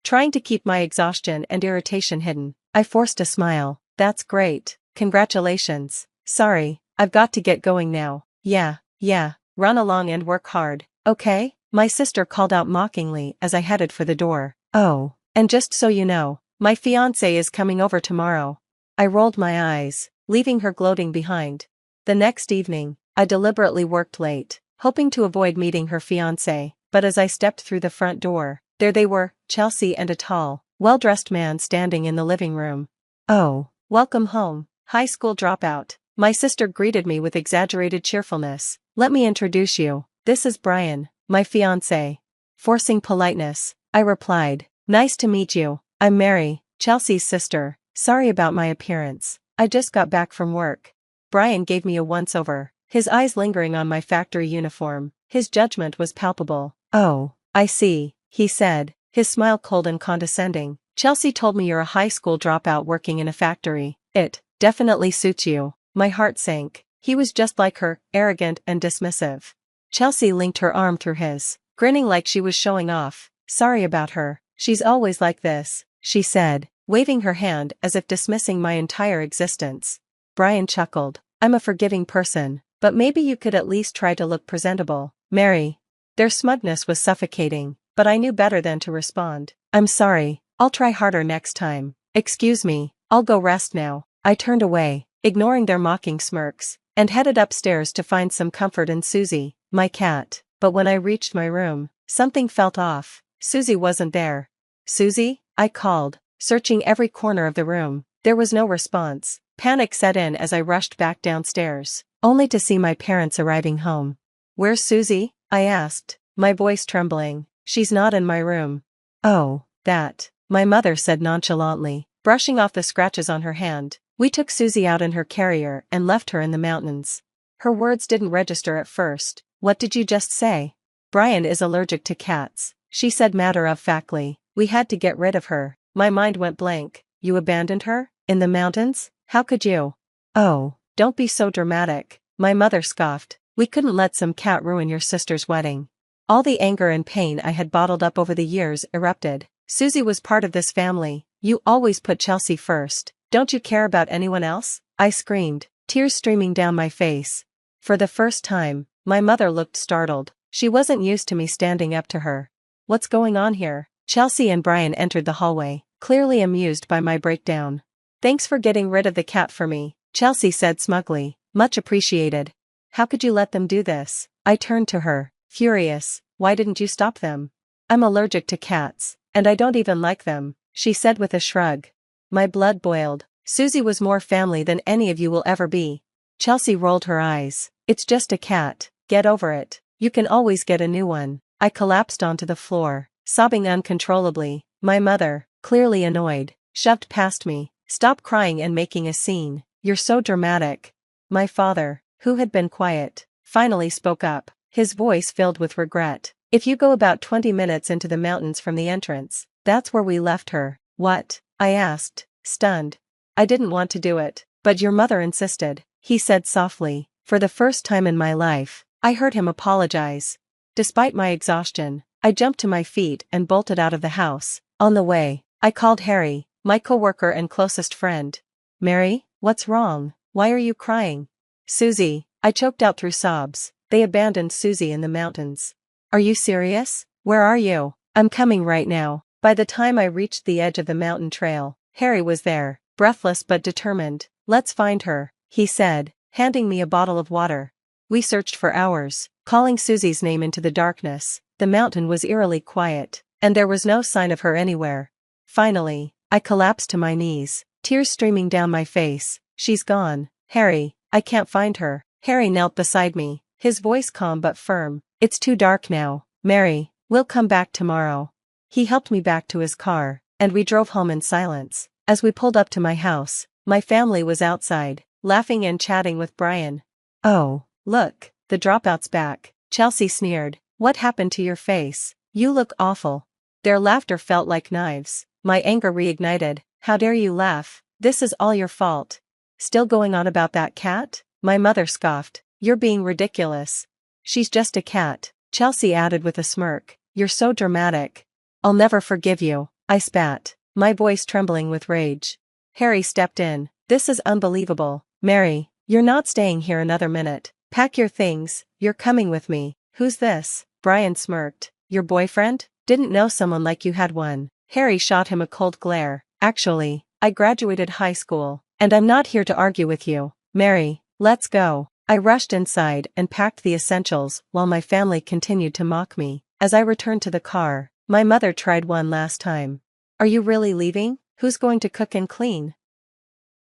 [SPEAKER 2] Trying to keep my exhaustion and irritation hidden, I forced a smile. "That's great. Congratulations. Sorry, I've got to get going now." Yeah, run along and work hard, okay?" my sister called out mockingly as I headed for the door. "Oh, and just so you know, my fiancé is coming over tomorrow." I rolled my eyes, leaving her gloating behind. The next evening, I deliberately worked late, hoping to avoid meeting her fiancé, but as I stepped through the front door, there they were, Chelsea and a tall, well-dressed man standing in the living room. "Oh, welcome home, high school dropout," my sister greeted me with exaggerated cheerfulness. "Let me introduce you. This is Brian, my fiancé." Forcing politeness, I replied, "Nice to meet you. I'm Mary, Chelsea's sister. Sorry about my appearance. I just got back from work." Brian gave me a once-over, his eyes lingering on my factory uniform. His judgment was palpable. "Oh, I see," he said, his smile cold and condescending. "Chelsea told me you're a high school dropout working in a factory. It definitely suits you." My heart sank. He was just like her, arrogant and dismissive. Chelsea linked her arm through his, grinning like she was showing off. "Sorry about her. She's always like this," she said, waving her hand as if dismissing my entire existence. Brian chuckled. "I'm a forgiving person, but maybe you could at least try to look presentable, Mary." Their smugness was suffocating, but I knew better than to respond. "I'm sorry, I'll try harder next time. Excuse me, I'll go rest now." I turned away, ignoring their mocking smirks, and headed upstairs to find some comfort in Susie, my cat. But when I reached my room, something felt off. Susie wasn't there. "Susie?" I called, searching every corner of the room. There was no response. Panic set in as I rushed back downstairs, only to see my parents arriving home. "Where's Susie?" I asked, my voice trembling. "She's not in my room." "Oh, that," my mother said nonchalantly, brushing off the scratches on her hand. "We took Susie out in her carrier and left her in the mountains." Her words didn't register at first. "What did you just say?" "Brian is allergic to cats," she said matter-of-factly. "We had to get rid of her." My mind went blank. "You abandoned her? In the mountains? How could you?" "Oh, don't be so dramatic," my mother scoffed. "We couldn't let some cat ruin your sister's wedding." All the anger and pain I had bottled up over the years erupted. "Susie was part of this family. You always put Chelsea first. Don't you care about anyone else?" I screamed, tears streaming down my face. For the first time, my mother looked startled. She wasn't used to me standing up to her. "What's going on here?" Chelsea and Brian entered the hallway, clearly amused by my breakdown. "Thanks for getting rid of the cat for me," Chelsea said smugly. "Much appreciated." "How could you let them do this?" I turned to her, furious. Why didn't you stop them? I'm allergic to cats, and I don't even like them, she said with a shrug. My blood boiled. Susie was more family than any of you will ever be. Chelsea rolled her eyes. It's just a cat, get over it. You can always get a new one. I collapsed onto the floor, sobbing uncontrollably. My mother, clearly annoyed, shoved past me. Stop crying and making a scene. You're so dramatic. My father, who had been quiet, finally spoke up, his voice filled with regret. If you go about 20 minutes into the mountains from the entrance, that's where we left her. What? I asked, stunned. I didn't want to do it, but your mother insisted, he said softly. For the first time in my life, I heard him apologize. Despite my exhaustion, I jumped to my feet and bolted out of the house. On the way, I called Harry, my coworker and closest friend. Mary, what's wrong? Why are you crying? Susie, I choked out through sobs. They abandoned Susie in the mountains. Are you serious? Where are you? I'm coming right now. By the time I reached the edge of the mountain trail, Harry was there, breathless but determined. Let's find her, he said, handing me a bottle of water. We searched for hours, calling Susie's name into the darkness. The mountain was eerily quiet, and there was no sign of her anywhere. Finally, I collapsed to my knees, tears streaming down my face. She's gone. Harry, I can't find her. Harry knelt beside me, his voice calm but firm. It's too dark now, Mary, we'll come back tomorrow. He helped me back to his car, and we drove home in silence. As we pulled up to my house, my family was outside, laughing and chatting with Brian. Oh, look, the dropout's back, Chelsea sneered. What happened to your face? You look awful. Their laughter felt like knives. My anger reignited. How dare you laugh? This is all your fault. Still going on about that cat? My mother scoffed. You're being ridiculous. She's just a cat, Chelsea added with a smirk. You're so dramatic. I'll never forgive you, I spat, my voice trembling with rage. Harry stepped in. This is unbelievable. Mary, you're not staying here another minute. Pack your things, you're coming with me. Who's this? Brian smirked. Your boyfriend? Didn't know someone like you had one. Harry shot him a cold glare. Actually, I graduated high school, and I'm not here to argue with you. Mary, let's go. I rushed inside and packed the essentials while my family continued to mock me. As I returned to the car, my mother tried one last time. Are you really leaving? Who's going to cook and clean?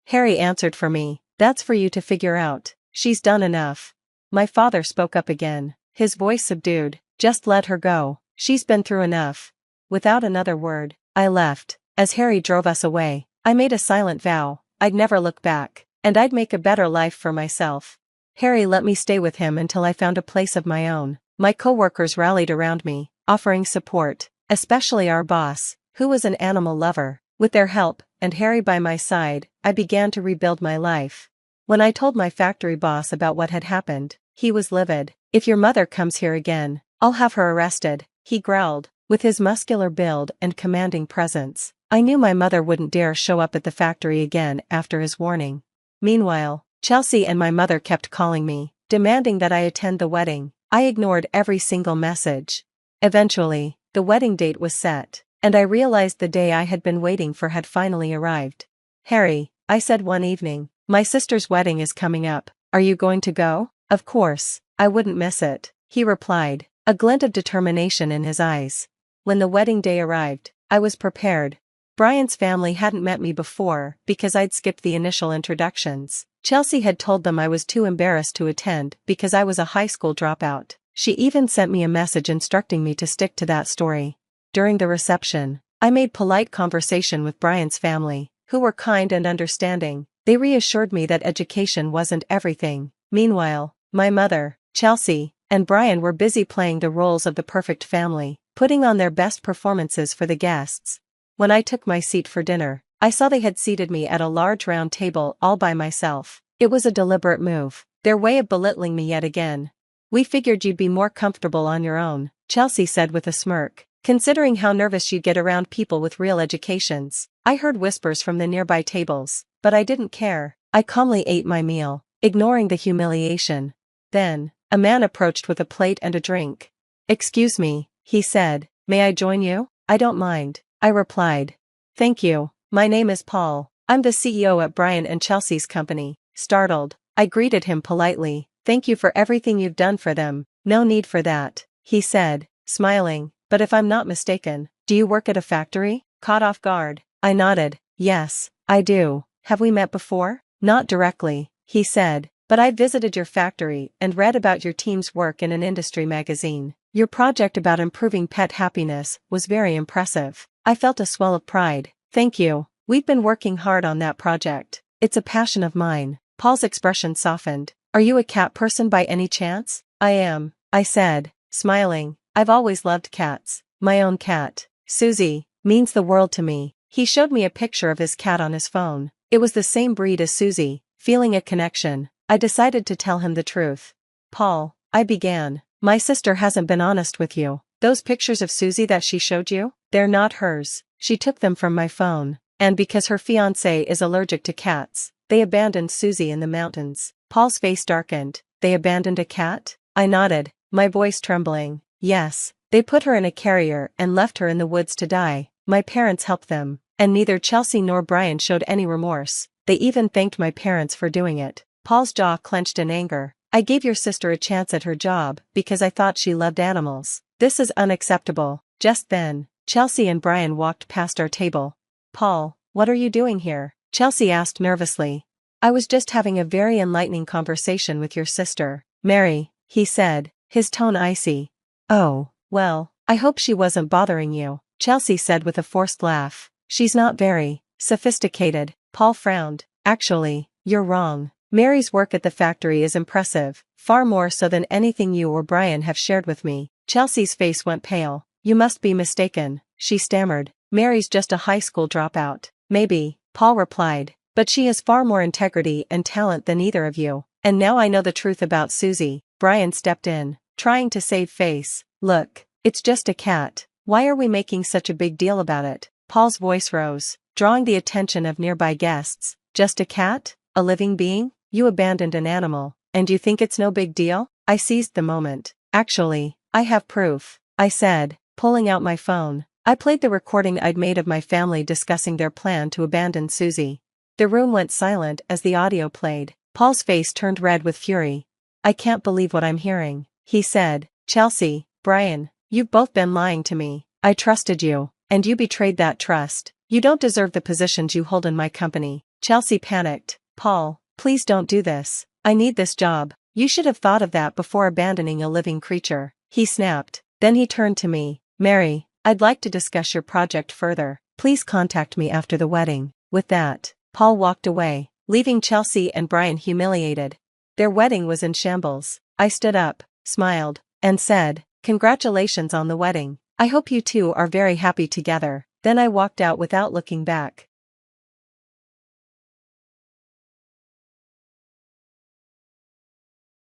[SPEAKER 2] Harry answered for me. That's for you to figure out. She's done enough. My father spoke up again, his voice subdued. Just let her go. She's been through enough. Without another word, I left. As Harry drove us away, I made a silent vow. I'd never look back, and I'd make a better life for myself. Harry let me stay with him until I found a place of my own. My coworkers rallied around me, offering support, especially our boss, who was an animal lover. With their help, and Harry by my side, I began to rebuild my life. When I told my factory boss about what had happened, he was livid. If your mother comes here again, I'll have her arrested, he growled. With his muscular build and commanding presence, I knew my mother wouldn't dare show up at the factory again after his warning. Meanwhile, Chelsea and my mother kept calling me, demanding that I attend the wedding. I ignored every single message. Eventually, the wedding date was set, and I realized the day I had been waiting for had finally arrived. Harry, I said one evening, my sister's wedding is coming up. Are you going to go? Of course, I wouldn't miss it, he replied, a glint of determination in his eyes. When the wedding day arrived, I was prepared. Brian's family hadn't met me before because I'd skipped the initial introductions. Chelsea had told them I was too embarrassed to attend because I was a high school dropout. She even sent me a message instructing me to stick to that story. During the reception, I made polite conversation with Brian's family, who were kind and understanding. They reassured me that education wasn't everything. Meanwhile, my mother, Chelsea, and Brian were busy playing the roles of the perfect family, putting on their best performances for the guests. When I took my seat for dinner, I saw they had seated me at a large round table all by myself. It was a deliberate move, their way of belittling me yet again. We figured you'd be more comfortable on your own, Chelsea said with a smirk, considering how nervous you'd get around people with real educations. I heard whispers from the nearby tables, but I didn't care. I calmly ate my meal, ignoring the humiliation. Then, a man approached with a plate and a drink. Excuse me, he said, may I join you? I don't mind, I replied. Thank you, my name is Paul, I'm the CEO at Brian and Chelsea's company. Startled, I greeted him politely. Thank you for everything you've done for them. No need for that, he said, smiling. But if I'm not mistaken, do you work at a factory? Caught off guard, I nodded. Yes, I do. Have we met before? Not directly, he said, but I visited your factory and read about your team's work in an industry magazine. Your project about improving pet happiness was very impressive. I felt a swell of pride. Thank you. We've been working hard on that project. It's a passion of mine. Paul's expression softened. Are you a cat person by any chance? I am, I said, smiling. I've always loved cats. My own cat, Susie, means the world to me. He showed me a picture of his cat on his phone. It was the same breed as Susie. Feeling a connection, I decided to tell him the truth. Paul, I began, my sister hasn't been honest with you. Those pictures of Susie that she showed you? They're not hers. She took them from my phone. And because her fiancé is allergic to cats, they abandoned Susie in the mountains. Paul's face darkened. They abandoned a cat? I nodded, my voice trembling. Yes, they put her in a carrier and left her in the woods to die. My parents helped them, and neither Chelsea nor Brian showed any remorse. They even thanked my parents for doing it. Paul's jaw clenched in anger. I gave your sister a chance at her job because I thought she loved animals. This is unacceptable. Just then, Chelsea and Brian walked past our table. Paul, what are you doing here? Chelsea asked nervously. I was just having a very enlightening conversation with your sister, Mary, he said, his tone icy. Oh, well, I hope she wasn't bothering you, Chelsea said with a forced laugh. She's not very sophisticated. Paul frowned. Actually, you're wrong. Mary's work at the factory is impressive, far more so than anything you or Brian have shared with me. Chelsea's face went pale. You must be mistaken, she stammered. Mary's just a high school dropout. Maybe, Paul replied, but she has far more integrity and talent than either of you. And now I know the truth about Susie. Brian stepped in, trying to save face. Look, it's just a cat. Why are we making such a big deal about it? Paul's voice rose, drawing the attention of nearby guests. Just a cat? A living being? You abandoned an animal, and you think it's no big deal? I seized the moment. Actually, I have proof, I said, pulling out my phone. I played the recording I'd made of my family discussing their plan to abandon Susie. The room went silent as the audio played. Paul's face turned red with fury. I can't believe what I'm hearing, he said. Chelsea, Brian, you've both been lying to me. I trusted you, and you betrayed that trust. You don't deserve the positions you hold in my company. Chelsea panicked. Paul, please don't do this. I need this job. You should have thought of that before abandoning a living creature, he snapped. Then he turned to me. Mary, I'd like to discuss your project further. Please contact me after the wedding. With that, Paul walked away, leaving Chelsea and Brian humiliated. Their wedding was in shambles. I stood up, smiled, and said, congratulations on the wedding. I hope you two are very happy together. Then I walked out without looking back.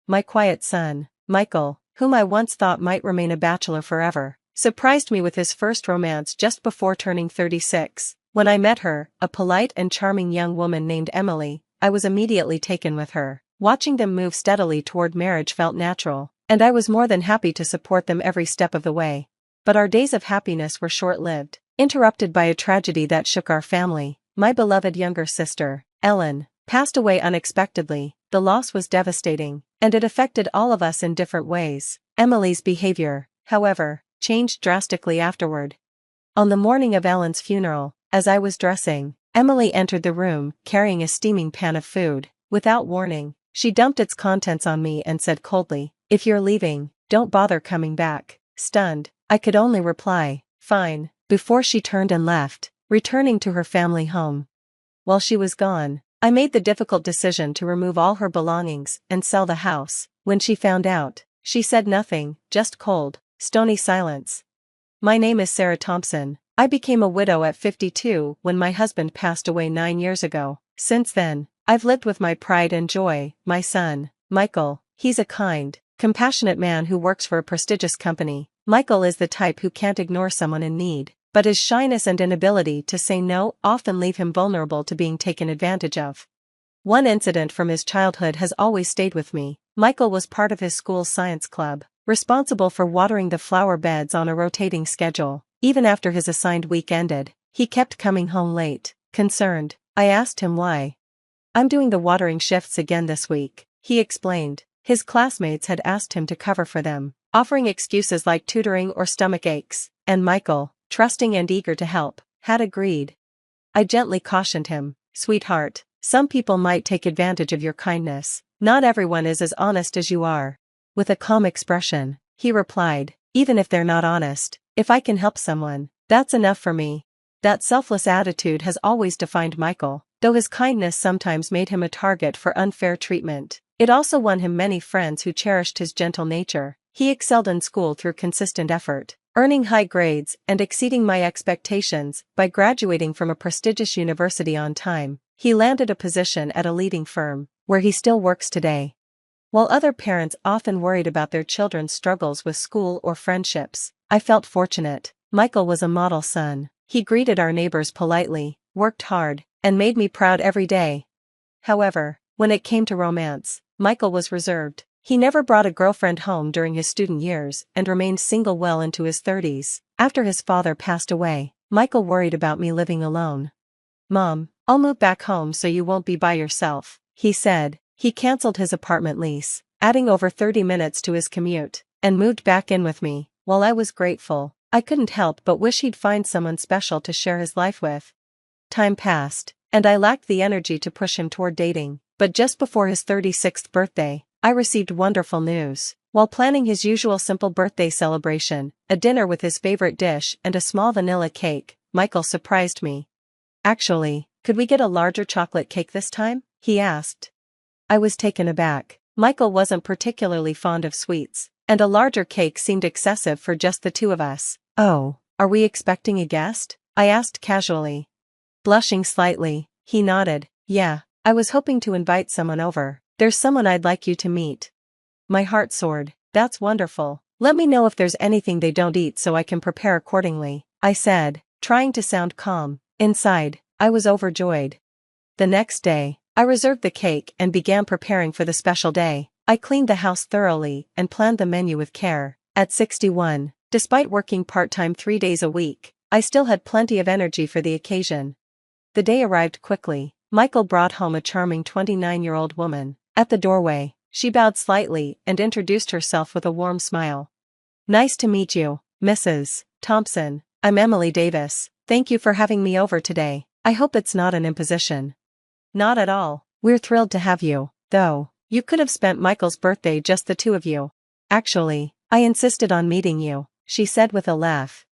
[SPEAKER 2] My quiet son, Michael, whom I once thought might remain a bachelor forever, surprised me with his first romance just before turning 36. When I met her, a polite and charming young woman named Emily, I was immediately taken with her. Watching them move steadily toward marriage felt natural, and I was more than happy to support them every step of the way. But our days of happiness were short-lived, interrupted by a tragedy that shook our family. My beloved younger sister, Ellen, passed away unexpectedly. The loss was devastating, and it affected all of us in different ways. Emily's behavior, however, changed drastically afterward. On the morning of Ellen's funeral, as I was dressing, Emily entered the room, carrying a steaming pan of food. Without warning, she dumped its contents on me and said coldly, "If you're leaving, don't bother coming back." Stunned, I could only reply, "Fine," before she turned and left, returning to her family home. While she was gone, I made the difficult decision to remove all her belongings and sell the house. When she found out, she said nothing, just cold, stony silence. My name is Sarah Thompson. I became a widow at 52 when my husband passed away 9 years ago. Since then, I've lived with my pride and joy, my son, Michael. He's a kind, compassionate man who works for a prestigious company. Michael is the type who can't ignore someone in need, but his shyness and inability to say no often leave him vulnerable to being taken advantage of. One incident from his childhood has always stayed with me. Michael was part of his school's science club, responsible for watering the flower beds on a rotating schedule. Even after his assigned week ended, he kept coming home late. Concerned, I asked him why. "I'm doing the watering shifts again this week," he explained. His classmates had asked him to cover for them. offering excuses like tutoring or stomach aches, and Michael, trusting and eager to help, had agreed. I gently cautioned him, "Sweetheart, some people might take advantage of your kindness. Not everyone is as honest as you are." With a calm expression, he replied, "Even if they're not honest, if I can help someone, that's enough for me." That selfless attitude has always defined Michael, though his kindness sometimes made him a target for unfair treatment. It also won him many friends who cherished his gentle nature. He excelled in school through consistent effort, earning high grades and exceeding my expectations. By graduating from a prestigious university on time, he landed a position at a leading firm, where he still works today. While other parents often worried about their children's struggles with school or friendships, I felt fortunate. Michael was a model son. He greeted our neighbors politely, worked hard, and made me proud every day. However, when it came to romance, Michael was reserved. He never brought a girlfriend home during his student years and remained single well into his 30s. After his father passed away, Michael worried about me living alone. "Mom, I'll move back home so you won't be by yourself," he said. He canceled his apartment lease, adding over 30 minutes to his commute, and moved back in with me. While I was grateful, I couldn't help but wish he'd find someone special to share his life with. Time passed, and I lacked the energy to push him toward dating, but just before his 36th birthday, I received wonderful news. While planning his usual simple birthday celebration, a dinner with his favorite dish and a small vanilla cake, Michael surprised me. "Actually, could we get a larger chocolate cake this time?" he asked. I was taken aback. Michael wasn't particularly fond of sweets, and a larger cake seemed excessive for just the two of us. "Oh, are we expecting a guest?" I asked casually. Blushing slightly, he nodded. "Yeah, I was hoping to invite someone over. There's someone I'd like you to meet." My heart soared. "That's wonderful. Let me know if there's anything they don't eat so I can prepare accordingly," I said, trying to sound calm. Inside, I was overjoyed. The next day, I reserved the cake and began preparing for the special day. I cleaned the house thoroughly and planned the menu with care. At 61, despite working part-time 3 days a week, I still had plenty of energy for the occasion. The day arrived quickly. Michael brought home a charming 29-year-old woman. At the doorway, she bowed slightly and introduced herself with a warm smile. "Nice to meet you, Mrs. Thompson. I'm Emily Davis. Thank you for having me over today. I hope it's not an imposition." "Not at all. We're thrilled to have you, though. You could have spent Michael's birthday just the two of you." "Actually, I insisted on meeting you," she said with a laugh.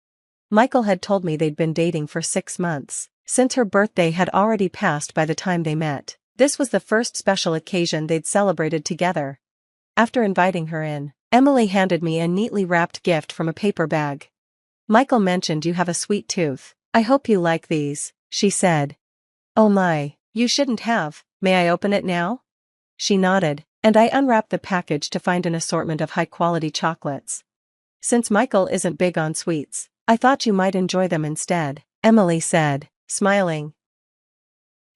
[SPEAKER 2] Michael had told me they'd been dating for 6 months, since her birthday had already passed by the time they met. This was the first special occasion they'd celebrated together. After inviting her in, Emily handed me a neatly wrapped gift from a paper bag. "Michael mentioned you have a sweet tooth. I hope you like these," she said. "Oh my, you shouldn't have. May I open it now?" She nodded, and I unwrapped the package to find an assortment of high-quality chocolates. "Since Michael isn't big on sweets, I thought you might enjoy them instead," Emily said, smiling.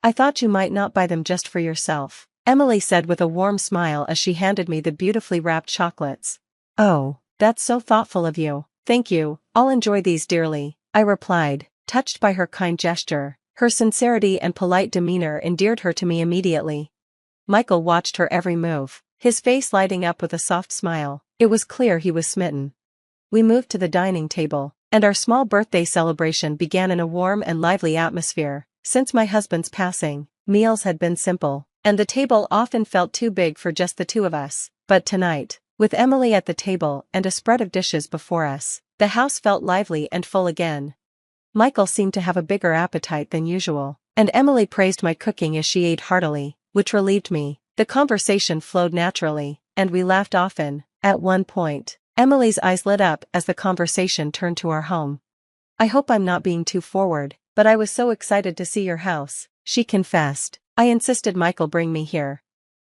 [SPEAKER 2] "I thought you might not buy them just for yourself," Emily said with a warm smile as she handed me the beautifully wrapped chocolates. "Oh, that's so thoughtful of you. Thank you, I'll enjoy these dearly," I replied, touched by her kind gesture. Her sincerity and polite demeanor endeared her to me immediately. Michael watched her every move, his face lighting up with a soft smile. It was clear he was smitten. We moved to the dining table, and our small birthday celebration began in a warm and lively atmosphere. Since my husband's passing, meals had been simple, and the table often felt too big for just the two of us. But tonight, with Emily at the table and a spread of dishes before us, the house felt lively and full again. Michael seemed to have a bigger appetite than usual, and Emily praised my cooking as she ate heartily, which relieved me. The conversation flowed naturally, and we laughed often. At one point, Emily's eyes lit up as the conversation turned to our home. "I hope I'm not being too forward, but I was so excited to see your house," she confessed. "I insisted Michael bring me here."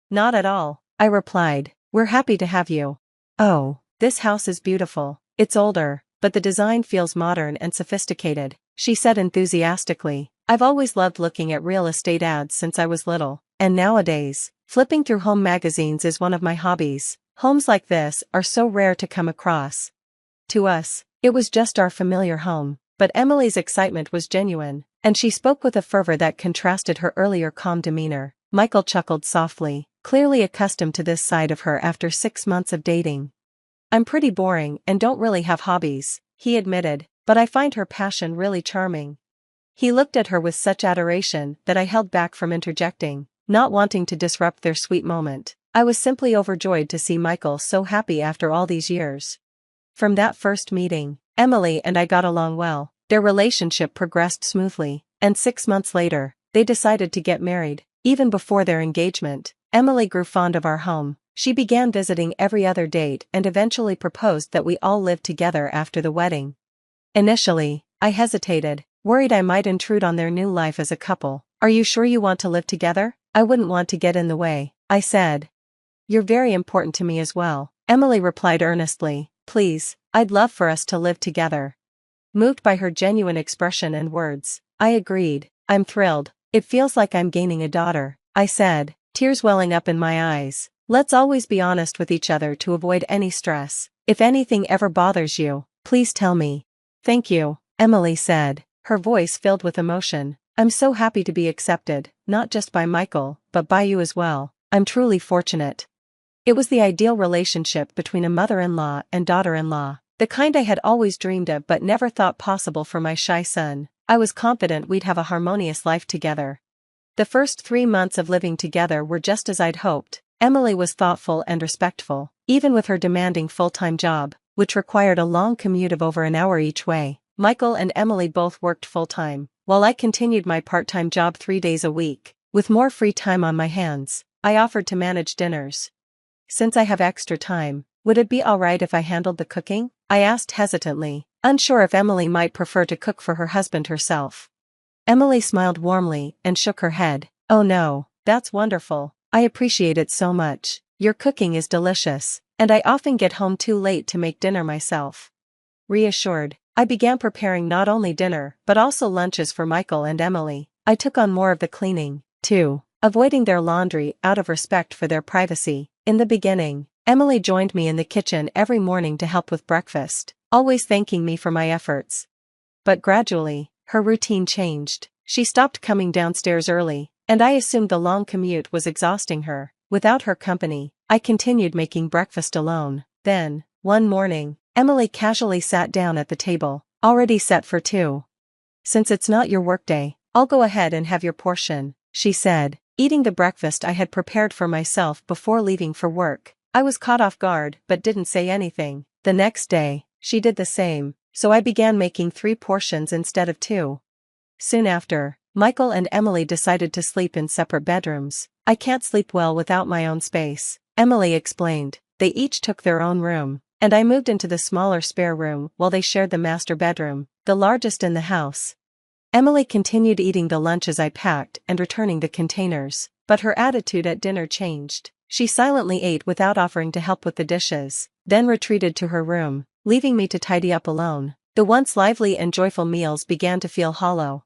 [SPEAKER 2] "Not at all," I replied. "We're happy to have you." "Oh, this house is beautiful. It's older, but the design feels modern and sophisticated," she said enthusiastically. "I've always loved looking at real estate ads since I was little, and nowadays, flipping through home magazines is one of my hobbies. Homes like this are so rare to come across." To us, it was just our familiar home, but Emily's excitement was genuine, and she spoke with a fervor that contrasted her earlier calm demeanor. Michael chuckled softly, clearly accustomed to this side of her after 6 months of dating. I'm pretty boring and don't really have hobbies, he admitted, but I find her passion really charming. He looked at her with such adoration that I held back from interjecting, not wanting to disrupt their sweet moment. I was simply overjoyed to see Michael so happy after all these years. From that first meeting, Emily and I got along well. Their relationship progressed smoothly, and 6 months later, they decided to get married. Even before their engagement, Emily grew fond of our home. She began visiting every other date and eventually proposed that we all live together after the wedding. Initially, I hesitated, worried I might intrude on their new life as a couple. "Are you sure you want to live together? I wouldn't want to get in the way," I said. "You're very important to me as well," Emily replied earnestly. "Please, I'd love for us to live together." Moved by her genuine expression and words, I agreed. "I'm thrilled. It feels like I'm gaining a daughter," I said, tears welling up in my eyes. "Let's always be honest with each other to avoid any stress. If anything ever bothers you, please tell me." "Thank you," Emily said, her voice filled with emotion. "I'm so happy to be accepted, not just by Michael, but by you as well. I'm truly fortunate." It was the ideal relationship between a mother-in-law and daughter-in-law, the kind I had always dreamed of but never thought possible for my shy son. I was confident we'd have a harmonious life together. The first 3 months of living together were just as I'd hoped. Emily was thoughtful and respectful, even with her demanding full-time job, which required a long commute of over an hour each way. Michael and Emily both worked full-time, while I continued my part-time job 3 days a week. With more free time on my hands, I offered to manage dinners. "Since I have extra time, would it be alright if I handled the cooking?" I asked hesitantly, unsure if Emily might prefer to cook for her husband herself. Emily smiled warmly and shook her head. "Oh no, that's wonderful. I appreciate it so much. Your cooking is delicious, and I often get home too late to make dinner myself." Reassured, I began preparing not only dinner but also lunches for Michael and Emily. I took on more of the cleaning, too, avoiding their laundry out of respect for their privacy. In the beginning, Emily joined me in the kitchen every morning to help with breakfast, always thanking me for my efforts. But gradually, her routine changed. She stopped coming downstairs early, and I assumed the long commute was exhausting her. Without her company, I continued making breakfast alone. Then, one morning, Emily casually sat down at the table, already set for two. "Since it's not your workday, I'll go ahead and have your portion," she said, eating the breakfast I had prepared for myself before leaving for work. I was caught off guard but didn't say anything. The next day, she did the same, so I began making 3 portions instead of 2. Soon after, Michael and Emily decided to sleep in separate bedrooms. "I can't sleep well without my own space," Emily explained. They each took their own room, and I moved into the smaller spare room while they shared the master bedroom, the largest in the house. Emily continued eating the lunches I packed and returning the containers, but her attitude at dinner changed. She silently ate without offering to help with the dishes, then retreated to her room, leaving me to tidy up alone. The once lively and joyful meals began to feel hollow.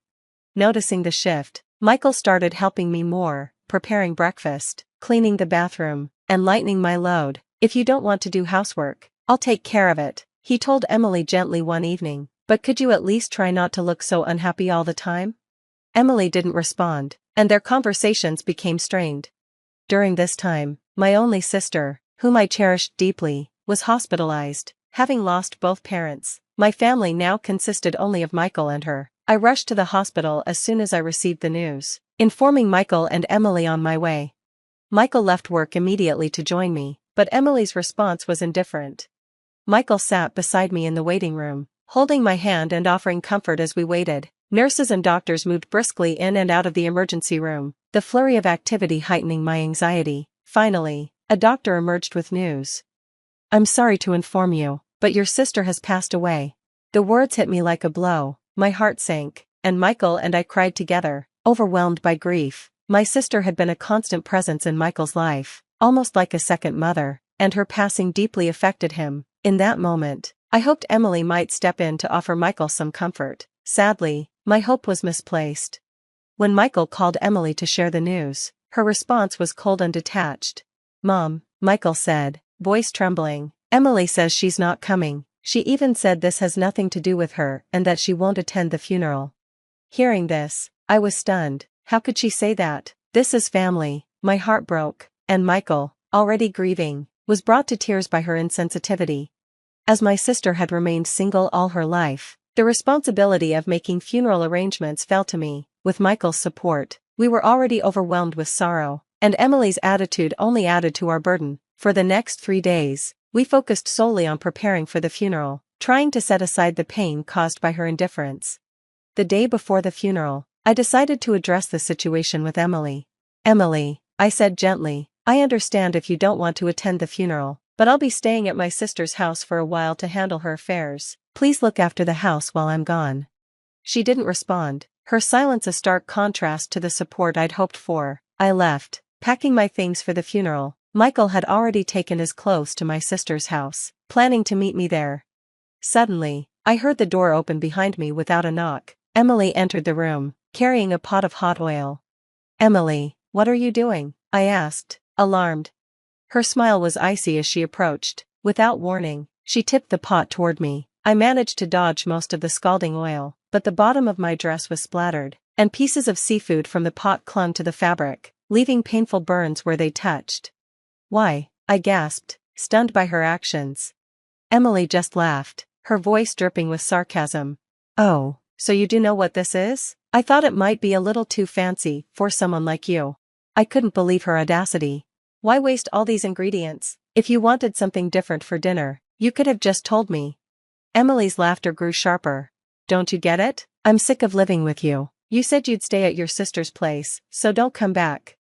[SPEAKER 2] Noticing the shift, Michael started helping me more, preparing breakfast, cleaning the bathroom, and lightening my load. "If you don't want to do housework, I'll take care of it," he told Emily gently one evening. "But could you at least try not to look so unhappy all the time?" Emily didn't respond, and their conversations became strained. During this time, my only sister, whom I cherished deeply, was hospitalized, having lost both parents. My family now consisted only of Michael and her. I rushed to the hospital as soon as I received the news, informing Michael and Emily on my way. Michael left work immediately to join me, but Emily's response was indifferent. Michael sat beside me in the waiting room, holding my hand and offering comfort as we waited. Nurses and doctors moved briskly in and out of the emergency room, the flurry of activity heightening my anxiety. Finally, a doctor emerged with news. "I'm sorry to inform you, but your sister has passed away." The words hit me like a blow. My heart sank, and Michael and I cried together, overwhelmed by grief. My sister had been a constant presence in Michael's life, almost like a second mother, and her passing deeply affected him. In that moment, I hoped Emily might step in to offer Michael some comfort. Sadly, my hope was misplaced. When Michael called Emily to share the news, her response was cold and detached. "Mom," Michael said, voice trembling, "Emily says she's not coming. She even said this has nothing to do with her and that she won't attend the funeral." Hearing this, I was stunned. How could she say that? This is family. My heart broke, and Michael, already grieving, was brought to tears by her insensitivity. As my sister had remained single all her life, the responsibility of making funeral arrangements fell to me. With Michael's support, we were already overwhelmed with sorrow, and Emily's attitude only added to our burden. For the next 3 days, we focused solely on preparing for the funeral, trying to set aside the pain caused by her indifference. The day before the funeral, I decided to address the situation with Emily. "Emily," I said gently, "I understand if you don't want to attend the funeral, but I'll be staying at my sister's house for a while to handle her affairs. Please look after the house while I'm gone." She didn't respond, her silence a stark contrast to the support I'd hoped for. I left, packing my things for the funeral. Michael had already taken his clothes to my sister's house, planning to meet me there. Suddenly, I heard the door open behind me without a knock. Emily entered the room, carrying a pot of hot oil. "Emily, what are you doing?" I asked, alarmed. Her smile was icy as she approached. Without warning, she tipped the pot toward me. I managed to dodge most of the scalding oil, but the bottom of my dress was splattered, and pieces of seafood from the pot clung to the fabric, leaving painful burns where they touched. "Why?" I gasped, stunned by her actions. Emily just laughed, her voice dripping with sarcasm. "Oh, so you do know what this is? I thought it might be a little too fancy for someone like you." I couldn't believe her audacity. "Why waste all these ingredients? If you wanted something different for dinner, you could have just told me." Emily's laughter grew sharper. "Don't you get it? I'm sick of living with you. You said you'd stay at your sister's place, so don't come back."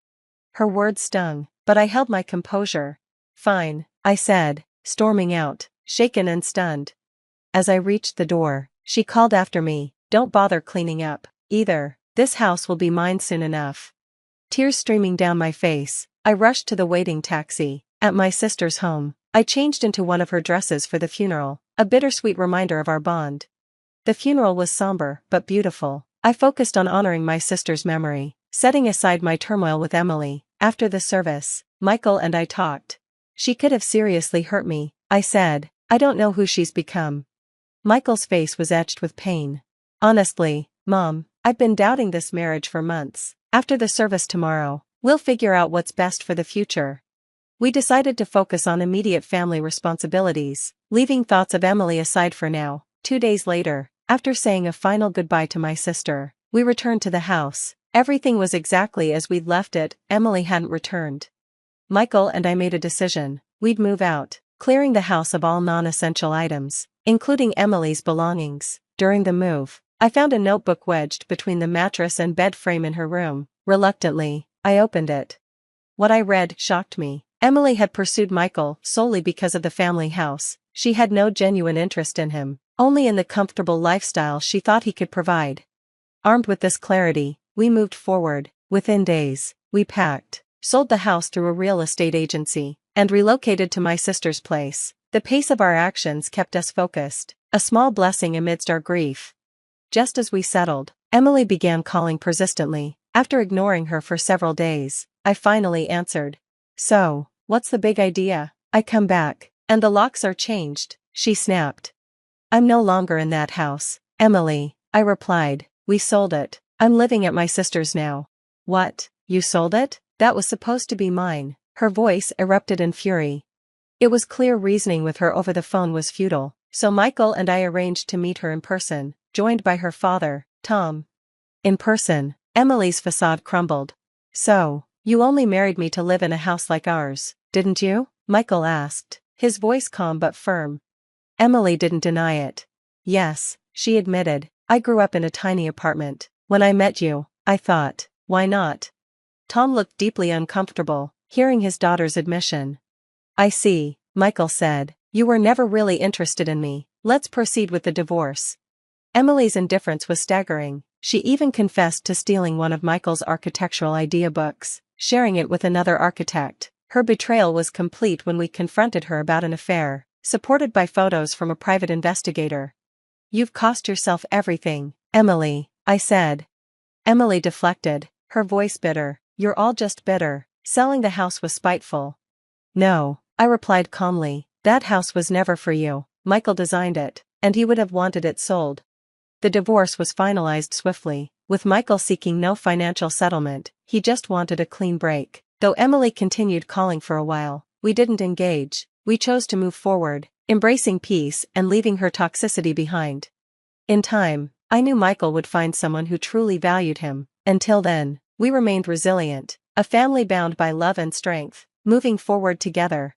[SPEAKER 2] Her words stung, but I held my composure. "Fine," I said, storming out, shaken and stunned. As I reached the door, she called after me, "Don't bother cleaning up, either. This house will be mine soon enough." Tears streaming down my face, I rushed to the waiting taxi. At my sister's home, I changed into one of her dresses for the funeral, a bittersweet reminder of our bond. The funeral was somber but beautiful. I focused on honoring my sister's memory, setting aside my turmoil with Emily. After the service, Michael and I talked. "She could have seriously hurt me," I said. "I don't know who she's become." Michael's face was etched with pain. "Honestly, Mom, I've been doubting this marriage for months. After the service tomorrow, we'll figure out what's best for the future." We decided to focus on immediate family responsibilities, leaving thoughts of Emily aside for now. 2 days later, after saying a final goodbye to my sister, we returned to the house. Everything was exactly as we'd left it. Emily hadn't returned. Michael and I made a decision. We'd move out, clearing the house of all non-essential items, including Emily's belongings. During the move, I found a notebook wedged between the mattress and bed frame in her room. Reluctantly, I opened it. What I read shocked me. Emily had pursued Michael solely because of the family house. She had no genuine interest in him, only in the comfortable lifestyle she thought he could provide. Armed with this clarity, we moved forward. Within days, we packed, sold the house through a real estate agency, and relocated to my sister's place. The pace of our actions kept us focused, a small blessing amidst our grief. Just as we settled, Emily began calling persistently. After ignoring her for several days, I finally answered. "So, what's the big idea?" "I come back, and the locks are changed," she snapped. "I'm no longer in that house, Emily," I replied. "We sold it. I'm living at my sister's now." "What, you sold it? That was supposed to be mine." Her voice erupted in fury. It was clear reasoning with her over the phone was futile, so Michael and I arranged to meet her in person, joined by her father, Tom. In person, Emily's facade crumbled. "So, you only married me to live in a house like ours, didn't you?" Michael asked, his voice calm but firm. Emily didn't deny it. "Yes," she admitted, "I grew up in a tiny apartment. When I met you, I thought, why not?" Tom looked deeply uncomfortable, hearing his daughter's admission. "I see," Michael said. "You were never really interested in me. Let's proceed with the divorce." Emily's indifference was staggering. She even confessed to stealing one of Michael's architectural idea books, sharing it with another architect. Her betrayal was complete when we confronted her about an affair, supported by photos from a private investigator. "You've cost yourself everything, Emily," I said. Emily deflected, her voice bitter. "You're all just bitter. Selling the house was spiteful." "No," I replied calmly, "that house was never for you. Michael designed it, and he would have wanted it sold." The divorce was finalized swiftly, with Michael seeking no financial settlement. He just wanted a clean break. Though Emily continued calling for a while, we didn't engage. We chose to move forward, embracing peace and leaving her toxicity behind. In time, I knew Michael would find someone who truly valued him. Until then, we remained resilient, a family bound by love and strength, moving forward together.